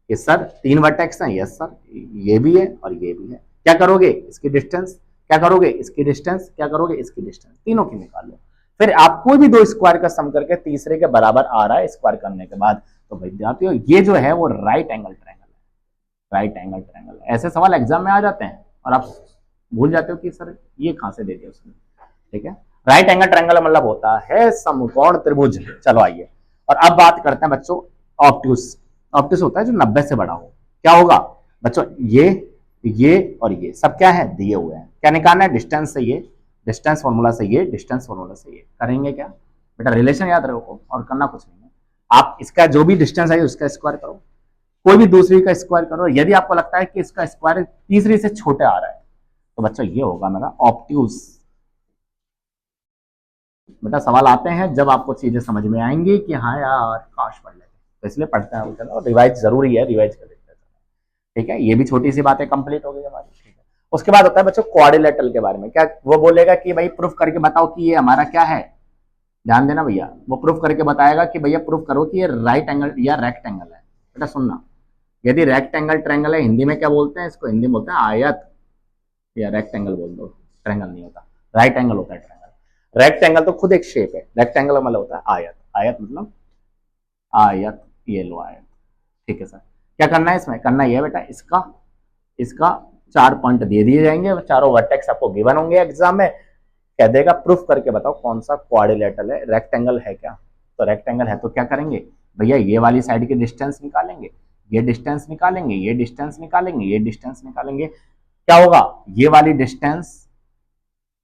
ये सर 3 वर्टेक्स हैं, यस सर ये भी है और ये भी है, क्या करोगे इसकी डिस्टेंस, क्या करोगे इसकी डिस्टेंस, क्या करोगे इसकी डिस्टेंस, तीनों की निकाल लो। फिर आप कोई भी 2 स्क्वायर का सम करके तीसरे के बराबर आ रहा है स्क्वायर करने के बाद, तो विद्यार्थियों ये जो है वो राइट एंगल ट्रायंगल है, राइट एंगल ट्रायंगल। ऐसे सवाल एग्जाम में आ जाते हैं और आप भूल जाते हो कि सर ये कहां से दे दिया उसने, ठीक है। राइट एंगल ट्रायंगल मतलब होता है समकोण त्रिभुज। चलो आइए, और अब बात करते हैं बच्चों ऑब्ट्यूस। ऑब्ट्यूस होता है जो 90 से बड़ा हो। क्या होगा बच्चों, ये और ये सब क्या है, दिए हुए हैं। क्या निकालना है, डिस्टेंस से ये, डिस्टेंस फॉर्मूला से ये, डिस्टेंस फॉर्मूला से ये। करेंगे क्या बेटा, रिलेशन याद रखो और करना कुछ नहीं है। आप इसका जो भी डिस्टेंस है उसका स्क्वायर करो, कोई भी दूसरी का स्क्वायर करो। यदि आपको लगता है कि इसका स्क्वायर तीसरी से छोटे आ रहा है, तो बच्चों ये होगा मेरा ऑब्ट्यूस। बेटा सवाल आते हैं जब आपको चीजें समझ में आएंगी कि हाँ यार काश पढ़ लेते, तो इसलिए पढ़ते हैं, और रिवाइज जरूरी है, रिवाइज कर लेते हैं, ठीक है। ये भी छोटी सी बातें कंप्लीट हो गई हमारी, ठीक है। उसके बाद होता है बच्चों क्वाड्रिलेटरल के बारे में। क्या वो बोलेगा कि भाई प्रूफ करके बताओ कि ये हमारा क्या है, ध्यान देना भैया, वो प्रूफ करके बताएगा कि भैया प्रूफ करो कि ये राइट एंगल या रेक्टेंगल है। बेटा सुनना, यदि रेक्टेंगल ट्रायंगल है, हिंदी में क्या बोलते हैं इसको, हिंदी में बोलते हैं आयत, या रेक्टेंगल बोल दो, ट्रायंगल नहीं होता, राइट एंगल होता है ट्रायंगल। रेक्टेंगल तो खुद एक शेप है, रेक्टेंगल मतलब होता है आयत, आयत मतलब आयत, ये लो आयत, ठीक है सर। क्या करना है इसमें, करना यह बेटा इसका 4 पॉइंट दे दिए जाएंगे, चारों वर्टेक्स आपको गिवन होंगे एग्जाम में। कह देगा प्रूफ करके बताओ कौन सा क्वाड्रिलेटरल है, रेक्टेंगल है क्या, तो रेक्टेंगल है तो क्या करेंगे भैया, ये वाली साइड की डिस्टेंस निकालेंगे, ये डिस्टेंस निकालेंगे, ये डिस्टेंस निकालेंगे, ये डिस्टेंस निकालेंगे। क्या होगा, ये वाली डिस्टेंस,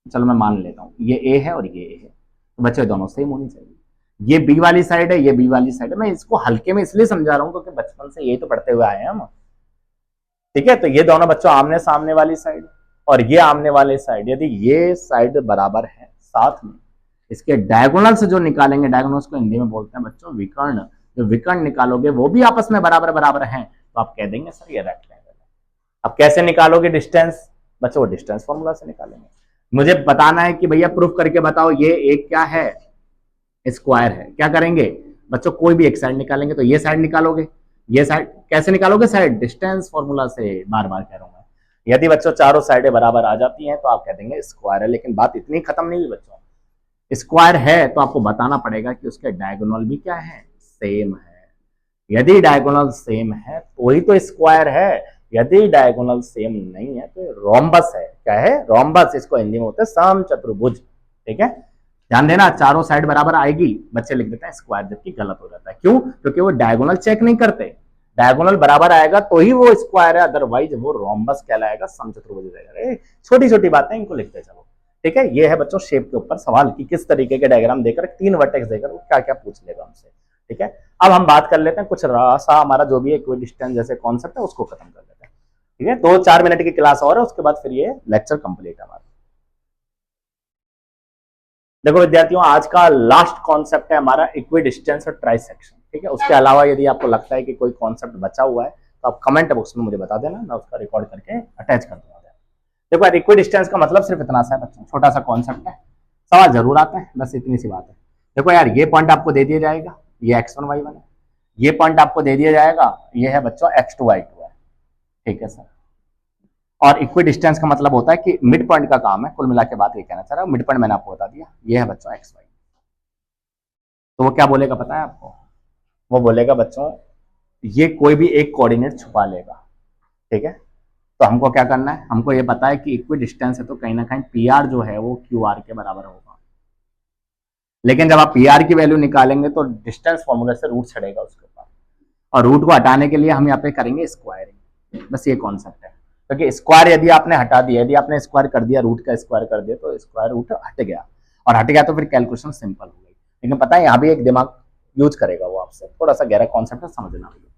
चलो मैं मान लेता हूं ये ए है और ये ए है, तो बच्चे दोनों सेम होनी चाहिए। ये बी वाली साइड है, ये बी वाली साइड है। मैं इसको हल्के में इसलिए समझा रहा हूं क्योंकि बचपन से यही तो पढ़ते हुए आए हैं हम, ठीक है। तो ये दोनों बच्चों आमने सामने वाली साइड और ये आमने वाली साइड, यदि ये साइड बराबर है, साथ में इसके डायगोनल से जो निकालेंगे, डायगोनल्स को हिंदी में बोलते हैं बच्चों विकर्ण, जो विकर्ण निकालोगे वो भी आपस में बराबर बराबर हैं, तो आप कह देंगे सर ये रेक्टेंगल है। अब कैसे निकालोगे डिस्टेंस बच्चों, डिस्टेंस फॉर्मूला से निकालेंगे। मुझे बताना है कि भैया प्रूफ करके बताओ ये एक क्या है, स्क्वायर है। क्या करेंगे बच्चों, कोई भी एक साइड निकालेंगे, तो ये साइड निकालोगे, ये साइड कैसे निकालोगे, साइड डिस्टेंस फॉर्मूला से, बार बार कह रहा हूं मैं। यदि बच्चों चारों साइडें बराबर आ जाती हैं तो आप कह देंगे स्क्वायर है। लेकिन बात इतनी खत्म नहीं हुई बच्चों, स्क्वायर है तो आपको बताना पड़ेगा कि उसके डायगोनल भी क्या है, सेम है। यदि डायगोनल सेम है तो ही तो स्क्वायर है, यदि डायगोनल सेम नहीं है तो रोम्बस है। क्या है, रोम्बस, इसको हिंदी में होता है समचतुर्भुज, ठीक है। ध्यान देना, चारों साइड बराबर आएगी, बच्चे लिख देते हैं स्क्वायर, जबकि गलत हो जाता है। क्यों, क्योंकि वो डायगोनल चेक नहीं करते, डायगोनल बराबर आएगा तो ही वो स्क्वायर है, अदरवाइज वो रोम्बस कहलाएगा, समचतुर्भुज रहेगा। छोटी छोटी बातें इनको लिखते चलो, ठीक है। ये है बच्चों शेप के ऊपर सवाल कि किस तरीके के डायग्राम देकर, 3 वर्टेक्स देकर वो क्या क्या पूछ लेगा हमसे, ठीक है। अब हम बात कर लेते हैं कुछ सा हमारा जो भी इक्विडिस्टेंस जैसे कॉन्सेप्ट है उसको खत्म कर लेते हैं, ठीक है। 2-4 मिनट की क्लास और है, उसके बाद फिर ये लेक्चर कंप्लीट है हमारा। देखो विद्यार्थियों, आज का लास्ट कॉन्सेप्ट है हमारा इक्विडिस्टेंस और ट्राइसेक्शन, ठीक है। उसके अलावा यदि आपको लगता है कि कोई कॉन्सेप्ट बचा हुआ है तो आप कमेंट बॉक्स में मुझे बता देना, मैं उसका रिकॉर्ड करके अटैच कर दूंगा। देखो यार, इक्विडिस्टेंस का मतलब सिर्फ इतना सा है बच्चों, छोटा सा कॉन्सेप्ट है, सवाल जरूर आता है, बस इतनी सी बात है। देखो यार, ये पॉइंट आपको दे दिया जाएगा, ये x1 y1 है, ये पॉइंट आपको दे दिया जाएगा, ये है बच्चों x2 y2 है, ठीक है सर। और इक्विडिस्टेंस का मतलब होता है कि मिड पॉइंट का काम है, कुल मिला के बात ये कहना चाह रहा हूं, मिड पॉइंट मैंने आपको बता दिया, ये है बच्चों x y। तो वो क्या बोलेगा पता है आपको, वो बोलेगा बच्चों ये कोई भी एक कोऑर्डिनेट छुपा लेगा, ठीक है। तो हमको क्या करना है, हमको ये पता है कि इक्विडिस्टेंस है तो कहीं ना कहीं पी आर जो है वो क्यू आर के बराबर होगा। लेकिन जब आप पी आर की वैल्यू निकालेंगे तो डिस्टेंस फॉर्मूला से रूट चढ़ेगा उसके ऊपर, और रूट को हटाने के लिए हम यहाँ पे करेंगे स्क्वायरिंग। बस ये कॉन्सेप्ट है, क्योंकि स्क्वायर यदि आपने हटा दिया, यदि आपने स्क्वायर कर दिया, रूट का स्क्वायर कर दिया, तो स्क्वायर रूट हट गया, और हट गया तो फिर कैलकुलेशन सिंपल हो गई। लेकिन पता है यहाँ भी एक दिमाग यूज करेगा वो आपसे, थोड़ा सा गहरा कॉन्सेप्ट है, समझना भैया।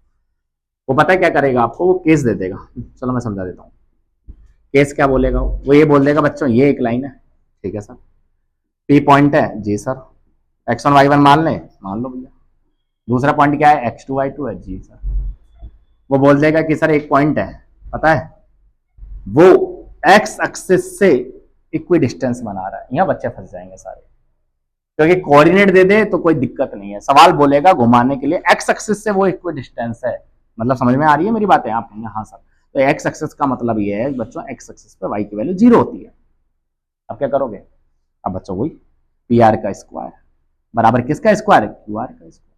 वो पता है क्या करेगा आपको, वो केस दे देगा। चलो मैं समझा देता हूँ। केस क्या बोलेगा, वो ये बोल देगा बच्चों ये एक लाइन है, ठीक है सर, पी पॉइंट है जी सर, x1 y1 मान लें, मान लो भैया। दूसरा पॉइंट क्या है, x2 y2 है जी सर। वो बोल देगा कि सर एक पॉइंट है, पता है वो x एक्सिस से इक्वी डिस्टेंस बना रहा है। यहाँ बच्चे फंस जाएंगे सारे, क्योंकि कोऑर्डिनेट दे दे तो कोई दिक्कत नहीं है, सवाल बोलेगा घुमाने के लिए x एक्सिस से वो इक्वी डिस्टेंस है। मतलब समझ में आ रही है मेरी बातें? आप कहेंगे हाँ सर। तो x एक्सिस का मतलब ये है बच्चों, x एक्सिस पे y की वैल्यू 0 होती है। अब क्या करोगे, अब बच्चों वही पी आर का स्क्वायर बराबर किसका स्क्वायर, क्यू आर का स्क्वायर।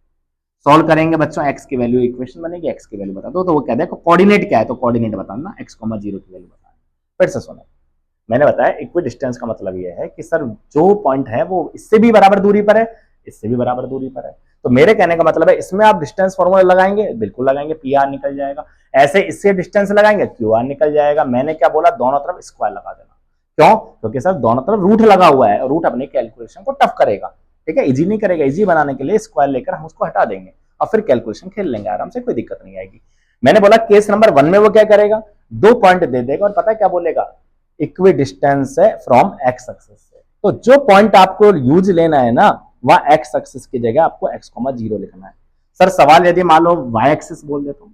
सॉल्व करेंगे बच्चों, x की वैल्यू, इक्वेशन बनेगी, x की वैल्यू बता दो, तो वो कहते हैं कोऑर्डिनेट क्या है, तो कोऑर्डिनेट बताना, x, 0 की वैल्यू बताना। फिर से सुनो, मैंने बताया इक्वी डिस्टेंस का मतलब ये है कि सर जो पॉइंट है वो इससे भी बराबर दूरी पर है, इससे भी बराबर दूरी पर है। तो मेरे कहने का मतलब है इसमें आप डिस्टेंस फॉर्मूला लगाएंगे, बिल्कुल लगाएंगे, पी आर निकल जाएगा। ऐसे इससे डिस्टेंस लगाएंगे, क्यू आर निकल जाएगा। मैंने क्या बोला, दोनों तरफ स्क्वायर लगा देना। क्यों? क्योंकि सर दोनों तरफ रूट लगा हुआ है, रूट अपनी कैलकुलेशन को टफ करेगा, ठीक है, इजी नहीं करेगा। इजी बनाने के लिए स्क्वायर लेकर हम उसको हटा देंगे और फिर कैलकुलेशन खेल लेंगे आराम से, कोई दिक्कत नहीं आएगी। मैंने बोला केस नंबर 1 में वो क्या करेगा, 2 पॉइंट दे देगा और पता है क्या बोलेगा, इक्वी डिस्टेंस है फ्रॉम एक्स एक्सिस से। तो जो पॉइंट आपको यूज लेना है ना, वहां एक्स एक्सिस की जगह आपको x, 0 लिखना है। सर सवाल यदि मान लो y एक्सिस बोल देता हूं,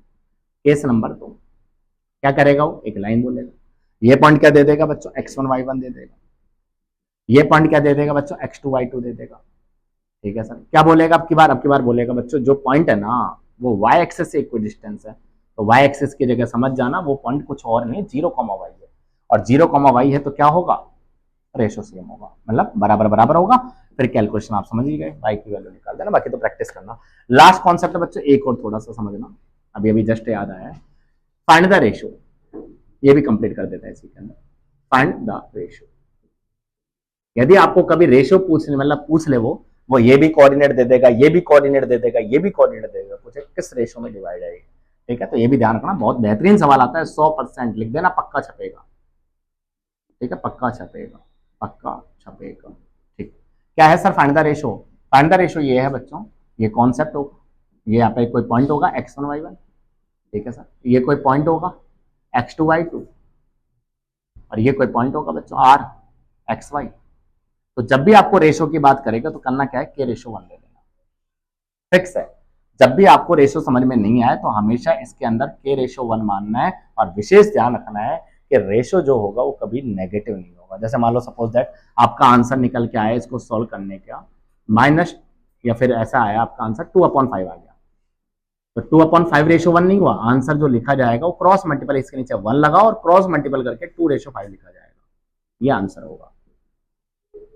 केस नंबर 2 क्या करेगा, वो एक लाइन बोलेगा। ये पॉइंट क्या दे देगा बच्चों, x1 y1 दे देगा। ये पॉइंट क्या दे देगा बच्चों, x2 y2 दे देगा। ठीक है सर, क्या बोलेगा अब की बार बोलेगा बच्चों, जो पॉइंट है ना वो y एक्सिस से इक्वी डिस्टेंस है, तो y एक्सिस की जगह समझ जाना वो पॉइंट कुछ और नहीं, 0, y है। और 0, y है तो क्या होगा, रेशो सेम होगा, मतलब बराबर बराबर होगा। फिर कैलकुलेशन आप समझ ही गए, y की वैल्यू निकाल देना, बाकी तो प्रैक्टिस करना। लास्ट कॉन्सेप्ट है बच्चों, एक और थोड़ा सा समझना, अभी अभी जस्ट याद आया है, फाइंड द रेशो। ये भी कंप्लीट कर देता है इसी के अंदर, फाइंड द रेशो। यदि आपको कभी रेशो पूछने, मतलब पूछ ले वो ये भी कोऑर्डिनेट दे देगा, ये भी कोऑर्डिनेट दे देगा, ये भी कोऑर्डिनेट देगा, पूछे किस रेशो में डिवाइड है, ठीक है। तो ये भी ध्यान रखना, बहुत बेहतरीन सवाल आता है, 100% लिख देना, पक्का छपेगा, ठीक है, पक्का छपेगा, पक्का छपेगा, ठीक। क्या है sir find the ratio? Find the ratio ये है बच्चों, ये कॉन्सेप्ट होगा, ये यहाँ पे कोई पॉइंट होगा x1 y1, ठीक है सर, ये कोई पॉइंट होगा x2 y2, और ये कोई पॉइंट होगा बच्चों r xy। तो जब भी आपको रेशो की बात करेगा तो करना क्या है, k रेशो 1 ले लेना, फिक्स है। जब भी आपको रेशो समझ में नहीं आए तो हमेशा इसके अंदर k रेशो 1 मानना है, और विशेष ध्यान रखना है कि रेशो जो होगा वो कभी नेगेटिव नहीं होगा। जैसे मान लो सपोज दैट आपका आंसर निकल के आया इसको सॉल्व करने का माइनस, या फिर ऐसा आया आपका आंसर 2/5 आ गया, तो 2/5 रेशो 1 नहीं हुआ, आंसर जो लिखा जाएगा वो क्रॉस मल्टीपल, इसके नीचे 1 लगाओ और क्रॉस मल्टीपल करके 2/5 लिखा जाएगा, ये आंसर होगा,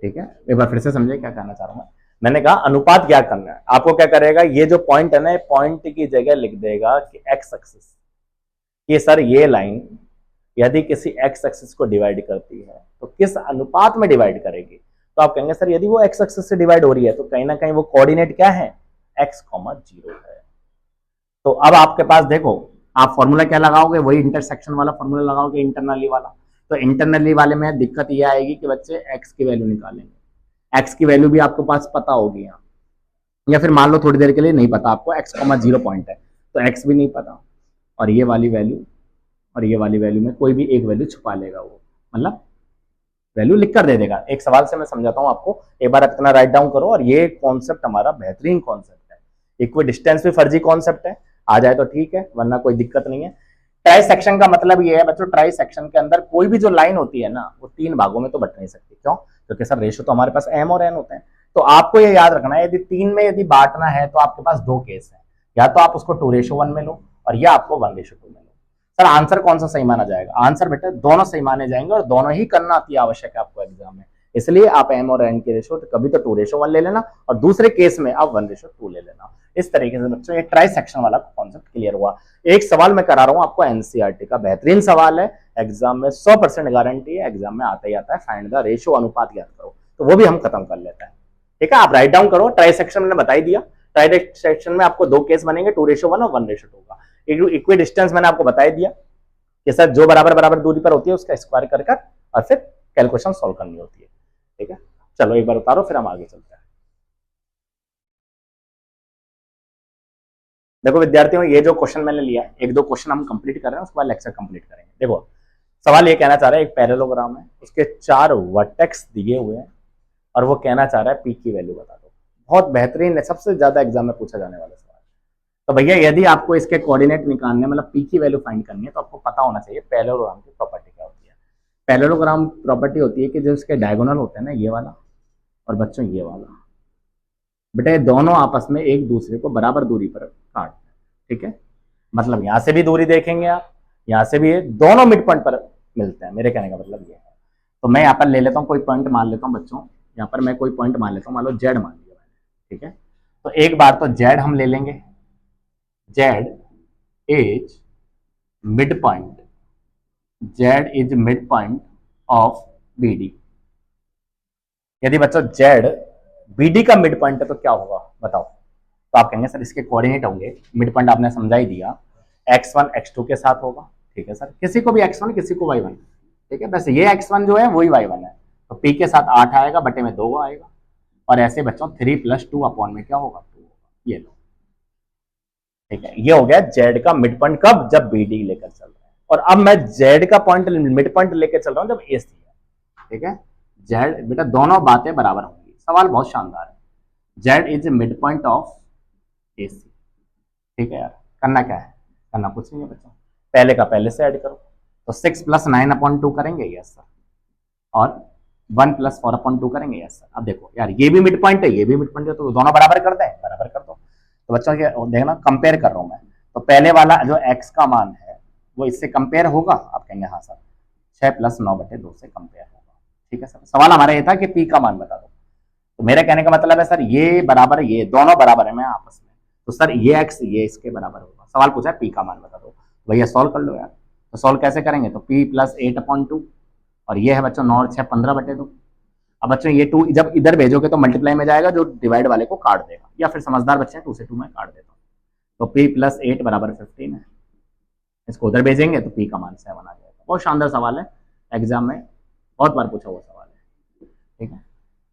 ठीक है। एक बार फिर से समझे क्या कहना चाह रहा हूं मैंने कहा अनुपात क्या करना है आपको, क्या करेगा, ये जो पॉइंट है ना, पॉइंट की जगह लिख देगा कि एक्स एक्सिस, ये सर ये लाइन यदि किसी एक्स एक्सिस को डिवाइड करती है तो किस अनुपात में डिवाइड करेगी। तो आप कहेंगे सर यदि वो एक्स एक्सिस से डिवाइड हो रही है तो कहीं ना कहीं वो कोऑर्डिनेट क्या है, x, 0 है। तो अब आपके पास देखो, आप फॉर्मूला क्या लगाओगे, वही इंटरसेक्शन वाला फॉर्मूला लगाओगे, इंटरनली वाला। तो इंटरनली वाले में दिक्कत ये आएगी कि बच्चे x की वैल्यू निकालेंगे, x की वैल्यू भी आपके पास पता होगी यहाँ, या फिर मान लो थोड़ी देर के लिए नहीं पता आपको, x, 0 पॉइंट है तो x भी नहीं पता, और ये वाली वैल्यू और ये वाली वैल्यू में कोई भी एक वैल्यू छुपा लेगा वो, मतलब वैल्यू लिख कर दे देगा। एक सवाल से मैं समझाता हूं आपको, एक बार इतना राइट डाउन करो, और ये कॉन्सेप्ट हमारा बेहतरीन कॉन्सेप्ट है। इक्वी डिस्टेंस भी फर्जी कॉन्सेप्ट है, आ जाए तो ठीक है, वरना कोई दिक्कत नहीं है। ट्राई सेक्शन का मतलब ये है बच्चों, ट्राई सेक्शन के अंदर कोई भी जो लाइन होती है ना वो 3 भागों में तो बट नहीं सकती। क्यों? क्योंकि सर रेशो तो हमारे पास m और n होते हैं। तो आपको ये याद रखना है, यदि 3 में यदि बांटना है तो आपके पास 2 केस है, या तो आप उसको 2:1 में लो और या आपको 1:2 में लो। सर आंसर कौन सा सही माना जाएगा? आंसर बेटा दोनों सही माने जाएंगे, और दोनों ही करना अति आवश्यक है आपको एग्जाम में। इसलिए आप m और n के रेशो कभी तो 2:1 ले लेना, और दूसरे केस में आप 1:2 ले लेना। इस तरीके से बच्चों ये ट्राई सेक्शन वाला कॉन्सेप्ट क्लियर हुआ। एक सवाल मैं करा रहा हूं आपको एनसीईआरटी का, बेहतरीन सवाल है, एग्जाम में 100% गारंटी है, एग्जाम में आता ही आता है। फाइंड द रेशो, अनुपात याद करो, तो वो भी हम खत्म कर लेते हैं, ठीक है। आप राइट डाउन करो, ट्राई सेक्शन मैंने बता ही दिया। डायरेक्ट सेक्शन में आपको दो केस बनेंगे, 2:1 और 1:2 होगा। इक्वी डिस्टेंस मैंने आपको बता दिया कि सर जो बराबर बराबर दूरी पर होती है उसका स्क्वायर कर और फिर कैलकुलेशन सॉल्व करनी होती है। ठीक है, चलो एक बार उतारो फिर हम आगे चलते हैं। देखो विद्यार्थियों, ये जो क्वेश्चन मैंने लिया है, एक दो क्वेश्चन हम कंप्लीट कर रहे हैं, उसके बाद लेक्चर कंप्लीट करेंगे। देखो सवाल ये कहना चाह रहा है, एक पैरेललोग्राम है, उसके 4 वर्टेक्स दिए हुए हैं और वो कहना चाह रहा है पी की वैल्यू बता दो। बहुत बेहतरीन है, सबसे ज्यादा एग्जाम में पूछा जाने वाला सवाल। तो भैया यदि आपको इसके कोऑर्डिनेट निकालने मतलब पी की वैल्यू फाइंड करनी है तो आपको पता होना चाहिए पैरेललोग्राम की प्रॉपर्टी क्या होती है। पैरेललोग्राम प्रॉपर्टी होती है कि जो इसके डायगोनल होते हैं ना, ये वाला और बच्चों ये वाला, बेटा ये दोनों आपस में एक दूसरे को बराबर दूरी पर काटते हैं। ठीक है, मतलब यहां से भी दूरी देखेंगे आप, यहां से भी, दोनों मिड पॉइंट पर मिलते हैं। मेरे कहने का मतलब ये है। तो मैं यहाँ पर ले लेता हूँ कोई पॉइंट मान लेता हूँ बच्चों, यहाँ पर मैं कोई पॉइंट मान लेता हूँ, मान लो जेड मान लिया मैंने। ठीक है, तो एक बार तो जेड हम ले लेंगे, Z is mid point, Z is mid point of B D. यदि बच्चों जेड बीडी का मिड पॉइंट है तो क्या होगा बताओ। तो आप कहेंगे सर इसके कोऑर्डिनेट होंगे, मिड पॉइंट आपने समझा ही दिया, x1 x2 के साथ होगा। ठीक है सर, किसी को भी x1 किसी को y1। ठीक है, बस ये x1 जो है वही y1 है, तो p के साथ 8 आएगा, बटे में 2 आएगा, और ऐसे बच्चों 3 + 2 अपॉन में क्या होगा 2 होगा। ये लो, ठीक है, ये हो गया जेड का मिड पॉइंट कब, जब बीडी लेकर चल रहा है। और अब मैं जेड का पॉइंट मिड पॉइंट लेकर चल रहा हूं जब ए सी है। ठीक है, जेड, बेटा दोनों बातें बराबर होंगी। सवाल बहुत शानदार है, Z is mid point of A C. ठीक है यार, करना क्या है, करना कुछ नहीं है बच्चों, पहले का पहले से ऐड करो। तो 6 + 9/2 करेंगे, यस सर, और 1 + 4/2 करेंगे, यस सर। अब देखो यार, ये भी मिड पॉइंट है, ये भी मिड पॉइंट है, तो दोनों बराबर कर दें, बराबर कर दो। तो बच्चों ये देखना, कंपेयर कर रहा हूं मैं, तो पहले वाला जो x का मान है वो इससे कंपेयर होगा। आप कहेंगे हाँ सर, 6 + 9/2 से कंपेयर होगा। ठीक है सर, सवाल हमारा ये था कि p का मान बता दो। तो मेरे कहने का मतलब है सर ये बराबर, ये दोनों बराबर है मैं आपस में, तो सर ये x ये इसके बराबर होगा। सवाल पूछा है p का मान बता दो, भैया सॉल्व कर लो यार। तो सॉल्व कैसे करेंगे, तो p + 8/2, और ये है बच्चों 9 और 6 15/2। अब बच्चों ये 2 जब इधर भेजोगे तो मल्टीप्लाई में जाएगा, जो डिवाइड वाले को काट देगा, या फिर समझदार बच्चे 2 से 2 में काट देता हूँ। तो p + 8 = 15 है, इसको उधर भेजेंगे तो p का मान 7 आ जाएगा। बहुत शानदार सवाल है, एग्जाम में बहुत बार पूछा हुआ सवाल है। ठीक है,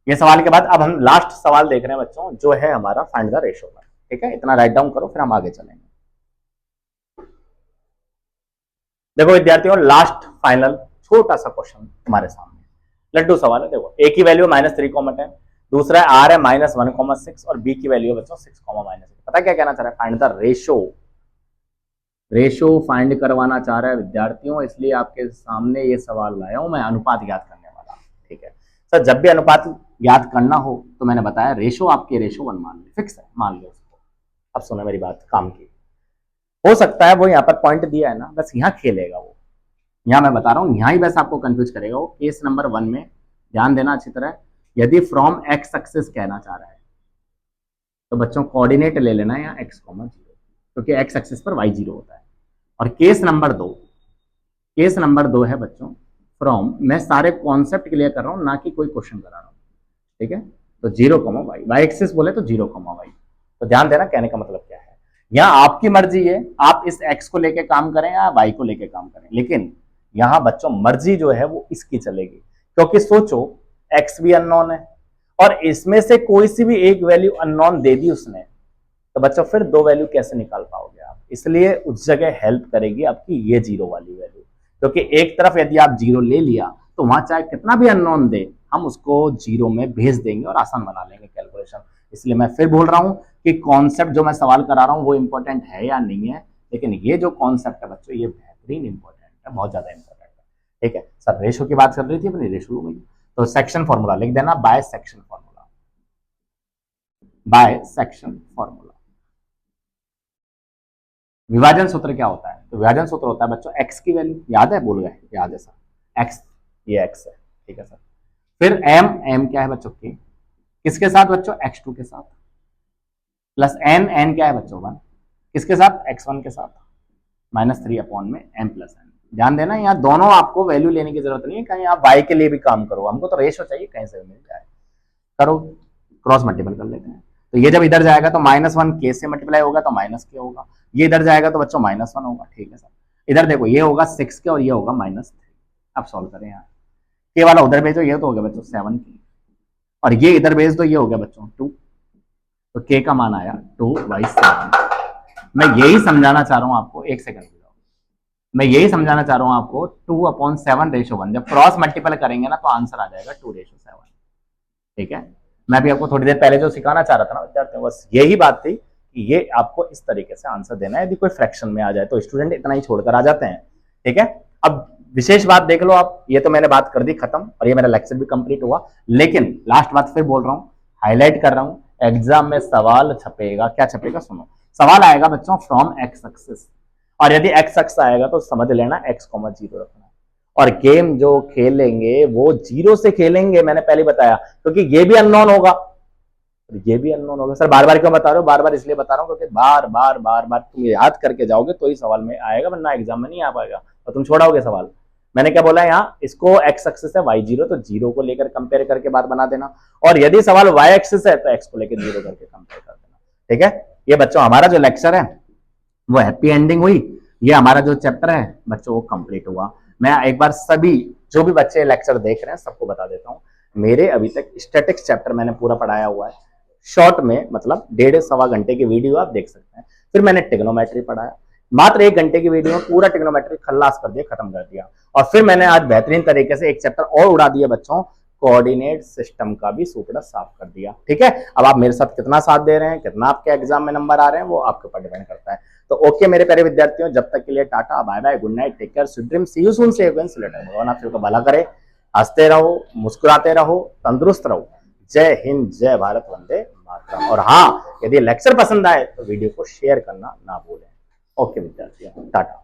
ये सवाल के बाद अब हम लास्ट सवाल देख रहे हैं बच्चों, जो है हमारा फाइंड द रेशो का। ठीक है, इतना राइट डाउन करो फिर हम आगे चलेंगे। देखो विद्यार्थियों, लास्ट फाइनल छोटा सा क्वेश्चन तुम्हारे सामने, लड्डू सवाल है। देखो a की वैल्यू -3,10, दूसरा है r है -1,6 और b की वैल्यू है बच्चों 6,-6। पता क्या कहना चाह रहा है, find the ratio. Ratio find करवाना चाह रहा है विद्यार्थियों, इसलिए आपके सामने ये सवाल लाया हूं मैं, अनुपात ज्ञात करने वाला। ठीक है सर, जब भी अनुपात ज्ञात करना हो तो मैंने बताया रेशो, आपके रेशो 1 मान लो, फिक्स है, मान लो उसको। अब सुनो मेरी बात, काम की, हो सकता है वो यहाँ पर पॉइंट दिया है ना, बस यहाँ खेलेगा वो, यहाँ मैं बता रहा हूँ, यहाँ ही बस आपको कंफ्यूज करेगा वो। केस नंबर 1 में ध्यान देना अच्छी तरह, यदि फ्रॉम x एक्सिस कहना चाह रहा है तो बच्चों कोऑर्डिनेट ले लेना है यहाँ x, 0, क्योंकि x एक्सिस पर y 0 होता है। और केस नंबर 2, केस नंबर 2 है बच्चों फ्रॉम, मैं सारे कॉन्सेप्ट क्लियर कर रहा हूँ, ना कि कोई क्वेश्चन करा रहा हूँ। ठीक है, तो 0, y एक्सिस बोले तो 0, y। तो ध्यान देना कहने का मतलब क्या है, यहाँ आपकी मर्जी है, आप इस x को लेके काम करें या y को लेके काम करें, लेकिन यहाँ बच्चों मर्जी जो है वो इसकी चलेगी, क्योंकि सोचो x भी अननोन है और इसमें से कोई सी भी एक वैल्यू अननोन दे दी उसने, तो बच्चों फिर 2 वैल्यू कैसे निकाल पाओगे आप। इसलिए उस जगह हेल्प करेगी आपकी ये 0 वाली वैल्यू, क्योंकि एक तरफ यदि आप 0 ले लिया तो वहां चाहे कितना भी अननोन दे, हम उसको 0 में भेज देंगे और आसान बना लेंगे कैलकुलेशन। इसलिए मैं फिर बोल रहा हूं कि कॉन्सेप्ट जो मैं सवाल करा रहा हूं वो इंपॉर्टेंट है या नहीं है, लेकिन ये जो कॉन्सेप्ट है बच्चों ये बेहतरीन इंपॉर्टेंट है, बहुत ज्यादा इंपॉर्टेंट है। ठीक है सर, रेशो की बात कर रही थी अपनी, रेशो हो गई, तो सेक्शन फॉर्मूला लिख देना, by section formula, by section formula. विभाजन सूत्र क्या होता है, तो विभाजन सूत्र होता है बच्चों x की वैल्यू, याद है, भूल गए, याद है सर, x, ये x है। ठीक है सर, फिर m क्या है बच्चों की, किसके साथ बच्चों, x2 के साथ, प्लस n क्या है बच्चों 1, किसके साथ, x1 के साथ, -3 अपॉन में m + n। ध्यान देना यहाँ दोनों आपको वैल्यू लेने की जरूरत नहीं है, कहीं आप y के लिए भी काम करो, हमको तो रेशो चाहिए कहीं से मिल जाए, करो क्रॉस मल्टीपल कर लेते हैं। तो ये जब इधर जाएगा तो -1 के से मल्टीप्लाई होगा तो माइनस के होगा, ये इधर जाएगा तो बच्चों -1 होगा। ठीक है सर, इधर देखो ये होगा 6 के और ये होगा -3। अब सॉल्व करें यहाँ, के वाला उधर भेजो, ये तो हो गया बच्चों 7 के, और ये इधर भेज दो, ये हो गया बच्चों 2। तो के का मान आया 2/7। मैं यही समझाना चाह रहा हूं आपको, एक सेकंड, मैं यही समझाना चाह रहा हूं आपको 2/7/1। जब क्रॉस मल्टीपल करेंगे ना तो आंसर आ जाएगा 2/7। ठीक है, मैं भी आपको थोड़ी देर पहले जो सिखाना चाह रहा था ना विद्यार्थियों, बस यही बात थी कि ये आपको इस तरीके से आंसर देना है। यदि कोई फ्रैक्शन में आ जाए तो स्टूडेंट इतना ही छोड़कर आ जाते हैं। ठीक है, अब विशेष बात देख लो आप, ये तो मैंने बात कर दी खत्म और ये मेरा लेक्चर भी कंप्लीट हुआ, लेकिन लास्ट बात फिर बोल रहा हूं, हाईलाइट कर रहा हूं, एग्जाम में सवाल छपेगा, क्या छपेगा सुनो, सवाल आएगा बच्चों फ्रॉम एक्स एक्सिस, और यदि एक्स एक्स आएगा तो समझ लेना x,0 रखना। और गेम जो खेलेंगे वो 0 से खेलेंगे, मैंने पहले बताया, क्योंकि ये भी अननोन होगा, ये भी अननोन होगा। सर बार बार क्यों बता रहे हो? बार बार इसलिए बता रहा हूं क्योंकि बार बार बार बार तुम याद करके जाओगे तो ही सवाल में आएगा, वरना एग्जाम में नहीं आ पाएगा और तुम छोड़ाओगे सवाल। मैंने क्या बोला यहाँ, इसको एक्स एक्सिस है y0, तो 0 को लेकर कंपेयर करके बात बना देना, और यदि सवाल y एक्सिस है तो x को लेकर 0 करके कंपेयर कर देना। ठीक है, ये बच्चों हमारा जो लेक्चर है वो हैप्पी एंडिंग हुई, ये हमारा जो चैप्टर है बच्चों वो कंप्लीट हुआ। मैं एक बार सभी जो भी बच्चे लेक्चर देख रहे हैं सबको बता देता हूँ, मेरे अभी तक स्टैटिक्स चैप्टर मैंने पूरा पढ़ाया हुआ है, शॉर्ट में, मतलब 1.5-1.25 घंटे की वीडियो आप देख सकते हैं। फिर मैंने ट्रिग्नोमेट्री पढ़ाया, मात्र 1 घंटे की वीडियो में पूरा ट्रिग्नोमेट्री खल्लास कर दिया, खत्म कर दिया। और फिर मैंने आज बेहतरीन तरीके से एक चैप्टर और उड़ा दिया बच्चों, कोऑर्डिनेट सिस्टम का भी सूपड़ा साफ कर दिया। ठीक है, अब आप मेरे साथ कितना साथ दे रहे हैं, कितना आपके एग्जाम में नंबर आ रहे हैं, वो आपके ऊपर डिपेंड करता है। तो ओके मेरे प्यारे विद्यार्थियों, जब तक के लिए ta-ta bye bye, good night, take care, sweet dream, see you soon, save and select. भगवान आप सबको भला करे, हंसते रहो, मुस्कुराते रहो, तंदुरुस्त रहो। जय हिंद, जय भारत, वंदे मातरम। और हाँ, यदि लेक्चर पसंद आए तो वीडियो को शेयर करना ना भूलें। ओके विद्यार्थियों, टाटा।